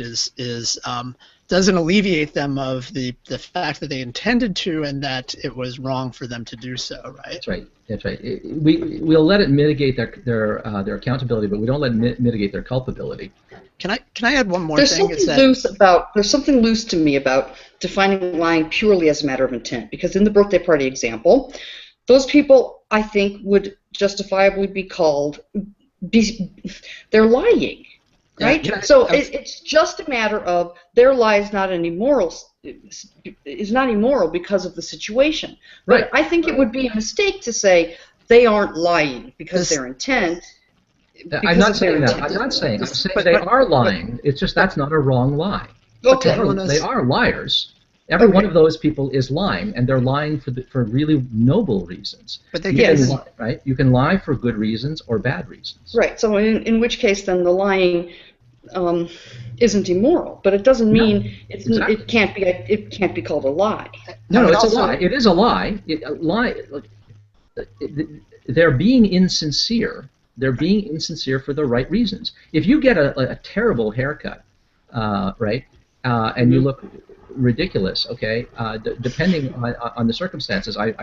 doesn't alleviate them of the fact that they intended to and that it was wrong for them to do so, right? That's right. We'll let it mitigate their accountability, but we don't let it mitigate their culpability. Can I add one more There's thing? There's something loose to me about defining lying purely as a matter of intent, because in the birthday party example, those people, I think, would justifiably be called they're lying. Right? Yeah, it's just a matter of their lie is not immoral because of the situation. Right. But I think it would be a mistake to say they aren't lying because their intent. I'm not saying that. I'm saying they are lying. It's just that's not a wrong lie. Okay. They are liars. Every one of those people is lying, and they're lying for really noble reasons. But they right? You can lie for good reasons or bad reasons. Right. So in which case then the lying isn't immoral, but it doesn't mean it can't be called a lie. No, it's a lie. It is a lie. They're being insincere. They're being insincere for the right reasons. If you get a terrible haircut, right, and you look ridiculous, okay, depending on the circumstances, I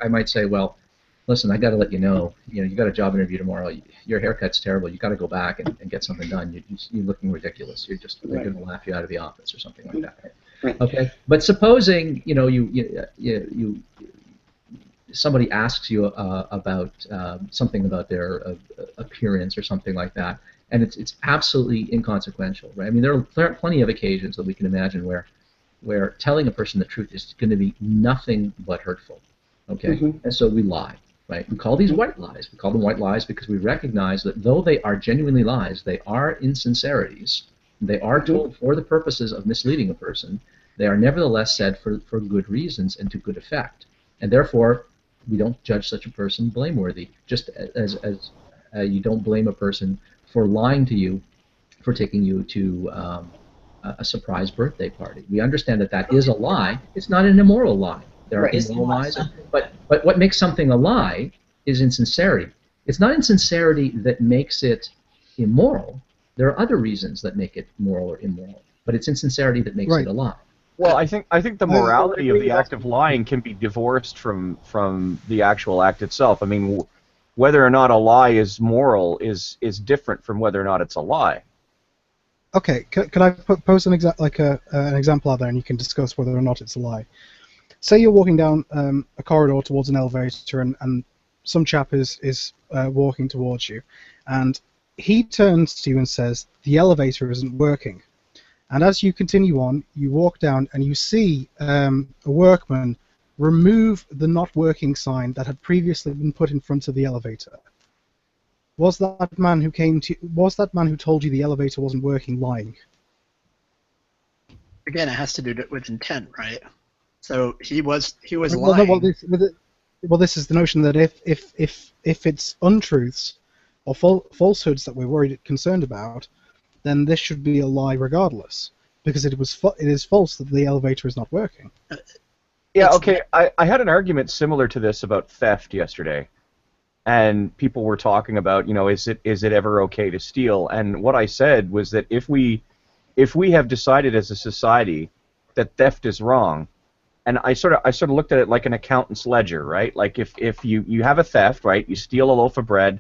might say, well, listen, I got to let you know, you got a job interview tomorrow. Your haircut's terrible. You got to go back and get something done. You're looking ridiculous. They're going to laugh you out of the office or something like that. Right. Okay. But supposing somebody asks you about something about their appearance or something like that, and it's absolutely inconsequential, right? I mean, there are plenty of occasions that we can imagine where telling a person the truth is going to be nothing but hurtful. Okay. Mm-hmm. And so we lie. Right? We call these white lies. We call them white lies because we recognize that though they are genuinely lies, they are insincerities. They are told for the purposes of misleading a person. They are nevertheless said for good reasons and to good effect. And therefore, we don't judge such a person blameworthy, just as you don't blame a person for lying to you for taking you to a surprise birthday party. We understand that is a lie. It's not an immoral lie. There are immoral lies, but what makes something a lie is insincerity. It's not insincerity that makes it immoral. There are other reasons that make it moral or immoral, but it's insincerity that makes it a lie. Well, I think the morality of the act of lying can be divorced from the actual act itself. I mean, whether or not a lie is moral is different from whether or not it's a lie. Okay, can I pose an example out there, and you can discuss whether or not it's a lie. Say you're walking down a corridor towards an elevator, and some chap is walking towards you, and he turns to you and says, "The elevator isn't working." And as you continue on, you walk down and you see a workman remove the not working sign that had previously been put in front of the elevator. Was that man who told you the elevator wasn't working lying? Again, it has to do with intent, right? So he was lying. well, this is the notion that if it's untruths or falsehoods that we're concerned about, then this should be a lie regardless, because it is false that the elevator is not working. Yeah, okay. I had an argument similar to this about theft yesterday, and people were talking about, is it ever okay to steal? And what I said was that if we have decided as a society that theft is wrong, and I sort of looked at it like an accountant's ledger, right? Like if you have a theft, right? You steal a loaf of bread,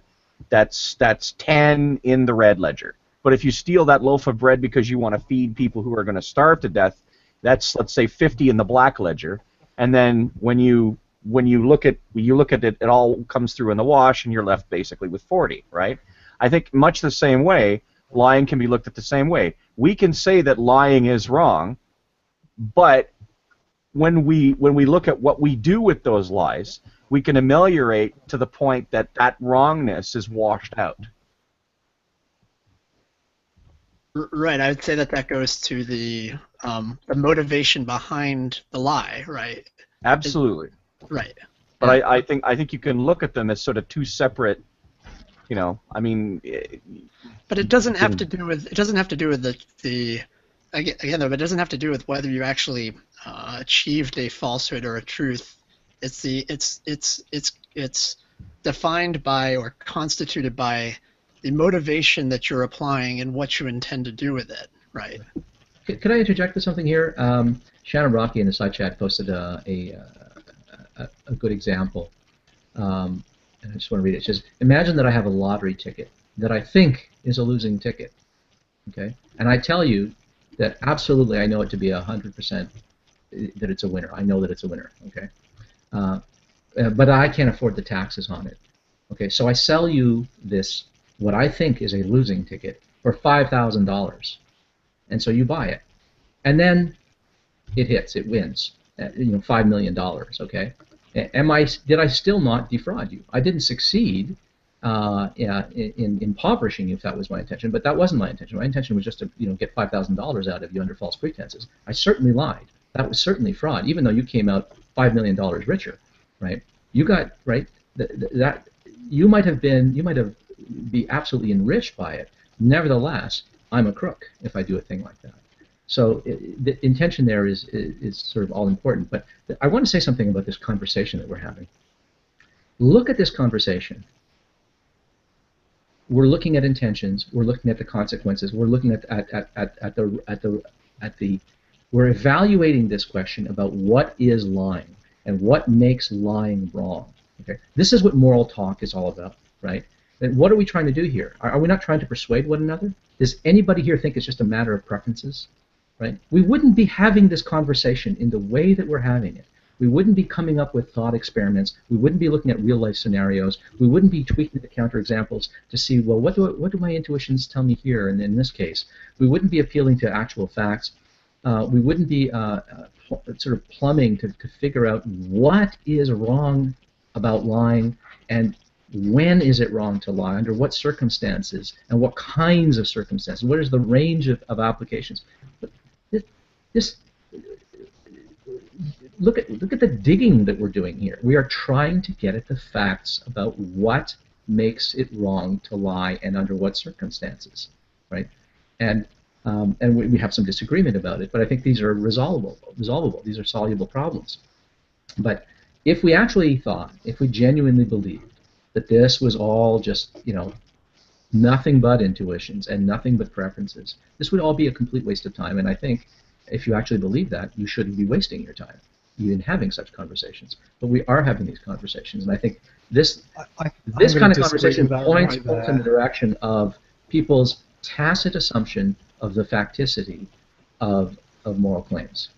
that's 10 in the red ledger. But if you steal that loaf of bread because you want to feed people who are going to starve to death, that's, let's say, 50 in the black ledger. And then when you look at it, it all comes through in the wash, and you're left basically with 40, right? I think much the same way, lying can be looked at the same way. We can say that lying is wrong, but when we look at what we do with those lies, we can ameliorate to the point that wrongness is washed out. Right, I would say that goes to the motivation behind the lie, right? Absolutely. Right. But I think you can look at them as sort of two separate, I mean. But it doesn't have to do with the again though. But it doesn't have to do with whether you actually achieved a falsehood or a truth. It's defined by or constituted by the motivation that you're applying and what you intend to do with it, right? Could I interject with something here? Shannon Rocky in the side chat posted a good example, and I just want to read it. It says, imagine that I have a lottery ticket that I think is a losing ticket, okay? And I tell you that absolutely I know it to be 100% that it's a winner. I know that it's a winner, okay? But I can't afford the taxes on it, okay? So I sell you this, what I think is a losing ticket, for $5,000, and so you buy it, and then it hits, it wins, $5 million, okay? Did I still not defraud you? I didn't succeed in impoverishing you, if that was my intention, but that wasn't my intention. My intention was just to get $5,000 out of you under false pretenses. I certainly lied. That was certainly fraud, even though you came out $5 million richer, right? You got right that you might have be absolutely enriched by it. Nevertheless, I'm a crook if I do a thing like that. So the intention there is sort of all important. But I want to say something about this conversation that we're having. Look at this conversation. We're looking at intentions. We're looking at the consequences. We're looking we're evaluating this question about what is lying and what makes lying wrong. Okay, this is what moral talk is all about, right? And what are we trying to do here? Are we not trying to persuade one another? Does anybody here think it's just a matter of preferences? Right? We wouldn't be having this conversation in the way that we're having it. We wouldn't be coming up with thought experiments. We wouldn't be looking at real-life scenarios. We wouldn't be tweaking the counterexamples to see, well, what do my intuitions tell me here? And in this case, we wouldn't be appealing to actual facts. We wouldn't be sort of plumbing to figure out what is wrong about lying and when is it wrong to lie, under what circumstances, and what kinds of circumstances. What is the range of applications? Look at the digging that we're doing here. We are trying to get at the facts about what makes it wrong to lie and under what circumstances, right? And we have some disagreement about it, but I think these are resolvable. These are soluble problems. But if we actually thought, if we genuinely believed that this was all just, nothing but intuitions and nothing but preferences, this would all be a complete waste of time. And I think if you actually believe that, you shouldn't be wasting your time even having such conversations. But we are having these conversations, and I think this kind of conversation points in the direction of people's tacit assumption of the facticity of moral claims.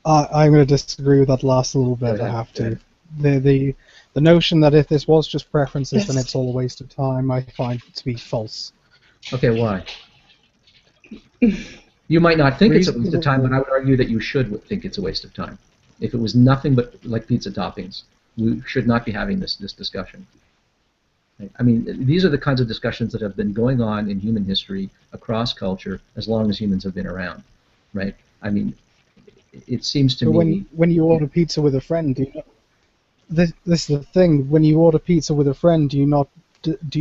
I'm going to disagree with that last little bit. I have to. The notion that if this was just preferences, then it's all a waste of time, I find to be false. Okay, why? You might not think it's a waste of time, but I would argue that you should think it's a waste of time. If it was nothing but like pizza toppings, we should not be having this discussion. I mean, these are the kinds of discussions that have been going on in human history across culture as long as humans have been around, right? I mean, it seems to me... When you order pizza with a friend, this is the thing. When you order pizza with a friend, do you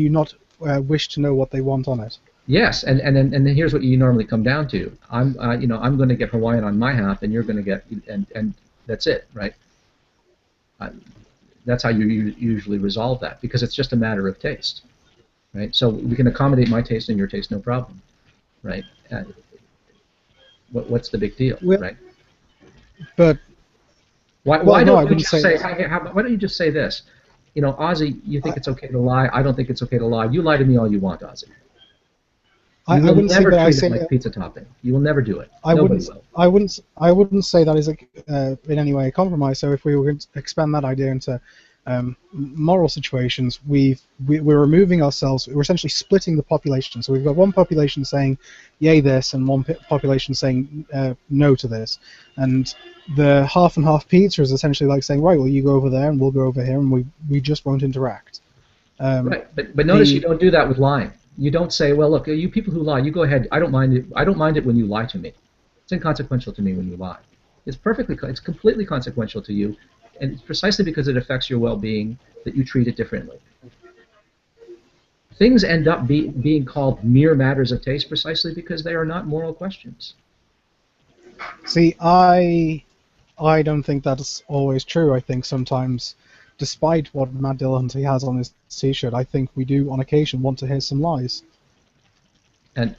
not wish to know what they want on it? Yes, and then here's what you normally come down to. I'm going to get Hawaiian on my half, and you're going to get, and that's it, right? That's how you usually resolve that, because it's just a matter of taste, right? So we can accommodate my taste and your taste, no problem, right? What's the big deal, right? But why don't you just say, why don't you just say this? You know, Ozzy, you think it's okay to lie. I don't think it's okay to lie. You lie to me all you want, Ozzy. You will never treat it like pizza topping. You will never do it. Nobody will. I wouldn't say that is in any way a compromise. So if we were going to expand that idea into moral situations, we're removing ourselves. We're essentially splitting the population. So we've got one population saying yay this, and one population saying no to this. And the half and half pizza is essentially like saying, right, well, you go over there and we'll go over here, and we just won't interact. Right, but notice you don't do that with lying. You don't say, well, look, you people who lie, you go ahead. I don't mind it. I don't mind it when you lie to me. It's inconsequential to me when you lie. It's completely consequential to you, and it's precisely because it affects your well-being that you treat it differently. Things end up being called mere matters of taste precisely because they are not moral questions. See, I don't think that's always true. I think sometimes, despite what Matt Dillahunty has on his T-shirt, I think we do on occasion want to hear some lies. And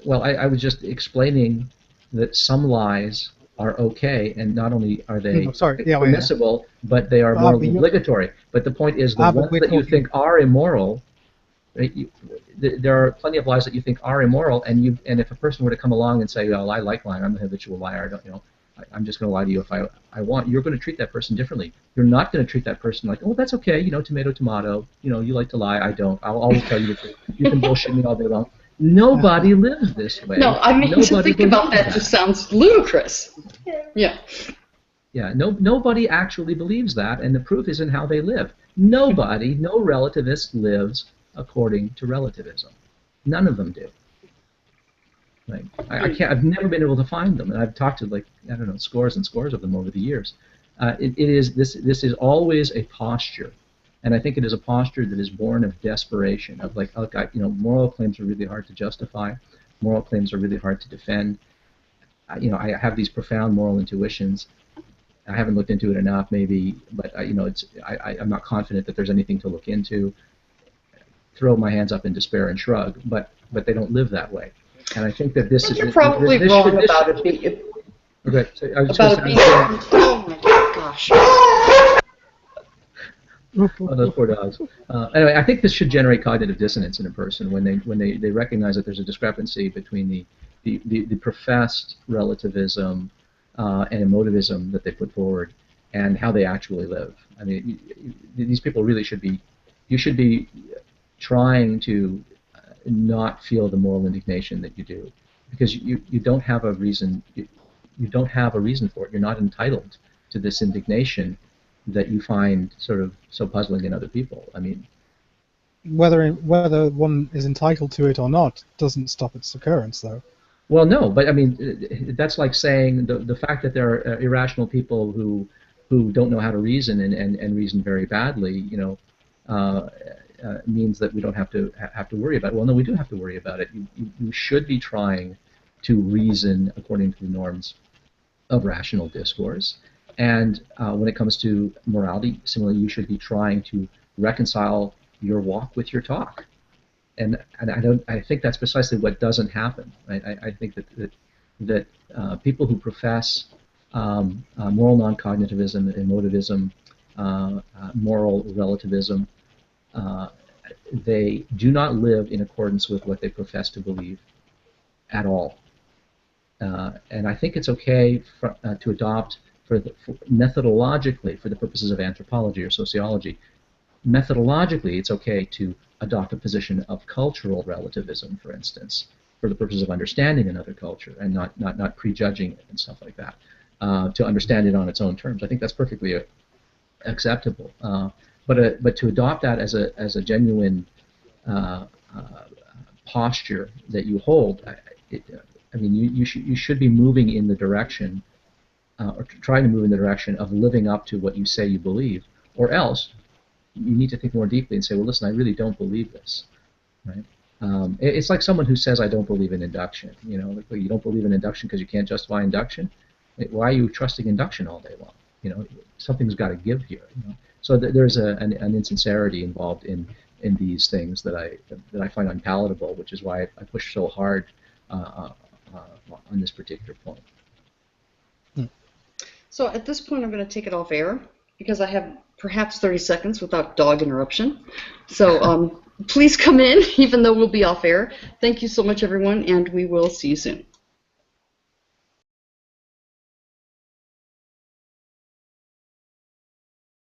well, I was just explaining that some lies are okay, and not only are they permissible, but they are morally obligatory. But the point is, the ones that you think are immoral, right, there are plenty of lies that you think are immoral, and if a person were to come along and say, "Well, I like lying. I'm a habitual liar. I'm just going to lie to you if I want." You're going to treat that person differently. You're not going to treat that person like, "Oh, that's okay. Tomato, tomato. You like to lie. I don't. I'll always tell you the truth. You can bullshit me all day long." Nobody lives this way. No, I mean, to think about that just sounds ludicrous. Yeah. Yeah, nobody actually believes that, and the proof is in how they live. Nobody, no relativist lives according to relativism. None of them do. Right? I've never been able to find them, and I've talked to scores and scores of them over the years. This is always a posture. And I think it is a posture that is born of desperation, of moral claims are really hard to justify, moral claims are really hard to defend. I have these profound moral intuitions. I haven't looked into it enough, maybe, but I'm not confident that there's anything to look into. Throw my hands up in despair and shrug, but they don't live that way. And I think that this is. You're probably wrong about it being. Okay, so I was about it being. Oh my gosh. Oh, those poor dogs. Anyway, I think this should generate cognitive dissonance in a person when they recognize that there's a discrepancy between the professed relativism and emotivism that they put forward and how they actually live. I mean, these people really should be. You should be trying to not feel the moral indignation that you do, because you don't have a reason. You don't have a reason for it. You're not entitled to this indignation that you find sort of so puzzling in other people. I mean, whether one is entitled to it or not doesn't stop its occurrence, though. Well, no, but I mean, that's like saying the fact that there are irrational people who don't know how to reason and reason very badly, means that we don't have to worry about it. Well, no, we do have to worry about it. You should be trying to reason according to the norms of rational discourse. And when it comes to morality, similarly, you should be trying to reconcile your walk with your talk. And I think that's precisely what doesn't happen. Right? I think that people who profess moral non-cognitivism, emotivism, moral relativism, they do not live in accordance with what they profess to believe at all. And I think it's okay to adopt methodologically, for the purposes of anthropology or sociology, methodologically it's okay to adopt a position of cultural relativism, for instance, for the purposes of understanding another culture and not prejudging it and stuff like that, to understand it on its own terms. I think that's perfectly acceptable. But to adopt that as a genuine posture that you hold, I mean, you should be moving in the direction or trying to move in the direction of living up to what you say you believe, or else you need to think more deeply and say, well, listen, I really don't believe this, right? It's like someone who says, I don't believe in induction. You know, like, well, you don't believe in induction because you can't justify induction. Why are you trusting induction all day long? You know, something's got to give here. You know? So there's an insincerity involved in these things that I find unpalatable, which is why I push so hard on this particular point. So at this point, I'm going to take it off air because I have perhaps 30 seconds without dog interruption. So please come in, even though we'll be off air. Thank you so much, everyone, and we will see you soon.